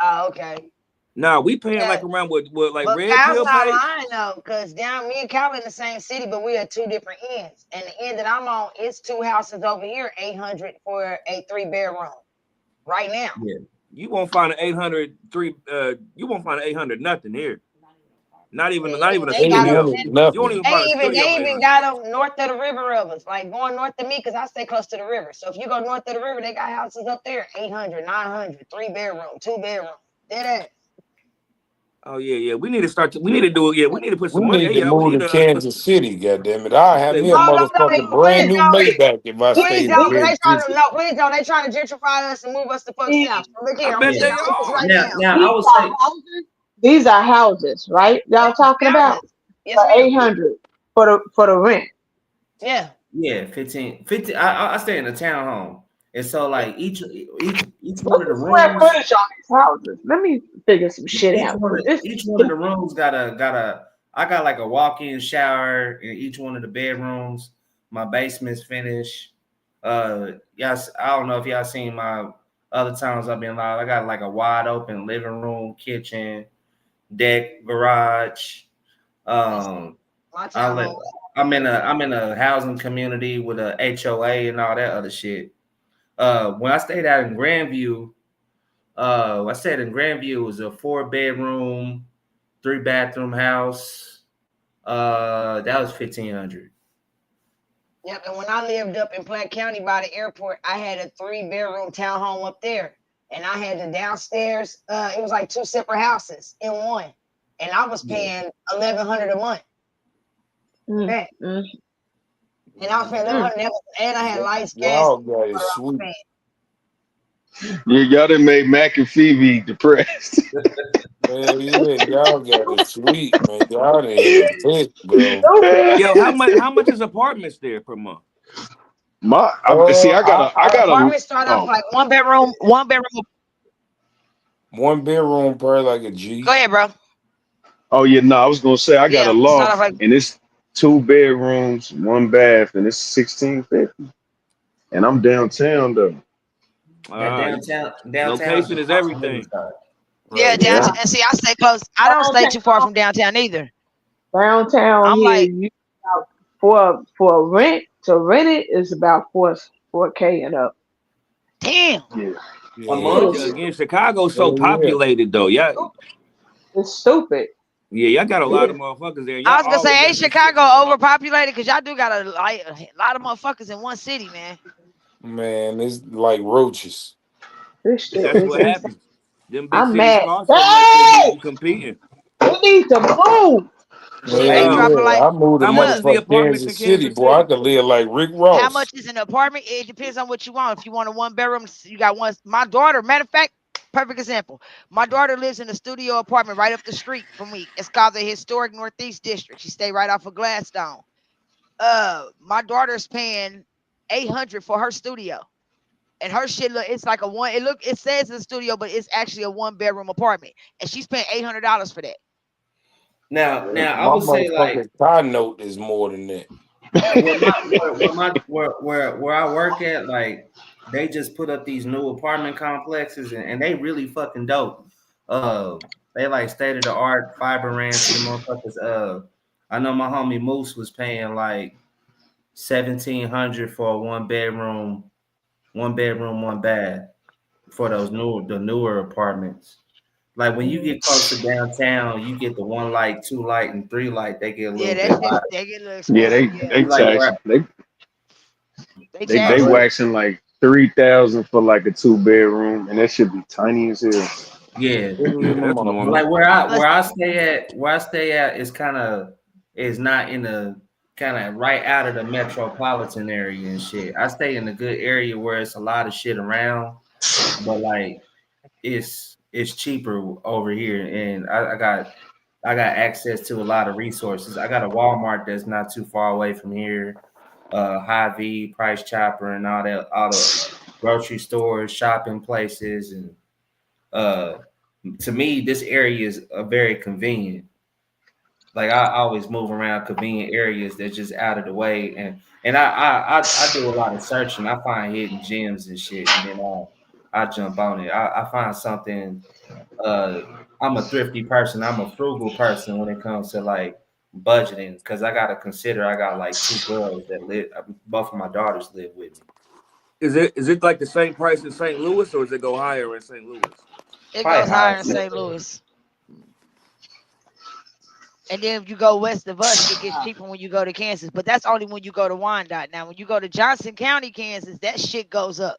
Speaker 4: Oh, okay.
Speaker 6: Nah, we paying like around what like
Speaker 4: but
Speaker 6: Red
Speaker 4: Cal's
Speaker 6: Pill
Speaker 4: not
Speaker 6: pay?
Speaker 4: lying though, because down me and Cal in the same city, but we at two different ends. And the end that I'm on is two houses over here, 800 for a 3 bedroom. Right now.
Speaker 6: Yeah. You won't find an 800 you won't find an 800 nothing here. Not even
Speaker 4: Yeah,
Speaker 6: a
Speaker 4: they got them.
Speaker 6: studio.
Speaker 1: 300
Speaker 6: You
Speaker 1: nothing.
Speaker 6: won't even find a studio
Speaker 4: They
Speaker 6: for
Speaker 4: even
Speaker 6: 800.
Speaker 4: got them north of the river of us, like going north of me, because I stay close to the river. So if you go north of the river, they got houses up there, 800, 900, 3-bedroom, 2-bedroom. Did that.
Speaker 6: Oh yeah. We need to start. We need to do it. Yeah, we need to put
Speaker 1: We
Speaker 6: some money.
Speaker 1: need to
Speaker 6: Yeah, we
Speaker 1: move
Speaker 6: need
Speaker 1: to
Speaker 6: to.
Speaker 1: Kansas City, goddammit. I have
Speaker 6: Say
Speaker 1: me a
Speaker 6: we.
Speaker 4: Oh no,
Speaker 1: motherfucking brand
Speaker 4: please
Speaker 1: new
Speaker 4: don't.
Speaker 1: Maybach if I
Speaker 4: Please
Speaker 1: stay in
Speaker 4: don't, because they
Speaker 1: Kansas
Speaker 4: trying
Speaker 1: City.
Speaker 4: to please don't. They trying to gentrify us and move us the fuck south. So look
Speaker 6: I
Speaker 4: here, I'm gonna
Speaker 6: bet
Speaker 4: tell
Speaker 6: they
Speaker 4: y'all this
Speaker 6: are.
Speaker 4: right
Speaker 2: Now,
Speaker 4: now.
Speaker 2: now I would say,
Speaker 5: These are houses, right? Y'all talking about
Speaker 4: Houses. Yes,
Speaker 5: for
Speaker 4: ma'am.
Speaker 5: 800 for the rent.
Speaker 4: Yeah.
Speaker 2: yeah, 15. I stay in a townhome, and so like each one
Speaker 5: What's
Speaker 2: of the
Speaker 5: the square
Speaker 2: rooms,
Speaker 5: footage on these houses? Let me figure some shit
Speaker 2: each
Speaker 5: out.
Speaker 2: one
Speaker 5: 'Cause
Speaker 2: of
Speaker 5: this
Speaker 2: each one of the rooms got a. I got like a walk-in shower in each one of the bedrooms. My basement's finished. Yes, I don't know if y'all seen my other times I've been live. I got like a wide open living room, kitchen, deck, garage.
Speaker 4: My townhome.
Speaker 2: I'm in a housing community with a HOA and all that other shit. When I stayed out in Grandview, it was a 4-bedroom, 3-bathroom house. That was 1,500.
Speaker 4: Yep, and when I lived up in Platte County by the airport, I had a 3-bedroom townhome up there. And I had the downstairs, it was like 2 separate houses in one. And I was paying $1,100 a month. Back. And I was paying $1,100, and I had lights, gas.
Speaker 1: Y'all got it sweet.
Speaker 3: Yeah, y'all done made Mac and Phoebe depressed.
Speaker 1: Man, yeah, y'all got it sweet, man. Y'all done hit a lick, bro.
Speaker 6: Yo, how much is apartments there per month?
Speaker 3: I got
Speaker 4: Apartments start off like 1 bedroom, 1 bedroom.
Speaker 1: 1 bedroom per like a G.
Speaker 4: Go ahead, bro.
Speaker 3: Oh yeah, no, I was gonna say I got a
Speaker 4: Yeah,
Speaker 3: loft
Speaker 4: start off like
Speaker 3: and it's 2 bedrooms, 1 bath, and it's $1,650. And I'm downtown though.
Speaker 2: Downtown
Speaker 6: Location is everything.
Speaker 4: yeah, downtown. And see, I stay close. I don't stay too far from downtown either.
Speaker 5: Downtown
Speaker 4: I'm
Speaker 5: here,
Speaker 4: like,
Speaker 5: you for rent to rent it is about 4K and up.
Speaker 4: Damn.
Speaker 6: Yeah, again, Chicago's so populated though. Yeah,
Speaker 5: it's stupid.
Speaker 6: Yeah, y'all got a lot of motherfuckers there.
Speaker 4: I was gonna say, ain't
Speaker 6: Y'all
Speaker 4: Chicago overpopulated? Because y'all do got a lot of motherfuckers in one city, man.
Speaker 1: Man, it's like roaches.
Speaker 5: This shit
Speaker 6: That's
Speaker 5: is
Speaker 6: what happens. Them big
Speaker 5: I'm
Speaker 6: cities
Speaker 5: mad.
Speaker 6: cost so much because people competing.
Speaker 5: We need to move.
Speaker 1: Man, I moved to
Speaker 6: How much is the
Speaker 1: motherfucking
Speaker 6: apartments
Speaker 1: Kansas
Speaker 6: in
Speaker 1: City,
Speaker 6: Kansas
Speaker 1: boy. I
Speaker 6: City?
Speaker 1: could live like Rick
Speaker 4: How
Speaker 1: Ross.
Speaker 4: much is an apartment? It depends on what you want. If you want a 1 bedroom, you got one. My daughter, matter of fact, perfect example. My daughter lives in a studio apartment right up the street from me. It's called the Historic Northeast District. She stay right off of Gladstone. My daughter's paying $800 for her studio. And her shit look, it's like it says in the studio, but it's actually a 1 bedroom apartment. And she's paying $800 for that.
Speaker 2: Now
Speaker 1: My
Speaker 2: I would say like
Speaker 1: motherfucking car note is more than that.
Speaker 2: where I work at, like they just put up these new apartment complexes and they really fucking dope. They like state of the art fiber ranch and motherfuckers. I know my homie Moose was paying like $1,700 for a 1 bedroom, 1 bath for those newer apartments. Like when you get close to downtown, you get the 1 light, 2 light, and 3 light. They get a little bit hot.
Speaker 4: They get a little expensive.
Speaker 3: Yeah, they
Speaker 4: tax.
Speaker 3: waxing like 3,000 for like a 2 bedroom, and that should be tiny as hell.
Speaker 2: Yeah,
Speaker 6: that's normal.
Speaker 2: like where I stay at is not in the kind of right out of the metropolitan area and shit. I stay in a good area where it's a lot of shit around, but like it's cheaper over here, and I got access to a lot of resources. I got a Walmart that's not too far away from here, Hy-Vee, Price Chopper, and all the grocery stores, shopping places, and to me, this area is very convenient. Like I always move around convenient areas that's just out of the way, and I do a lot of searching. I find hidden gems and shit, and then I jump on it. I find something. I'm a thrifty person. I'm a frugal person when it comes to like budgeting, because I gotta consider I got like 2 girls that live. Both of my daughters live with me.
Speaker 6: Is it like the same price in St. Louis, or does it go higher in St. Louis?
Speaker 4: It goes higher in St. Louis. And then if you go west of us, it gets cheaper when you go to Kansas. But that's only when you go to Wyandotte. Now, when you go to Johnson County, Kansas, that shit goes up.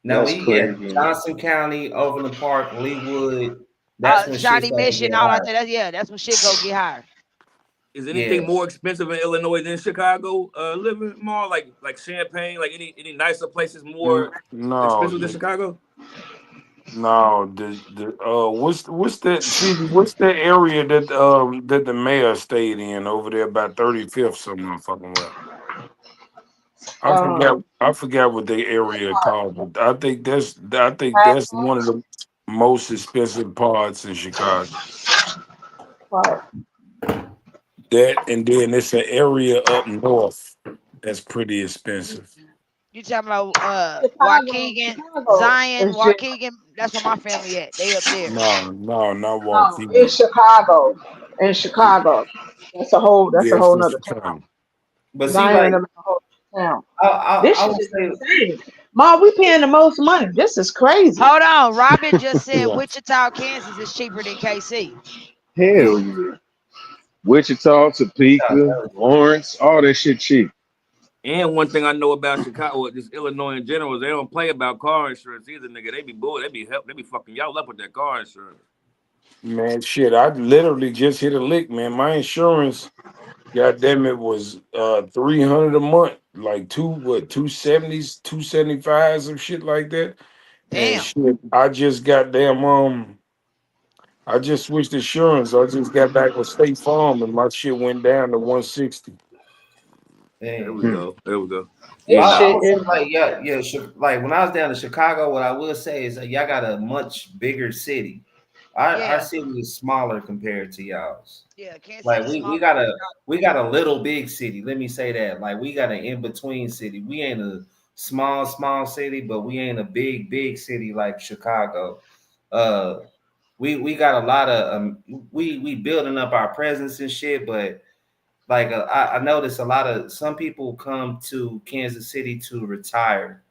Speaker 2: No,
Speaker 3: That's crazy.
Speaker 2: Johnson County, Overland Park, Leewood. That's when
Speaker 4: Johnny
Speaker 2: shit starts to
Speaker 4: Mission,
Speaker 2: get
Speaker 4: all
Speaker 2: higher.
Speaker 4: out there. That's when shit go get higher.
Speaker 6: Is anything
Speaker 2: Yeah.
Speaker 6: more expensive in Illinois than Chicago? Living more like Champaign, like any nicer places more
Speaker 1: No,
Speaker 6: expensive than Chicago?
Speaker 1: no. What's that? See, what's that area that the mayor stayed in over there by 35th? Something fucking well. I forgot what the area called, but I think that's one of the most expensive parts in Chicago.
Speaker 5: Right.
Speaker 1: That, and then it's an area up north that's pretty expensive.
Speaker 4: You talking about Waukegan,
Speaker 5: Chicago
Speaker 4: Zion,
Speaker 5: is just-
Speaker 4: Waukegan? That's where my family at. They up there.
Speaker 1: No, not
Speaker 5: No,
Speaker 1: Waukegan.
Speaker 5: it's Chicago. In Chicago. That's a whole
Speaker 1: Yes,
Speaker 5: nother
Speaker 1: it's
Speaker 5: town.
Speaker 2: But see,
Speaker 5: Zion
Speaker 2: like,
Speaker 5: is a whole town.
Speaker 2: I
Speaker 5: This
Speaker 2: would
Speaker 5: shit
Speaker 2: say,
Speaker 5: is insane. Ma, we paying the most money. This is crazy.
Speaker 4: Hold on. Robin just said
Speaker 1: Yeah.
Speaker 4: Wichita, Kansas is cheaper than KC.
Speaker 3: Hell yeah. Wichita, Topeka, Lawrence, all that shit cheap.
Speaker 6: And one thing I know about Chicago, just Illinois in general, is they don't play about car insurance either, nigga. They be bull, they be fucking y'all up with that car insurance.
Speaker 1: Man, shit, I literally just hit a lick, man. My insurance, goddamn it, was $300 a month, like 270s, 275s, some shit like that.
Speaker 4: Damn.
Speaker 1: And shit, I just I just switched insurance. I just got back with State Farm, and my shit went down to 160.
Speaker 6: There we go. There we go.
Speaker 5: This
Speaker 2: I
Speaker 5: shit
Speaker 2: would say,
Speaker 5: is
Speaker 2: like, like when I was down in Chicago, what I will say is that y'all got a much bigger city. Our city is smaller compared to y'all's.
Speaker 4: Yeah, Kansas
Speaker 2: Like
Speaker 4: is
Speaker 2: we
Speaker 4: smaller.
Speaker 2: got a little big city. Let me say that. Like we got an in between city. We ain't a small city, but we ain't a big city like Chicago. We got a lot of we building up our presence and shit, but like I noticed some people come to Kansas City to retire,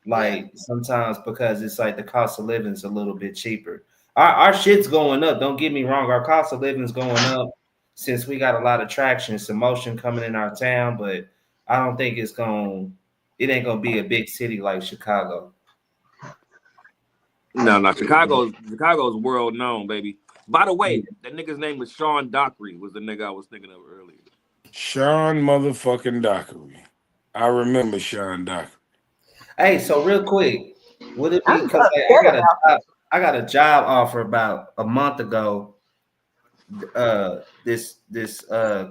Speaker 2: like sometimes because it's like the cost of living is a little bit cheaper. Our shit's going up. Don't get me wrong. Our cost of living is going up since we got a lot of traction, some motion coming in our town, but I don't think it ain't gonna be a big city like Chicago.
Speaker 6: No, Chicago's world known, baby. By the way, that nigga's name was Sean Dockery, was the nigga I was thinking of earlier.
Speaker 1: Sean motherfucking Dockery. I remember Sean Dockery.
Speaker 2: Hey, so real quick, would it be because I got a job offer about a month ago. This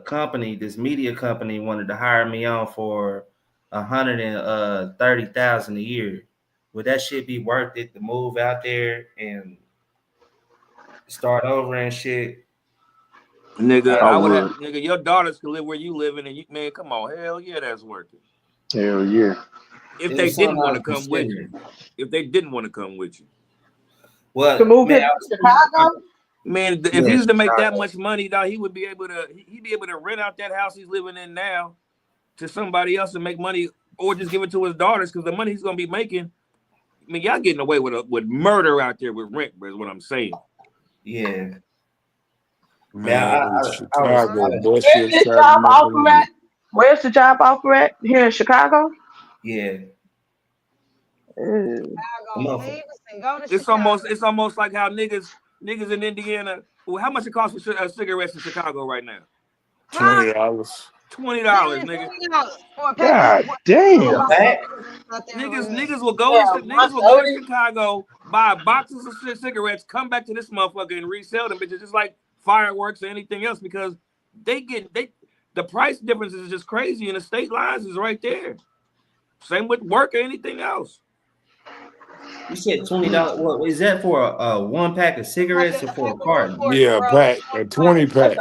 Speaker 2: company, this media company, wanted to hire me on for $130,000 a year. Would that shit be worth it to move out there and start over and shit?
Speaker 6: Nigga,
Speaker 3: I
Speaker 6: I would
Speaker 3: would.
Speaker 6: have, nigga, your daughters could live where you living, and you, man, come on, hell yeah, that's worth it.
Speaker 3: Hell yeah.
Speaker 6: If
Speaker 2: It
Speaker 6: they
Speaker 2: was
Speaker 6: didn't
Speaker 2: something I
Speaker 6: want to
Speaker 2: was
Speaker 6: come with you,
Speaker 2: considering.
Speaker 6: if they didn't want to come with you,
Speaker 2: Well,
Speaker 5: to move
Speaker 2: man,
Speaker 5: it to Chicago.
Speaker 6: man, if he was to make that much money, dog, he would be able to. He'd be able to rent out that house he's living in now to somebody else and make money, or just give it to his daughters because the money he's gonna be making. I mean, y'all getting away with murder out there with rent, bro, is what I'm saying.
Speaker 2: yeah.
Speaker 1: Man, Chicago,
Speaker 5: Where's
Speaker 1: bullshit.
Speaker 5: this job offer at? Where's the job offer at? Here in Chicago?
Speaker 2: Yeah.
Speaker 5: Ew.
Speaker 6: It's almost like how niggas in Indiana. Well, how much it costs for cigarettes in Chicago right now?
Speaker 1: $20.
Speaker 6: $20, nigga.
Speaker 3: God damn.
Speaker 6: Niggas will go to Chicago, buy boxes of cigarettes, come back to this motherfucker and resell them bitches just like fireworks or anything else because the price difference is just crazy and the state lines is right there. Same with work or anything else.
Speaker 2: You said $20. What is that for? A 1 pack of cigarettes or for a carton?
Speaker 1: Yeah, a pack, a 20 pack.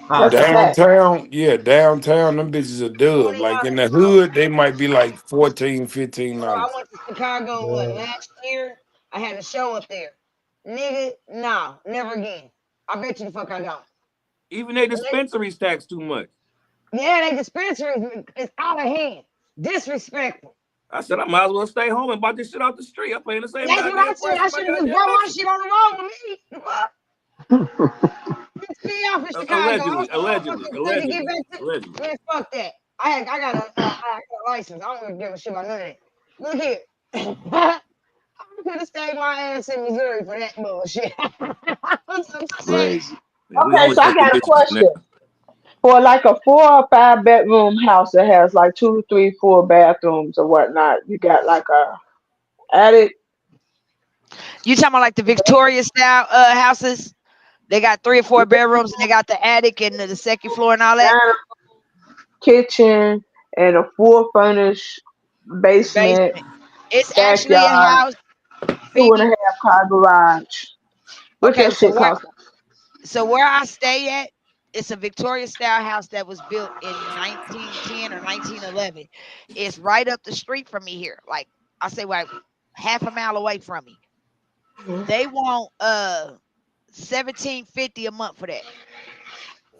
Speaker 1: Downtown, them bitches are dub. Like in the hood, they might be like $14, $15.
Speaker 4: I went to Chicago last year. I had a show up there. Nigga, nah, never again. I bet you the fuck I don't.
Speaker 6: Even their dispensaries tax too much.
Speaker 4: Yeah, they dispensaries is out of hand. Disrespectful.
Speaker 6: I said I might as well stay home and buy this shit off the street. I'm paying the same.
Speaker 4: That's what I said. I should have just brought my shit on the road with me. me off in Chicago.
Speaker 1: Allegedly.
Speaker 4: Man, fuck that. I got a license. I don't give a shit about none of that. Look here. I could have stayed my ass in Missouri for that bullshit.
Speaker 3: Crazy.
Speaker 5: Okay, so I got a question. For like a 4 or 5 bedroom house that has like 2, 3, 4 bathrooms or whatnot, you got like a attic.
Speaker 4: You talking about like the Victoria style houses? They got 3 or 4 bedrooms and they got the attic and the second floor and all that.
Speaker 5: Kitchen and a full furnished basement.
Speaker 4: It's actually a house.
Speaker 5: 2.5 car garage. What
Speaker 4: Okay,
Speaker 5: that shit cost?
Speaker 4: So where I stay at, it's a Victoria style house that was built in 1910 or 1911. It's right up the street from me here. Like I say, like half a mile away from me. They want $1,750 a month for that.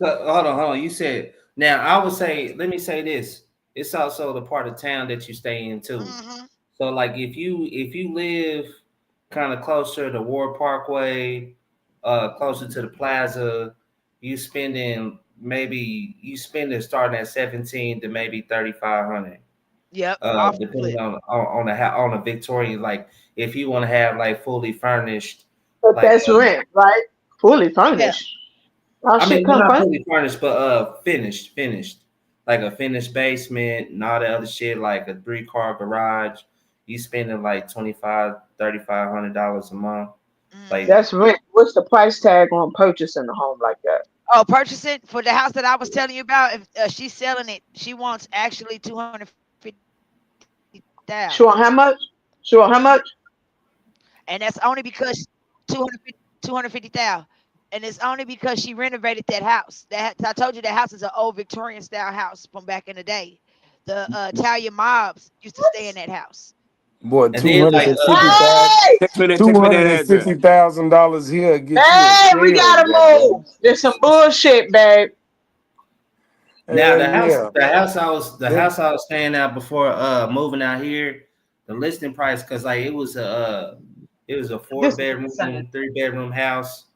Speaker 2: So, hold on. You said now. I would say. Let me say this. It's also the part of town that you stay in too. So, like, if you live kind of closer to Ward Parkway, closer to the plaza, you spending starting at 17 to maybe 3,500.
Speaker 4: Yep.
Speaker 2: Depending on a Victoria, like if you want to have like fully furnished.
Speaker 5: But
Speaker 2: like,
Speaker 5: that's rent, right? Fully furnished.
Speaker 2: Yeah. I mean, not fully furnished, but finished, like a finished basement and all the other shit, like a 3-car garage. You spending like $3,500 a month. Like
Speaker 5: that's rent. What's the price tag on purchasing a home like that?
Speaker 4: Oh, purchasing for the house that I was telling you about. If she's selling it, she wants actually $250,000.
Speaker 5: Sure, how much?
Speaker 4: And that's only because $250,000. And it's only because she renovated that house. I told you that house is an old Victorian style house from back in the day. The Italian mobs used to stay in that house.
Speaker 1: Boy, $250,000 here. Get
Speaker 5: hey,
Speaker 1: you
Speaker 5: we gotta move. There's some bullshit, babe.
Speaker 2: Now the house I was staying at before moving out here, the listing price, because like it was a 4-bedroom, 3-bedroom house.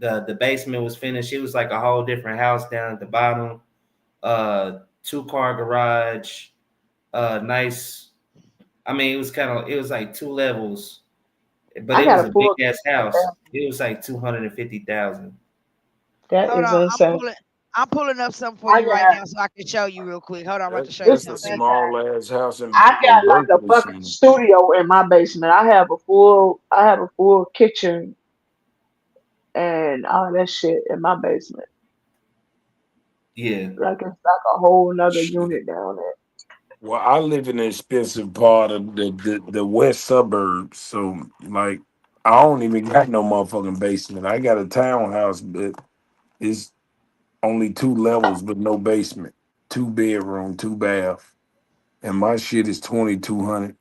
Speaker 2: The basement was finished. It was like a whole different house down at the bottom. 2-car garage. Nice. I mean, it was like 2 levels, but it was a big ass house. It was like $250,000.
Speaker 5: That is insane.
Speaker 4: I'm pulling up something for you right now so I can show you real quick. Hold on, I'm about to show you something.
Speaker 1: A small ass house.
Speaker 5: I got like a fucking studio in my basement. I have a full kitchen and all that shit in my basement.
Speaker 2: Yeah,
Speaker 5: like it's like a whole nother unit down there.
Speaker 1: Well, I live in an expensive part of the west suburbs, so like I don't even got no motherfucking basement. I got a townhouse, but it's only 2 levels with no basement, 2 bedroom, 2 bath, and my shit is 2,200.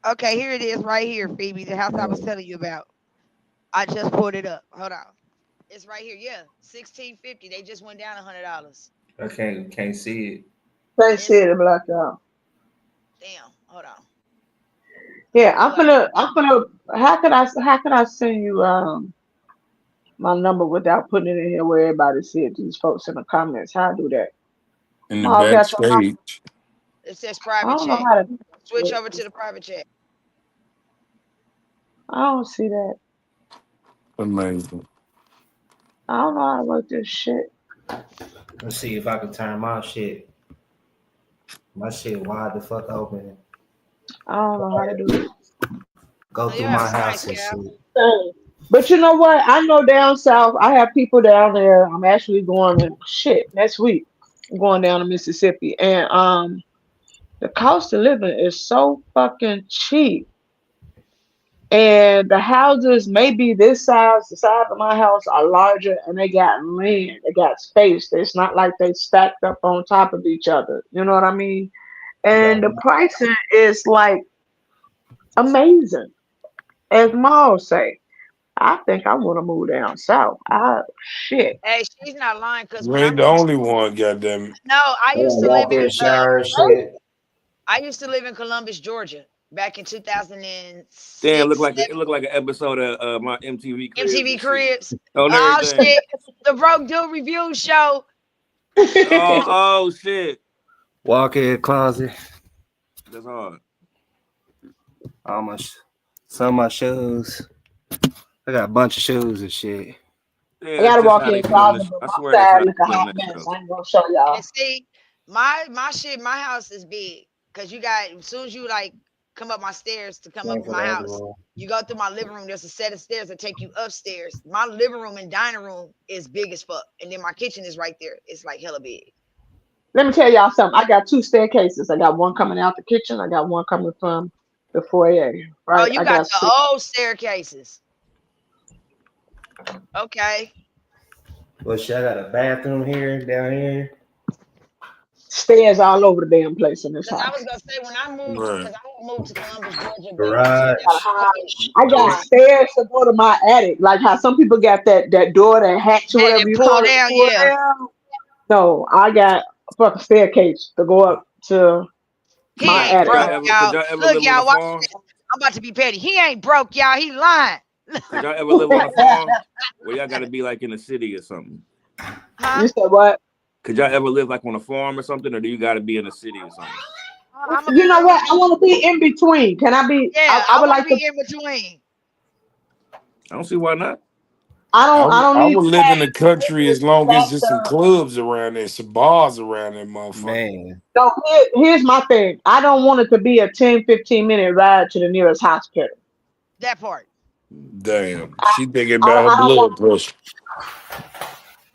Speaker 4: Okay, here it is right here, Phoebe, the house I was telling you about. I just pulled it up. Hold on, it's right here. Yeah, $1,650. They just went down $100.
Speaker 2: Okay, can't see it.
Speaker 5: Can't see it blacked out.
Speaker 4: Damn, hold on.
Speaker 5: Yeah, I'm gonna. How could I send you my number without putting it in here where everybody see it? These folks in the comments. How I do that?
Speaker 1: In the backstage.
Speaker 4: It says
Speaker 5: I
Speaker 4: private
Speaker 5: don't know
Speaker 4: chat.
Speaker 5: how to
Speaker 4: Switch over to the private chat.
Speaker 5: I don't see that.
Speaker 1: Amazing.
Speaker 5: I don't know how to work this shit.
Speaker 2: Let's see if I can turn my shit. My shit wide the fuck open.
Speaker 5: I don't know how to do it.
Speaker 2: Go through my house and shit.
Speaker 5: But you know what? I know down south, I have people down there. I'm actually going next week. I'm going down to Mississippi, and the cost of living is so fucking cheap. And the houses may be this size, the size of my house are larger, and they got land, they got space. It's not like they stacked up on top of each other. You know what I mean? And the pricing is like amazing. As Maul say, I think I want to move down south. Shit.
Speaker 4: Hey, she's not lying because
Speaker 1: You ain't the only one, goddamn.
Speaker 4: No, I used to live in
Speaker 2: shower shit.
Speaker 4: I used to live in Columbus, Georgia, back in 2006.
Speaker 6: Damn, it looked like an episode of my MTV Cribs.
Speaker 4: MTV
Speaker 6: and shit.
Speaker 4: Cribs.
Speaker 6: On
Speaker 4: Oh
Speaker 6: everything.
Speaker 4: shit, the Broke Dude Review Show.
Speaker 6: Oh shit.
Speaker 2: Walk-in closet.
Speaker 6: That's hard.
Speaker 2: Some of my shoes. I got a bunch of shoes and shit.
Speaker 6: Yeah,
Speaker 5: I gotta
Speaker 6: that's
Speaker 5: walk
Speaker 6: how
Speaker 5: in
Speaker 6: they
Speaker 5: the
Speaker 6: feel on
Speaker 5: closet,
Speaker 6: this.
Speaker 5: but
Speaker 6: I
Speaker 5: my
Speaker 6: swear that's how
Speaker 5: side
Speaker 6: they
Speaker 5: look a
Speaker 6: feel on
Speaker 5: hot
Speaker 6: that
Speaker 5: mess.
Speaker 6: show.
Speaker 5: I ain't gonna show y'all.
Speaker 4: And see, my house is big because you got as soon as you like come up my stairs to come up in my house, you go through my living room. There's a set of stairs that take you upstairs. My living room and dining room is big as fuck, and then my kitchen is right there. It's like hella big.
Speaker 5: Let me tell y'all something. I got 2 staircases. I got one coming out the kitchen. I got one coming from the foyer. Right.
Speaker 4: Oh, you
Speaker 5: I
Speaker 4: got
Speaker 5: got
Speaker 4: the
Speaker 5: 6
Speaker 4: old staircases. Okay.
Speaker 2: Well, shit, I got a bathroom here, down here.
Speaker 5: stairs all over the damn place in this
Speaker 4: Because I
Speaker 5: house.
Speaker 4: was gonna say when I moved,
Speaker 1: Right.
Speaker 4: because I moved to Columbus, Georgia.
Speaker 2: Garage.
Speaker 5: I got stairs to go to my attic, like how some people got that door, that hatch, or
Speaker 4: Yeah,
Speaker 5: whatever
Speaker 4: that
Speaker 5: you
Speaker 4: pull
Speaker 5: call it.
Speaker 4: down,
Speaker 5: Pull
Speaker 4: yeah.
Speaker 5: down. No, I got a fucking staircase to go up to
Speaker 4: He
Speaker 5: my
Speaker 4: ain't
Speaker 5: attic.
Speaker 4: broke,
Speaker 6: Could
Speaker 4: y'all.
Speaker 6: y'all ever
Speaker 4: Look,
Speaker 6: live on
Speaker 4: y'all,
Speaker 6: a
Speaker 4: watch
Speaker 6: farm?
Speaker 4: this. I'm about to be petty. He ain't broke, y'all. He lying.
Speaker 6: Could y'all ever live on a farm where y'all got to be like in a city or something?
Speaker 4: Huh?
Speaker 5: You said what?
Speaker 6: Could y'all ever live like on a farm or something, or do you got to be in a city or something?
Speaker 4: I'm
Speaker 5: You know what? I want to be in between. Can I be?
Speaker 4: Yeah,
Speaker 5: I
Speaker 4: I
Speaker 5: would
Speaker 4: want
Speaker 5: like
Speaker 4: to
Speaker 5: to.
Speaker 4: be in between.
Speaker 6: I don't see why not.
Speaker 5: I don't
Speaker 1: I
Speaker 5: need
Speaker 1: would
Speaker 5: to
Speaker 1: live
Speaker 5: have
Speaker 1: in the country as long as there's some
Speaker 5: factor.
Speaker 1: clubs around there, some bars around there, motherfucker.
Speaker 2: Man.
Speaker 5: So here's my thing. I don't want it to be a 10-15 minute ride to the nearest hospital.
Speaker 4: That part.
Speaker 1: Damn. She thinking
Speaker 5: I
Speaker 1: about her
Speaker 5: don't want
Speaker 1: blood pressure.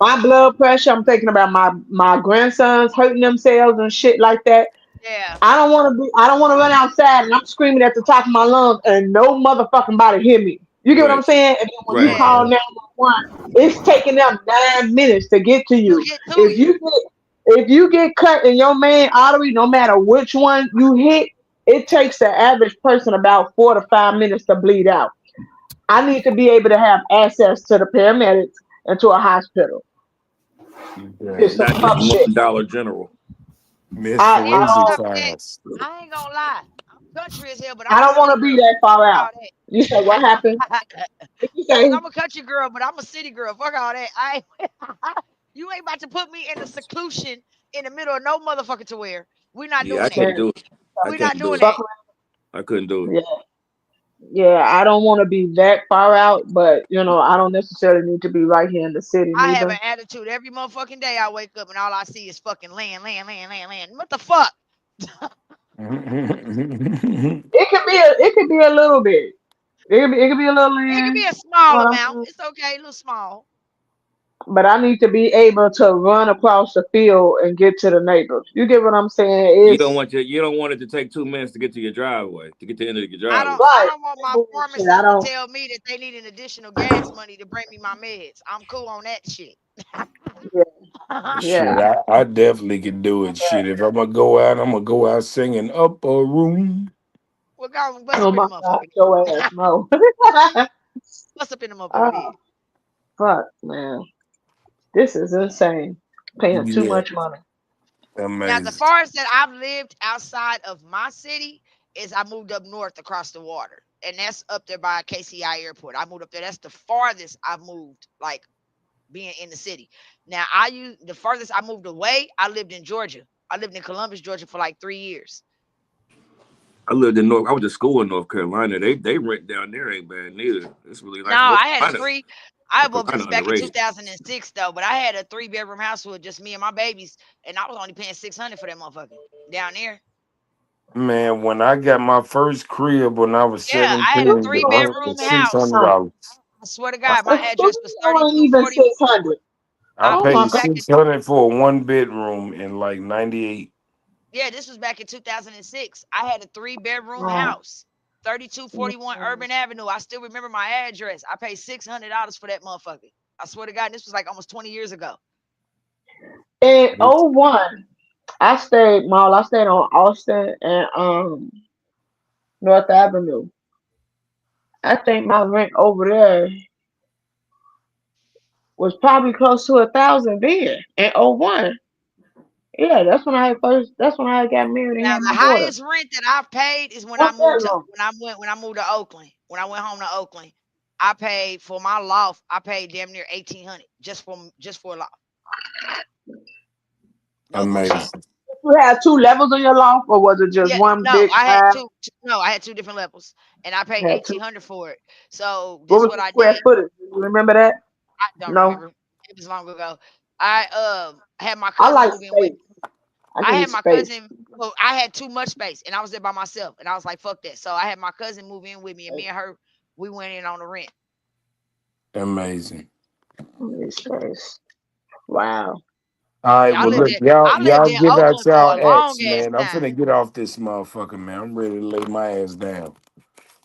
Speaker 5: my blood pressure. I'm thinking about my grandsons hurting themselves and shit like that.
Speaker 4: Yeah.
Speaker 5: I don't want to run outside and I'm screaming at the top of my lungs and no motherfucking body hear me. You get what I'm
Speaker 6: Right.
Speaker 5: saying? And then when you
Speaker 6: Right.
Speaker 5: call 911, it's taking them 9 minutes to get to you.
Speaker 4: get to
Speaker 5: If you get cut in your main artery, no matter which one you hit, it takes the average person about 4 to 5 minutes to bleed out. I need to be able to have access to the paramedics and to a hospital. It's some
Speaker 6: Not
Speaker 5: fuck
Speaker 6: just
Speaker 5: shit.
Speaker 6: one Dollar General.
Speaker 1: Miss
Speaker 5: I
Speaker 1: Forensic
Speaker 5: don't,
Speaker 1: Science.
Speaker 4: I ain't gonna lie. I'm country as hell, but
Speaker 5: I
Speaker 4: I'm a
Speaker 5: don't want
Speaker 4: city
Speaker 5: to be
Speaker 4: girl.
Speaker 5: that far
Speaker 4: Fuck
Speaker 5: out.
Speaker 4: all that.
Speaker 5: You said what happened? You say
Speaker 4: I'm a country girl, but I'm a city girl. Fuck all that. You ain't about to put me in a seclusion in the middle of no motherfucker to where. We're not
Speaker 6: Yeah, I
Speaker 4: doing that.
Speaker 6: couldn't do it. I
Speaker 4: We're not
Speaker 6: couldn't do
Speaker 4: doing
Speaker 6: it.
Speaker 4: that.
Speaker 6: I couldn't do it.
Speaker 5: yeah. Yeah, I don't want to be that far out, but I don't necessarily need to be right here in the city
Speaker 4: I have
Speaker 5: neither.
Speaker 4: an attitude every motherfucking day. I wake up and all I see is fucking land. What the fuck?
Speaker 5: It could be a little bit. It could be a little
Speaker 4: It can be
Speaker 5: land.
Speaker 4: a small
Speaker 5: What I'm
Speaker 4: amount.
Speaker 5: saying?
Speaker 4: It's okay, a little small.
Speaker 5: But I need to be able to run across the field and get to the neighbors. You get what I'm saying?
Speaker 6: You don't
Speaker 5: It's
Speaker 6: want it to take 2 minutes to get to your driveway, to get to the end of your driveway.
Speaker 4: I
Speaker 5: right.
Speaker 4: don't want my
Speaker 5: Bullshit.
Speaker 4: pharmacist
Speaker 5: I
Speaker 4: to
Speaker 5: don't.
Speaker 4: tell me that they need an additional gas money to bring me my meds. I'm cool on that shit.
Speaker 5: Yeah.
Speaker 1: Shit,
Speaker 5: Yeah.
Speaker 1: I definitely can do it. Shit, if I'm gonna go out, I'm gonna go out singing "Upper Room."
Speaker 4: Well, go bust
Speaker 5: Oh
Speaker 4: up in
Speaker 5: my
Speaker 4: the
Speaker 5: God,
Speaker 4: motherfucker.
Speaker 5: your ass no.
Speaker 4: Bust up in the motherfucker
Speaker 5: Oh
Speaker 4: then.
Speaker 5: fuck, man, this is insane. Paying too
Speaker 1: Yeah,
Speaker 5: much money.
Speaker 4: Now, the
Speaker 1: amazing.
Speaker 4: farthest that I've lived outside of my city is I moved up north across the water. And that's up there by KCI Airport. I moved up there. That's the farthest I've moved, like being in the city. Now, the farthest I moved away, I lived in Georgia. I lived in Columbus, Georgia for like 3 years.
Speaker 6: I lived in North. I went to school in North Carolina. They rent down there ain't bad neither. It's really
Speaker 4: No,
Speaker 6: nice. North
Speaker 4: I had a
Speaker 6: Carolina,
Speaker 4: three.
Speaker 6: North
Speaker 4: This is
Speaker 6: Carolina
Speaker 4: back in
Speaker 6: underrated.
Speaker 4: 2006 though, but I had a 3-bedroom house with just me and my babies, and I was only paying $600 for that motherfucker down there.
Speaker 1: Man, when I got my first crib when I was
Speaker 4: Yeah, I had a
Speaker 1: 17, the rent
Speaker 4: three-bedroom
Speaker 1: was $600.
Speaker 4: house. I swear to God, my
Speaker 5: A
Speaker 4: address was
Speaker 5: studio ain't even
Speaker 4: 3240.
Speaker 5: 600.
Speaker 1: I
Speaker 5: Oh
Speaker 4: This
Speaker 5: my
Speaker 1: paid
Speaker 4: was
Speaker 5: God.
Speaker 4: back in
Speaker 1: 600 for a 1 bedroom in like '98.
Speaker 4: this was back in 2006. I had a 3-bedroom
Speaker 5: Wow.
Speaker 4: house, 3241 Urban Avenue. I still remember my address. I paid $600 for that motherfucker. I swear to God, this was like almost 20 years ago.
Speaker 5: In '01, I stayed on Austin and North Avenue. I think my rent over there was probably close to 1,000 then in '01. Yeah, that's when I first. That's when I got married and
Speaker 4: Now
Speaker 5: had
Speaker 4: the
Speaker 5: my daughter.
Speaker 4: highest rent that I've paid is when I
Speaker 5: What's that
Speaker 4: moved to
Speaker 5: long?
Speaker 4: when I moved to Oakland. When I went home to Oakland, I paid for my loft. I paid damn near $1,800 just for a loft. No bullshit.
Speaker 1: Amazing.
Speaker 5: You had 2 levels of your loft, or was it just
Speaker 4: Yeah,
Speaker 5: one
Speaker 4: no,
Speaker 5: big
Speaker 4: I had
Speaker 5: half?
Speaker 4: two. No, I had 2 different levels, and I paid
Speaker 5: Had 2.
Speaker 4: 1,800 for it. So
Speaker 5: What
Speaker 4: this
Speaker 5: was
Speaker 4: what
Speaker 5: the
Speaker 4: I
Speaker 5: square
Speaker 4: did.
Speaker 5: footage? Do you remember that?
Speaker 4: I don't
Speaker 5: No.
Speaker 4: remember. It was long ago. I had my
Speaker 5: I
Speaker 4: cousin
Speaker 5: like
Speaker 4: move in with.
Speaker 5: space. I
Speaker 4: I
Speaker 5: need
Speaker 4: had my
Speaker 5: space.
Speaker 4: cousin. Well, I had too much space, and I was there by myself, and I was like, "Fuck that." So I had my cousin move in with me, and me and her, we went in on the rent.
Speaker 1: Amazing.
Speaker 5: I need space. Wow.
Speaker 1: All right,
Speaker 4: Yeah,
Speaker 1: well look,
Speaker 4: I lived
Speaker 1: y'all
Speaker 4: in
Speaker 1: get out
Speaker 4: Oakland for
Speaker 1: y'all
Speaker 4: a long
Speaker 1: acts,
Speaker 4: ass
Speaker 1: man. I'm
Speaker 4: time.
Speaker 1: finna get off this motherfucker, man. I'm ready to lay my ass down.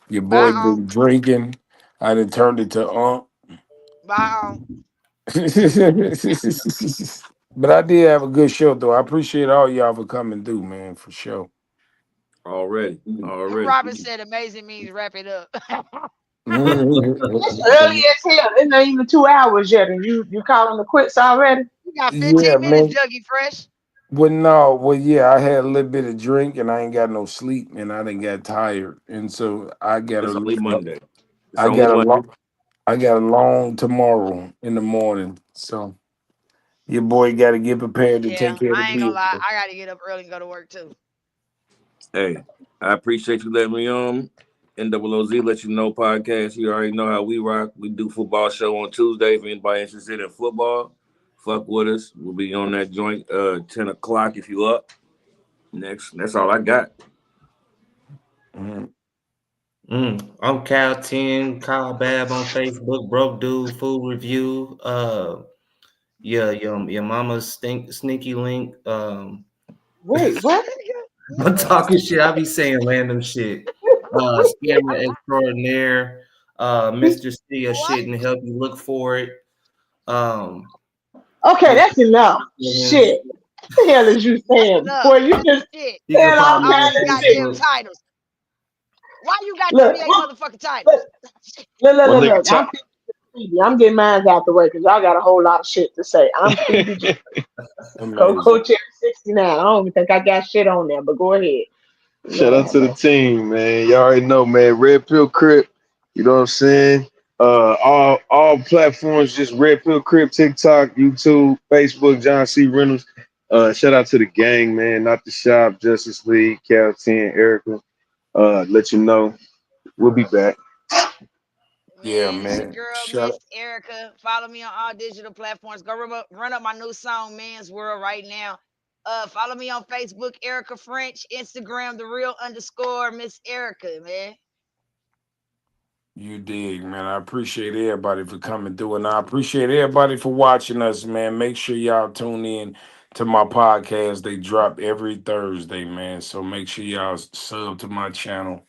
Speaker 1: Your boy
Speaker 4: Bye,
Speaker 1: been drinking. I done turned it to
Speaker 4: bye.
Speaker 1: But I did have a good show though. I appreciate all y'all for coming through, man, for sure.
Speaker 6: Already.
Speaker 4: Robin said, "Amazing means wrap it up."
Speaker 5: It's early as hell. It's not even 2 hours yet, and you calling the quits already?
Speaker 4: You got
Speaker 1: Yeah,
Speaker 4: 15 minutes,
Speaker 1: man.
Speaker 4: Dougie Fresh.
Speaker 1: Well, no, well, yeah, I had a little bit of drink and I ain't got no sleep and I didn't get tired. And so
Speaker 6: It's only Monday. It's
Speaker 1: I
Speaker 6: only
Speaker 1: got a
Speaker 6: Monday.
Speaker 1: long I got a long tomorrow in the morning. So your boy gotta get prepared to
Speaker 4: Yeah,
Speaker 1: take care of the
Speaker 4: I ain't gonna lie.
Speaker 1: bill.
Speaker 4: I gotta get up early and go to work too.
Speaker 6: Hey, I appreciate you letting me on. NOOZ Let You Know podcast. You already know how we rock. We do football show on Tuesday. If anybody interested in football, fuck with us. We'll be on that joint 10 o'clock if you up. Next, that's all I got.
Speaker 2: I'm Cal 10, Kyle Bab on Facebook, Broke Dude Food Review. Yeah, your mama's sneaky link.
Speaker 5: Wait, what?
Speaker 2: I'm talking shit. I be saying random shit. Scammer extraordinaire. Mr. Steal shit and help you look for it.
Speaker 5: Okay, that's enough. Shit. What the hell is you saying?
Speaker 4: Look,
Speaker 5: Boy, you just
Speaker 2: You can
Speaker 5: saying all
Speaker 2: find me
Speaker 4: all
Speaker 5: kinds
Speaker 4: them
Speaker 2: on
Speaker 5: of shit.
Speaker 4: goddamn
Speaker 2: Facebook.
Speaker 4: titles. Why you got
Speaker 5: Look,
Speaker 4: 38 motherfucking titles?
Speaker 5: look. I'm getting mine out the way because y'all got a whole lot of shit to say. I'm Stevie G.
Speaker 1: Amazing.
Speaker 5: Coach 69. I don't even think I got shit on there, but go ahead.
Speaker 3: Shout out to the team, man. Y'all already know, man. Red Pill Crip. You know what I'm saying? All platforms, just Red Pill Crip, TikTok, YouTube, Facebook, John C. Reynolds. Shout out to the gang, man. Not the shop, Justice League, Cal 10, Erica. Let you know. We'll be back.
Speaker 1: Yeah,
Speaker 4: Man, it's your
Speaker 1: man.
Speaker 4: girl,
Speaker 1: Shut
Speaker 4: Miss
Speaker 1: up.
Speaker 4: Erica. Follow me on all digital platforms. Go run up my new song, Man's World, right now. Follow me on Facebook, Erica French, Instagram, _the_real Miss Erica, man.
Speaker 1: You dig, man. I appreciate everybody for coming through, and I appreciate everybody for watching us, man. Make sure y'all tune in to my podcast. They drop every Thursday, man. So make sure y'all sub to my channel,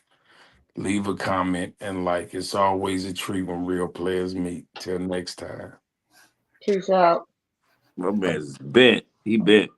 Speaker 1: leave a comment, and like. It's always a treat when real players meet. Till next time.
Speaker 5: Peace out.
Speaker 6: My man's bent. He bent.